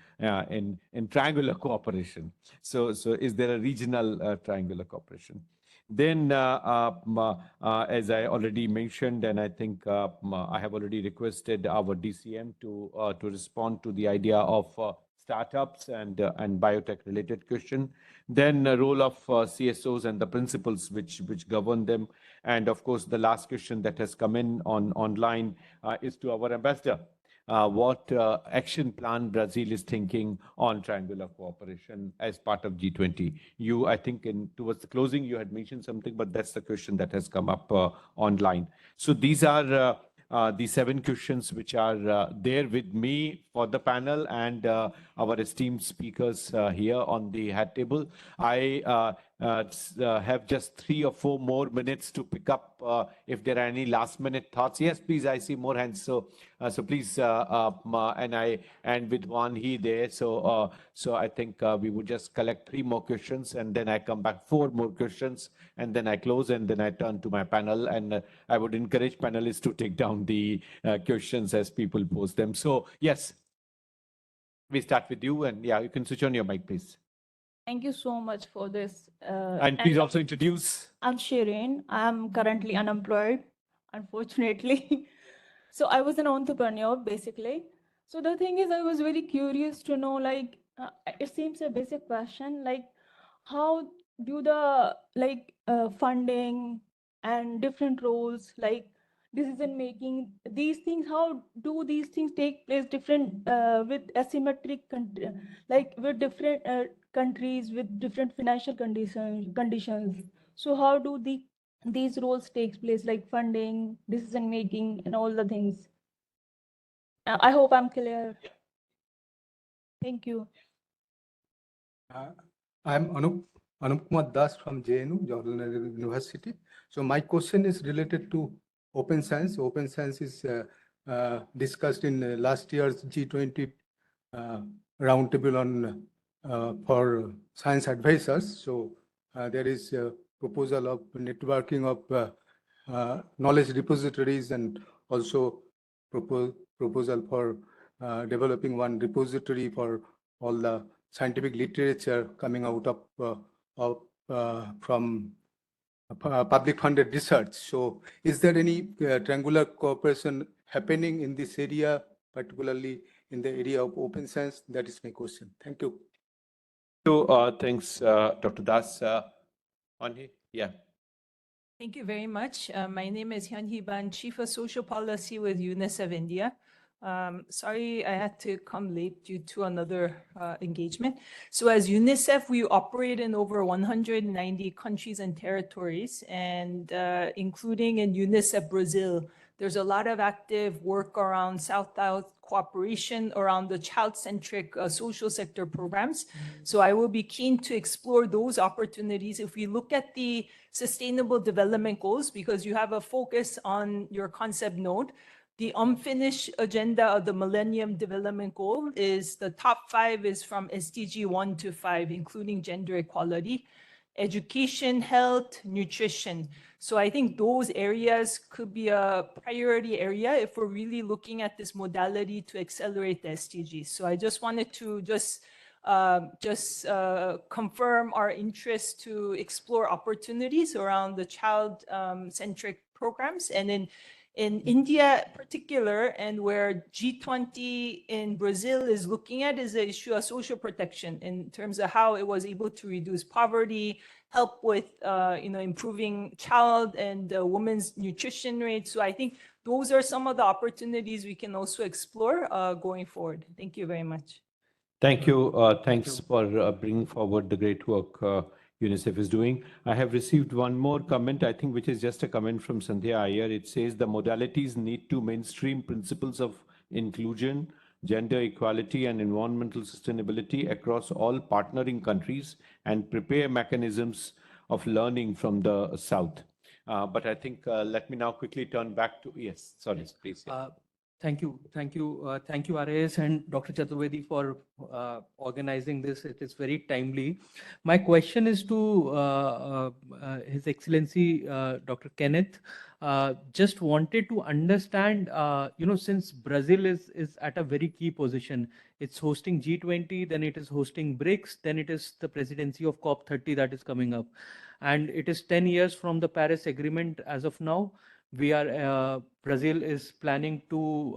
triangular cooperation? So is there a regional triangular cooperation? Then, as I already mentioned, and I think I have already requested our DCM to respond to the idea of startups and biotech-related question. Then the role of CSOs and the principles which govern them. And of course, the last question that has come in online is to our ambassador. What action plan Brazil is thinking on triangular cooperation as part of G20. You, I think, towards the closing, you had mentioned something, but that's the question that has come up online. So these are the 7 questions which are there with me for the panel and our esteemed speakers here on the hat table. I have just 3 or 4 more minutes to pick up if there are any last minute thoughts. Yes, please, I see more hands. So please, and with one he there. So I think we would just collect 3 more questions, and then I come back 4 more questions, and then I close, and then I turn to my panel, and I would encourage panelists to take down the questions as people post them. So yes, we start with you, and yeah, you can switch on your mic, please. Thank you so much for this. And please also introduce. I'm Shireen. I'm currently unemployed, unfortunately. So I was an entrepreneur, basically. So the thing is, I was very curious to know, like, it seems a basic question, like, how do the, funding and different roles, like decision making, these things, how do these things take place different with asymmetric, like with different countries with different financial conditions. So how do these roles take place, like funding, decision making, and all the things? I hope I'm clear. Thank you. I'm Anup Kumar Das from JNU, Jawaharlal University. So my question is related to open science. Open science is discussed in last year's G20 roundtable on for science advisors. So there is a proposal of networking of knowledge repositories, and also proposal for developing one repository for all the scientific literature coming out of from public funded research. So is there any triangular cooperation happening in this area, particularly in the area of open science? That is my question. Thank you. So thanks, Dr. Das. Anhi, yeah. Thank you very much. My name is Hyun-Hee Ban, Chief of Social Policy with UNICEF India. Sorry, I had to come late due to another engagement. So as UNICEF, we operate in over 190 countries and territories, and including in UNICEF Brazil, There's a lot of active work around South-South cooperation around the child-centric social sector programs. So I will be keen to explore those opportunities. If we look at the Sustainable Development Goals, because you have a focus on your concept node, the unfinished agenda of the Millennium Development Goal is the top 5 is from SDG 1 to 5, including gender equality, education, health, nutrition. So I think those areas could be a priority area if we're really looking at this modality to accelerate the SDGs. So I just wanted to confirm our interest to explore opportunities around the child-centric programs. And in India in particular, and where G20 in Brazil is looking at, is the issue of social protection in terms of how it was able to reduce poverty, help with improving child and women's nutrition rates. So I think those are some of the opportunities we can also explore going forward. Thank you very much. Thank you. Thanks for bringing forward the great work UNICEF is doing. I have received one more comment, I think, which is just a comment from Sandhya Iyer. It says the modalities need to mainstream principles of inclusion, gender equality, and environmental sustainability across all partnering countries and prepare mechanisms of learning from the South. But I think let me now quickly turn back to, yes, sorry, please. Yeah. Thank you, RAS and Dr. Chaturvedi for organizing this. It is very timely. My question is to His Excellency Dr. Kenneth. Just wanted to understand, since Brazil is at a very key position, it's hosting G20, then it is hosting BRICS, then it is the presidency of COP30 that is coming up. And it is 10 years from the Paris Agreement as of now. Brazil is planning to,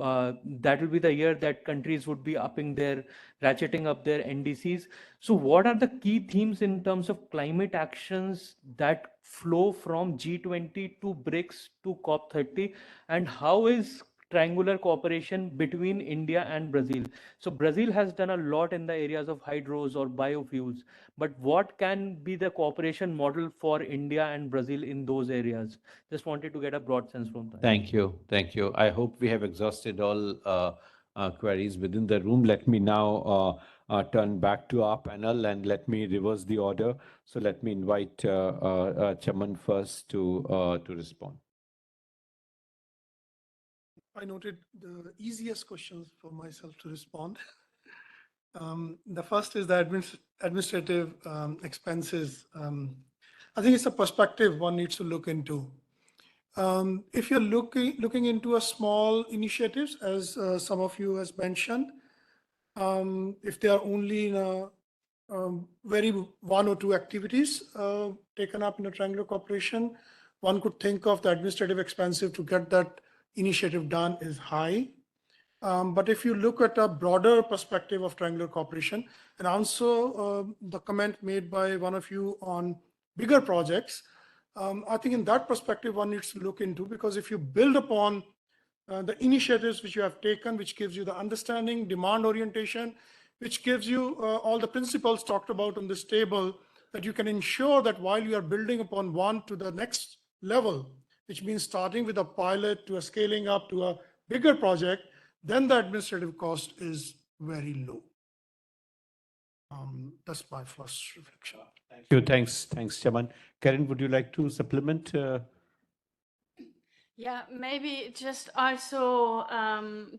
that will be the year that countries would be ratcheting up their NDCs. So what are the key themes in terms of climate actions that flow from G20 to BRICS to COP30? And how is triangular cooperation between India and Brazil? So Brazil has done a lot in the areas of hydros or biofuels, but what can be the cooperation model for India and Brazil in those areas? Just wanted to get a broad sense from that. Thank you. Thank you. I hope we have exhausted all queries within the room. Let me now turn back to our panel and let me reverse the order. So let me invite Chaman first to respond. I noted the easiest questions for myself to respond. The first is the administrative expenses. I think it's a perspective one needs to look into. If you're looking into a small initiatives, as some of you has mentioned, if they are only in a very 1 or 2 activities taken up in a triangular cooperation, one could think of the administrative expenses to get that initiative done is high. But if you look at a broader perspective of triangular cooperation, and also the comment made by one of you on bigger projects, I think in that perspective, one needs to look into, because if you build upon the initiatives which you have taken, which gives you the understanding, demand orientation, which gives you all the principles talked about on this table, that you can ensure that while you are building upon one to the next level, which means starting with a pilot to a scaling up to a bigger project, then the administrative cost is very low. That's my first reflection. Thank you. Thanks, Chaman. Karen, would you like to supplement? Yeah, maybe just also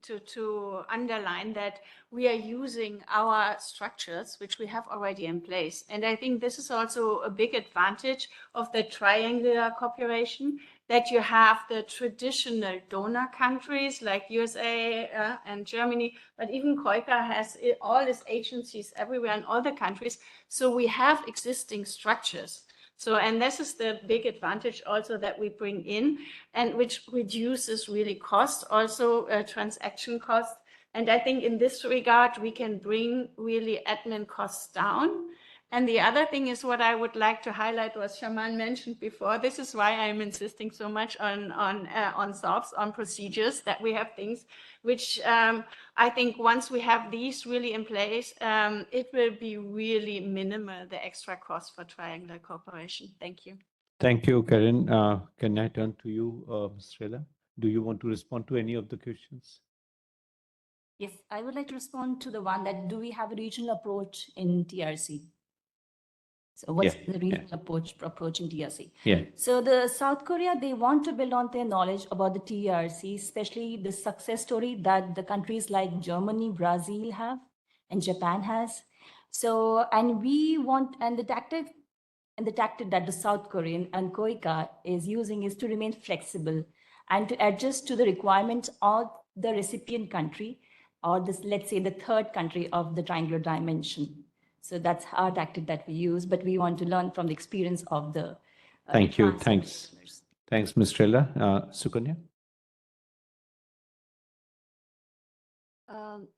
to underline that we are using our structures, which we have already in place. And I think this is also a big advantage of the triangular cooperation, that you have the traditional donor countries like USA and Germany, but even COICA has all its agencies everywhere in all the countries. So we have existing structures. So, and this is the big advantage also that we bring in, and which reduces really cost, also transaction costs. And I think in this regard, we can bring really admin costs down. And the other thing is what I would like to highlight was Shaman mentioned before. This is why I'm insisting so much on SOPs, on procedures, that we have things which I think once we have these really in place, it will be really minimal, the extra cost for triangular cooperation. Thank you. Thank you, Karen. Can I turn to you, Ms. Srela? Do you want to respond to any of the questions? Yes, I would like to respond to the one that do we have a regional approach in TRC? So what's the regional approach in TRC? Yeah. So the South Korea, they want to build on their knowledge about the TRC, especially the success story that the countries like Germany, Brazil have, and Japan has. So, and we want, and the tactic that the South Korean and KOICA is using is to remain flexible and to adjust to the requirements of the recipient country, or this, let's say, the third country of the triangular dimension. So that's our tactic that we use, but we want to learn from the experience of the Thank you. Thanks. Thanks, Ms. Trella. Sukanya?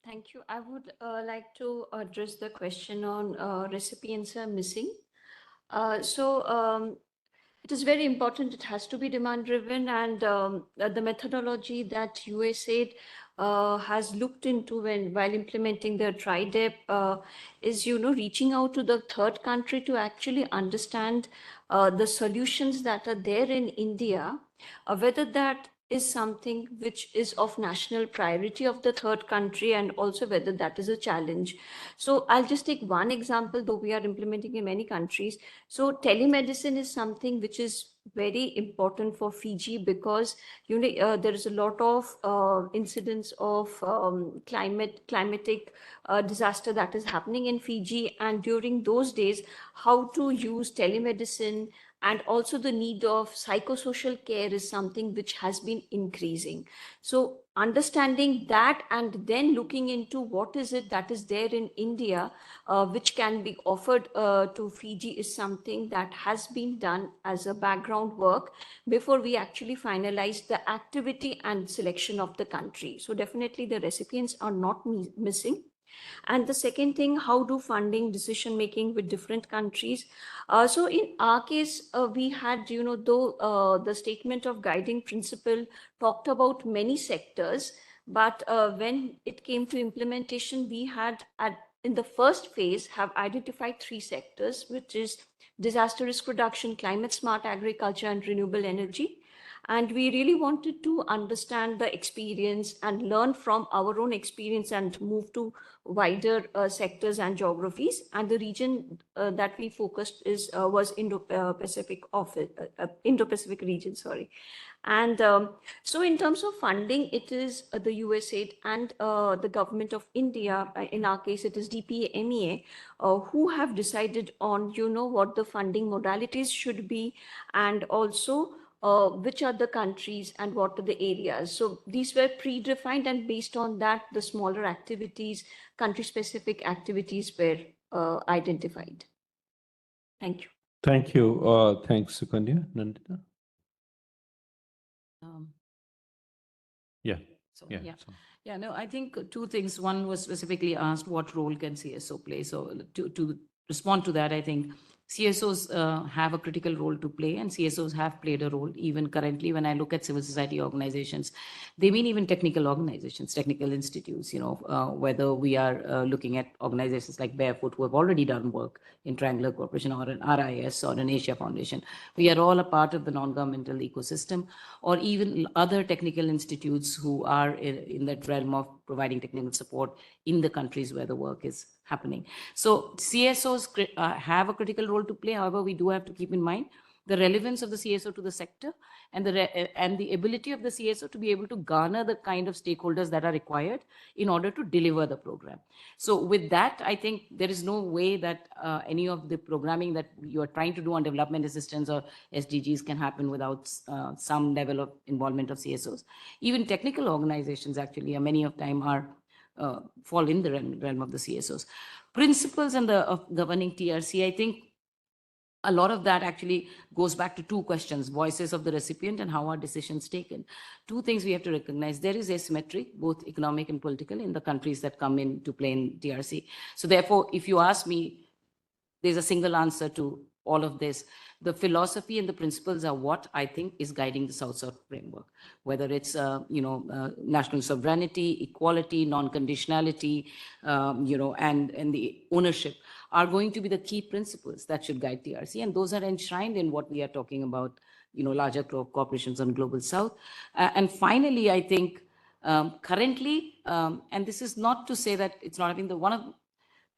Thank you. I would like to address the question on recipients are missing. It is very important. It has to be demand driven, and the methodology that USAID has looked into while implementing the TRIDEP is, reaching out to the third country to actually understand the solutions that are there in India, whether that is something which is of national priority of the third country, and also whether that is a challenge. So I'll just take one example, though we are implementing in many countries. So telemedicine is something which is very important for Fiji, because there is a lot of incidents of climatic disaster that is happening in Fiji, and during those days, how to use telemedicine and also the need of psychosocial care is something which has been increasing. So understanding that and then looking into what is it that is there in India, which can be offered to Fiji, is something that has been done as a background work before we actually finalize the activity and selection of the country. So definitely the recipients are not missing. And the second thing, how do funding decision making with different countries? So in our case, we had, though the statement of guiding principle talked about many sectors, but when it came to implementation, we had in the first phase have identified 3 sectors, which is disaster risk reduction, climate smart agriculture, and renewable energy. And we really wanted to understand the experience and learn from our own experience and move to wider sectors and geographies. And the region that we focused was Indo-Pacific region, sorry. And so in terms of funding, it is the USAID and the government of India, in our case, it is DPA-MEA, who have decided on, what the funding modalities should be, and also which are the countries and what are the areas. So these were predefined, and based on that, the smaller activities, country-specific activities were identified. Thank you. Thank you. Thanks, Sukanya. Nandita? No, I think 2 things. One was specifically asked, what role can CSO play? So to respond to that, I think CSOs have a critical role to play, and CSOs have played a role even currently. When I look at civil society organizations, they mean even technical organizations, technical institutes, whether we are looking at organizations like Barefoot, who have already done work in Triangular Cooperation, or an RIS, or an Asia Foundation. We are all a part of the non-governmental ecosystem, or even other technical institutes who are in that realm of providing technical support in the countries where the work is happening. So CSOs have a critical role to play. However, we do have to keep in mind the relevance of the CSO to the sector, and the ability of the CSO to be able to garner the kind of stakeholders that are required in order to deliver the program. So with that, I think there is no way that any of the programming that you are trying to do on development assistance or SDGs can happen without some level of involvement of CSOs. Even technical organizations actually many of time are fall in the realm of the CSOs. Principles and of governing TRC, I think a lot of that actually goes back to 2 questions: voices of the recipient and how are decisions taken. 2 things we have to recognize: there is asymmetry, both economic and political, in the countries that come into play in TRC. So therefore, if you ask me, there's a single answer to all of this. The philosophy and the principles are what I think is guiding the South-South framework, whether it's, national sovereignty, equality, non-conditionality, and the ownership are going to be the key principles that should guide TRC. And those are enshrined in what we are talking about, larger corporations on Global South. And finally, I think currently, and this is not to say that it's not, I think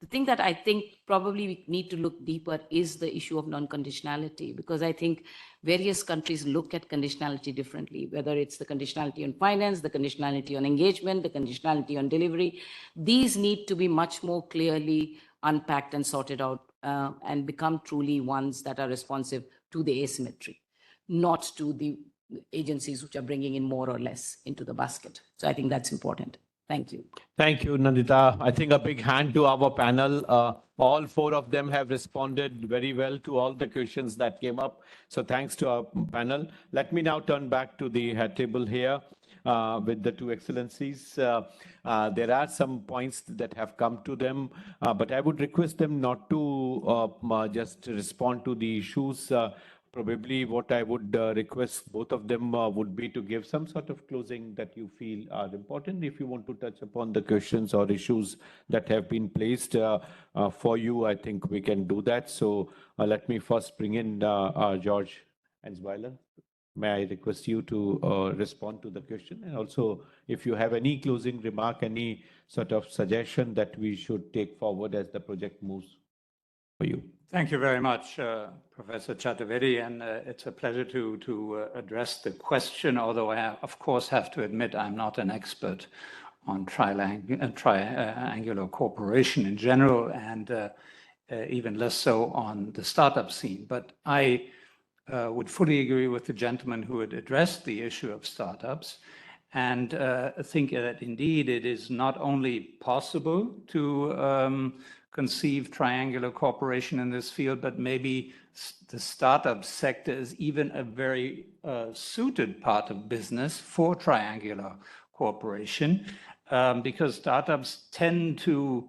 the thing that I think probably we need to look deeper is the issue of non-conditionality, because I think various countries look at conditionality differently, whether it's the conditionality on finance, the conditionality on engagement, the conditionality on delivery. These need to be much more clearly unpacked and sorted out and become truly ones that are responsive to the asymmetry, not to the agencies which are bringing in more or less into the basket. So I think that's important. Thank you. Thank you, Nandita. I think a big hand to our panel. All four of them have responded very well to all the questions that came up. So thanks to our panel. Let me now turn back to the head table here with the two excellencies. There are some points that have come to them, but I would request them not to just respond to the issues. Probably what I would request both of them would be to give some sort of closing that you feel are important. If you want to touch upon the questions or issues that have been placed for you, I think we can do that. So let me first bring in George and Zweiler. May I request you to respond to the question? And also, if you have any closing remark, any sort of suggestion that we should take forward as the project moves for you. Thank you very much, Professor Chaturvedi, and it's a pleasure to address the question, although I, of course, have to admit I'm not an expert on triangular cooperation in general, and even less so on the startup scene. But I would fully agree with the gentleman who had addressed the issue of startups, and think that indeed it is not only possible to conceive triangular cooperation in this field, but maybe the startup sector is even a very suited part of business for triangular cooperation, because startups tend to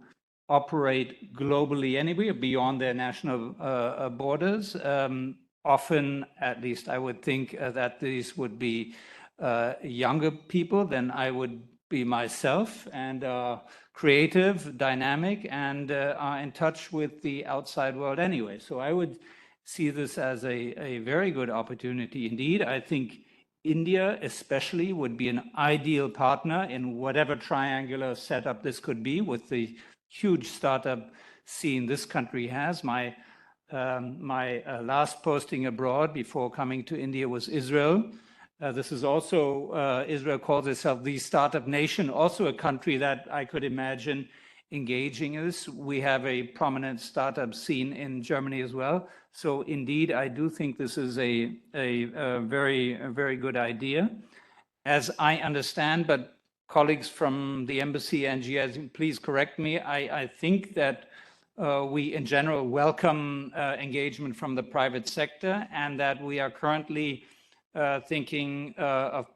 operate globally anyway, beyond their national borders. Often, at least I would think that these would be younger people than I would be myself, and creative, dynamic, and are in touch with the outside world anyway. So I would see this as a very good opportunity indeed. I think India especially would be an ideal partner in whatever triangular setup this could be, with the huge startup scene this country has. My last posting abroad before coming to India was Israel. This is also, Israel calls itself the startup nation, also a country that I could imagine engaging in this. We have a prominent startup scene in Germany as well. So indeed, I do think this is a very good idea. As I understand, but colleagues from the embassy and GIZ, please correct me, I think that we in general welcome engagement from the private sector, and that we are currently thinking of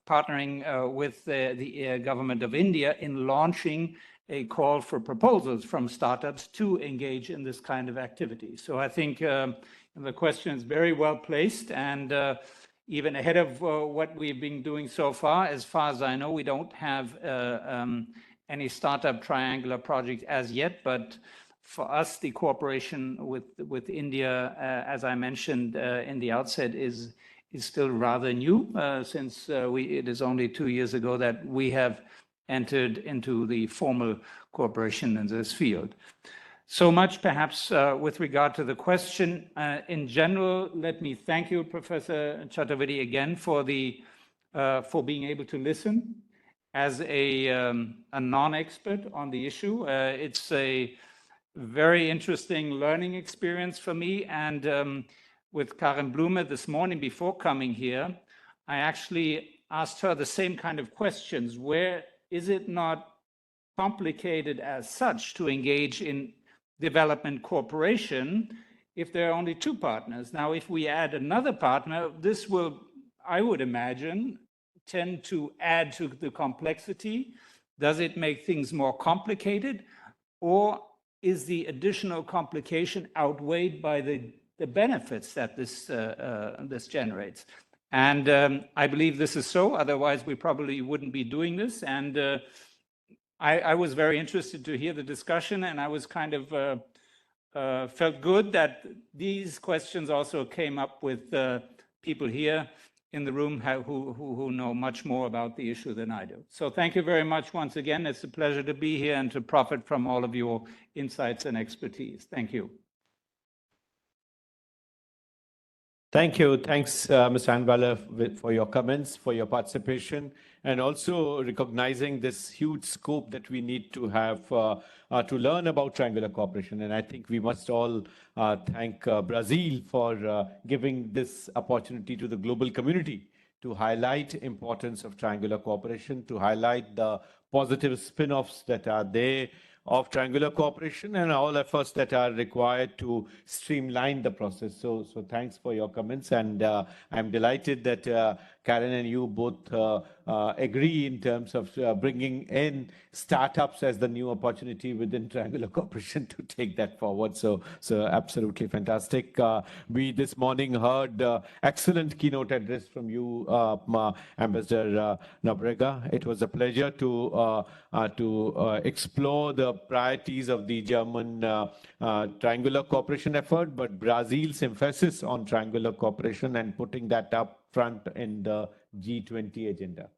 partnering with the government of India in launching a call for proposals from startups to engage in this kind of activity. So I think the question is very well placed, and even ahead of what we've been doing so far. As far as I know, we don't have any startup triangular project as yet, but for us, the cooperation with India, as I mentioned in the outset, is still rather new, since it is only 2 years ago that we have entered into the formal cooperation in this field. So much perhaps with regard to the question. In general, let me thank you, Professor Chaturvedi, again for being able to listen as a non-expert on the issue. It's a very interesting learning experience for me, and with Karen Blume this morning before coming here, I actually asked her the same kind of questions. Where is it not complicated as such to engage in development cooperation if there are only 2 partners? Now, if we add another partner, this will, I would imagine, tend to add to the complexity. Does it make things more complicated? Or is the additional complication outweighed by the benefits that this generates? And I believe this is so, otherwise we probably wouldn't be doing this. And I was very interested to hear the discussion, and I was kind of felt good that these questions also came up with people here in the room who know much more about the issue than I do. So thank you very much once again. It's a pleasure to be here and to profit from all of your insights and expertise. Thank you. Thank you. Thanks, Mr. Anwala, for your comments, for your participation, and also recognizing this huge scope that we need to have to learn about triangular cooperation. And I think we must all thank Brazil for giving this opportunity to the global community to highlight importance of triangular cooperation, to highlight the positive spin-offs that are there of triangular cooperation and all efforts that are required to streamline the process. So thanks for your comments, and I'm delighted that Karen and you both agree in terms of bringing in startups as the new opportunity within triangular cooperation to take that forward. So absolutely fantastic. We this morning heard excellent keynote address from you, Ambassador Nobrega. It was a pleasure to explore the priorities of the German triangular cooperation effort, but Brazil's emphasis on triangular cooperation and putting that up front in the G20 agenda.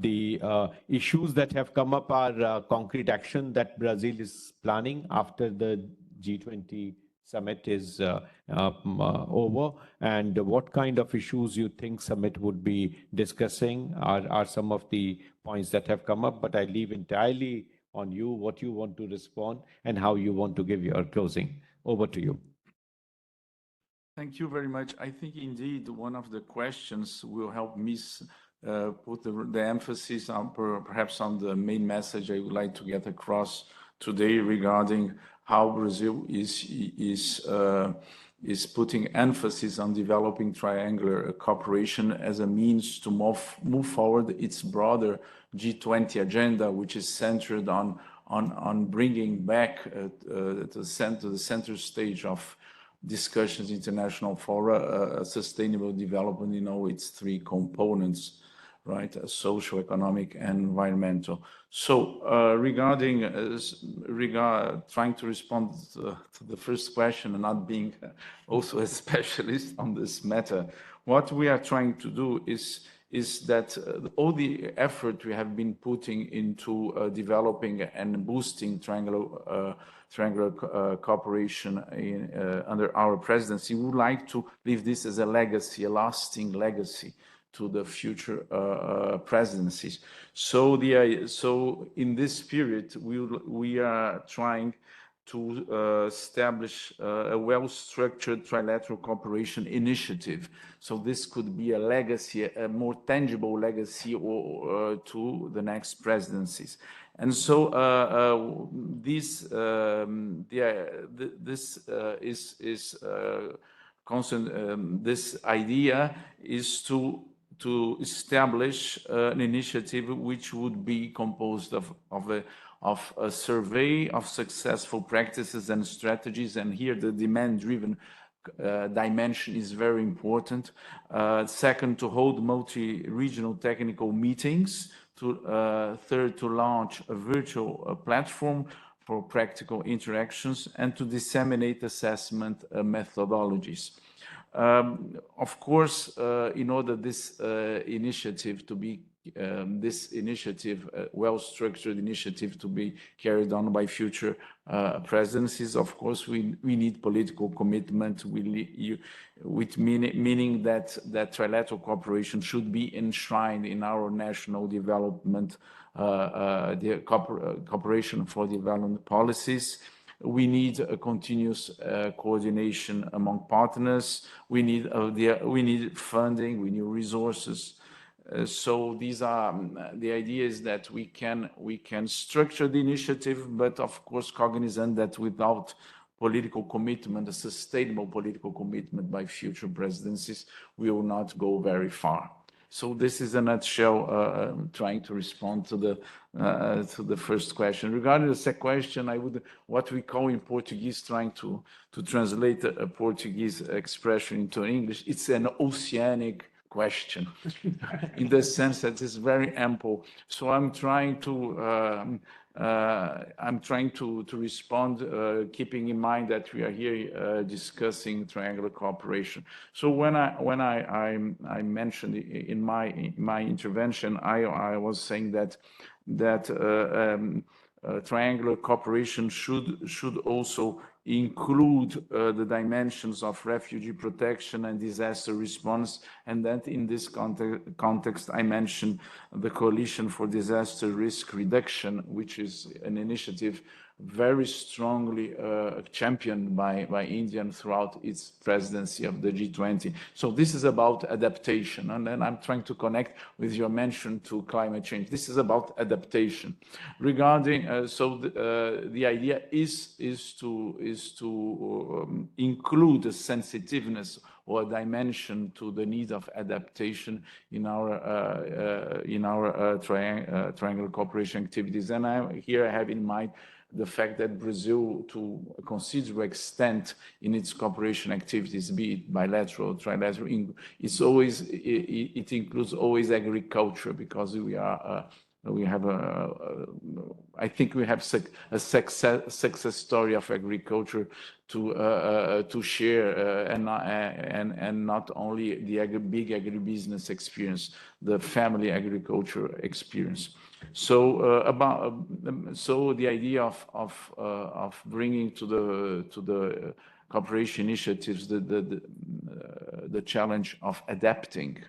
The issues that have come up are concrete action that Brazil is planning after the G20 summit is over, and what kind of issues you think summit would be discussing are some of the points that have come up, but I leave entirely on you what you want to respond and how you want to give your closing. Over to you. Thank you very much. I think indeed one of the questions will help me put the emphasis on perhaps on the main message I would like to get across today regarding how Brazil is putting emphasis on developing triangular cooperation as a means to move forward its broader G20 agenda, which is centered on bringing back to the center stage of discussions, international fora, sustainable development in all its three components, right? Social, economic, and environmental. So regarding trying to respond to the first question and not being also a specialist on this matter, what we are trying to do is that all the effort we have been putting into developing and boosting triangular cooperation under our presidency, we would like to leave this as a legacy, a lasting legacy to the future presidencies. So in this period, we are trying to establish a well-structured trilateral cooperation initiative. So this could be a legacy, a more tangible legacy to the next presidencies. And so this idea is to establish an initiative which would be composed of a survey of successful practices and strategies, and here the demand-driven dimension is very important. Second, to hold multi-regional technical meetings. Third, to launch a virtual platform for practical interactions, and to disseminate assessment methodologies. Of course, in order this initiative to be well-structured initiative to be carried on by future presidencies, of course, we need political commitment, meaning that trilateral cooperation should be enshrined in our national development, the cooperation for development policies. We need a continuous coordination among partners. We need funding. We need resources. So these are the idea is that we can structure the initiative, but of course cognizant that without political commitment, a sustainable political commitment by future presidencies, we will not go very far. So this is a nutshell, trying to respond to the first question. Regarding the second question, I would, what we call in Portuguese, trying to translate a Portuguese expression into English, it's an oceanic question in the sense that it's very ample. So I'm trying to respond, keeping in mind that we are here discussing triangular cooperation. So when I mentioned in my intervention, I was saying that triangular cooperation should also include the dimensions of refugee protection and disaster response, and that in this context I mentioned the Coalition for Disaster Risk Reduction, which is an initiative very strongly championed by India throughout its presidency of the G20. So this is about adaptation, and then I'm trying to connect with your mention to climate change. This is about adaptation. Regarding the idea is to include a sensitiveness or a dimension to the need of adaptation in our triangular cooperation activities. And I have in mind the fact that Brazil, to a considerable extent in its cooperation activities, be it bilateral, trilateral, it includes always agriculture, because I think we have a success story of agriculture to share, and not only the big agribusiness experience, the family agriculture experience. So the idea of bringing to the cooperation initiatives the challenge of adapting.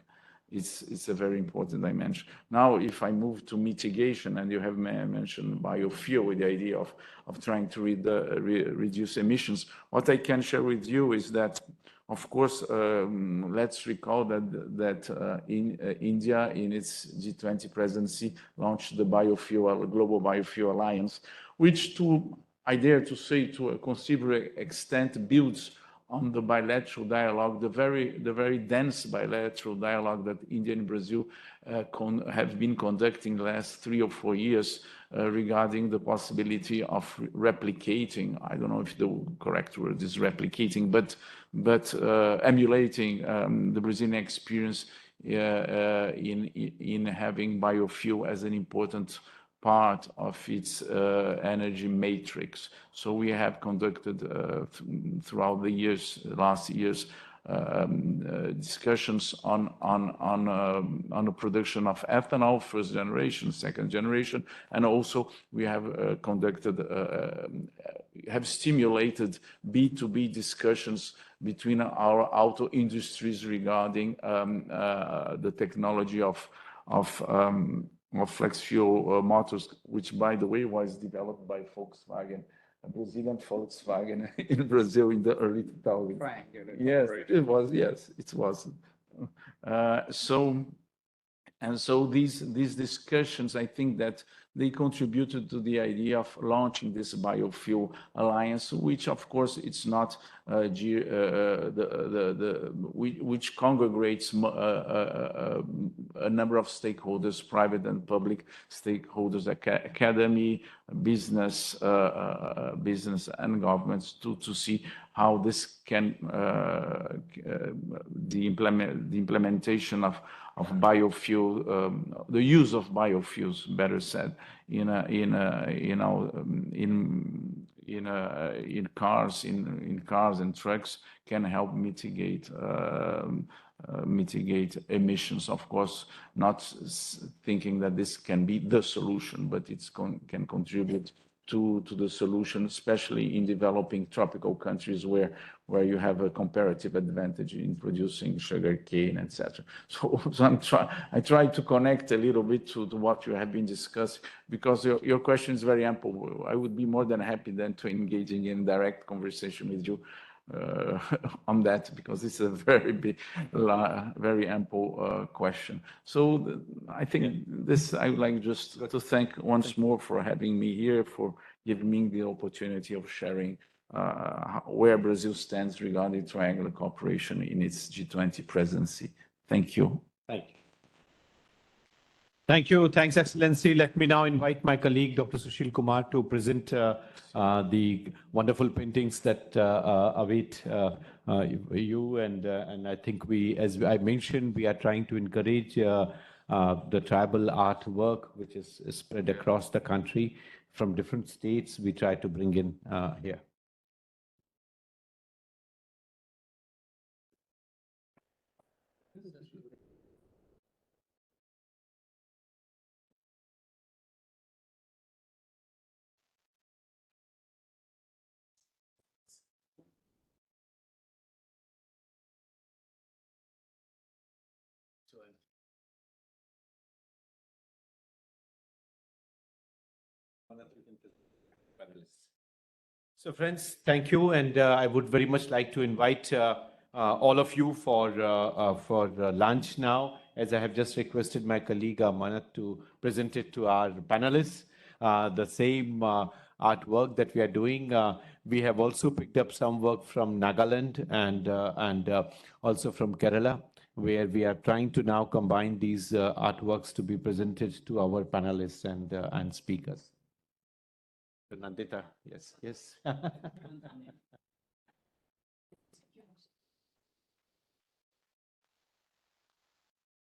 It's a very important dimension. Now, if I move to mitigation, and you have mentioned biofuel, with the idea of trying to reduce emissions, what I can share with you is that, of course, let's recall that India, in its G20 presidency, launched the Global Biofuel Alliance, which, I dare to say, to a considerable extent, builds on the bilateral dialogue, the very dense bilateral dialogue that India and Brazil have been conducting the last 3 or 4 years regarding the possibility of replicating, I don't know if the correct word is replicating, but emulating the Brazilian experience in having biofuel as an important part of its energy matrix. So we have conducted throughout the last years, discussions on the production of ethanol, first generation, second generation, and also we have stimulated B2B discussions between our auto industries regarding the technology of flex fuel motors, which, by the way, was developed by Volkswagen, a Brazilian Volkswagen in Brazil in the early 2000s. Yes, it was. Yes, it was. So these discussions, I think that they contributed to the idea of launching this biofuel alliance, which, of course, it's not which congregates a number of stakeholders, private and public stakeholders, academy, business and governments, to see how this can the implementation of biofuel, the use of biofuels, better said, in cars and trucks, can help mitigate emissions. Of course, not thinking that this can be the solution, but it can contribute to the solution, especially in developing tropical countries where you have a comparative advantage in producing sugar cane, etc. So I try to connect a little bit to what you have been discussing, because your question is very ample. I would be more than happy then to engaging in direct conversation with you on that, because it's a very big, very ample question. So I think I would like just to thank once more for having me here, for giving me the opportunity of sharing where Brazil stands regarding triangular cooperation in its G20 presidency. Thank you. Thank you. Thank you. Thanks, Excellency. Let me now invite my colleague, Dr. Sushil Kumar, to present the wonderful paintings that await you. And I think we, as I mentioned, we are trying to encourage the tribal artwork, which is spread across the country from different states. We try to bring in here. So friends, thank you. And I would very much like to invite all of you for lunch now, as I have just requested my colleague Manat to present it to our panelists. The same artwork that we are doing. We have also picked up some work from Nagaland and also from Kerala, where we are trying to now combine these artworks to be presented to our panelists and speakers. Nandita, yes, yes.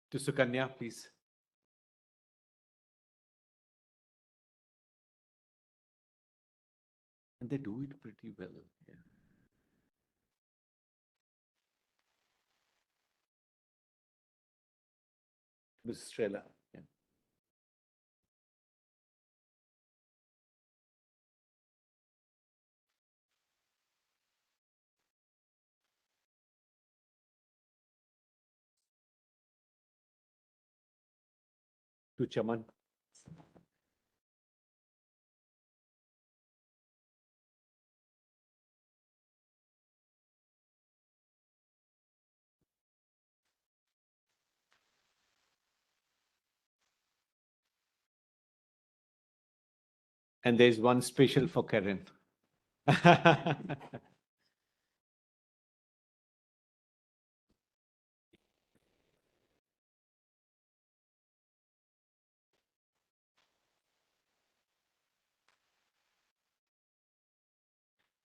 To Sukanya, please. And they do it pretty well. Yeah. Miss Strela. Yeah. To Chaman. And there's one special for Karen.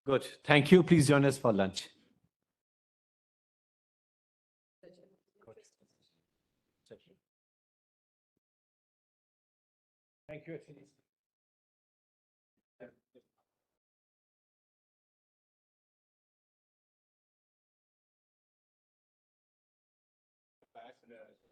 Good. Thank you. Please join us for lunch. Thank you, Excellency. Ambassador.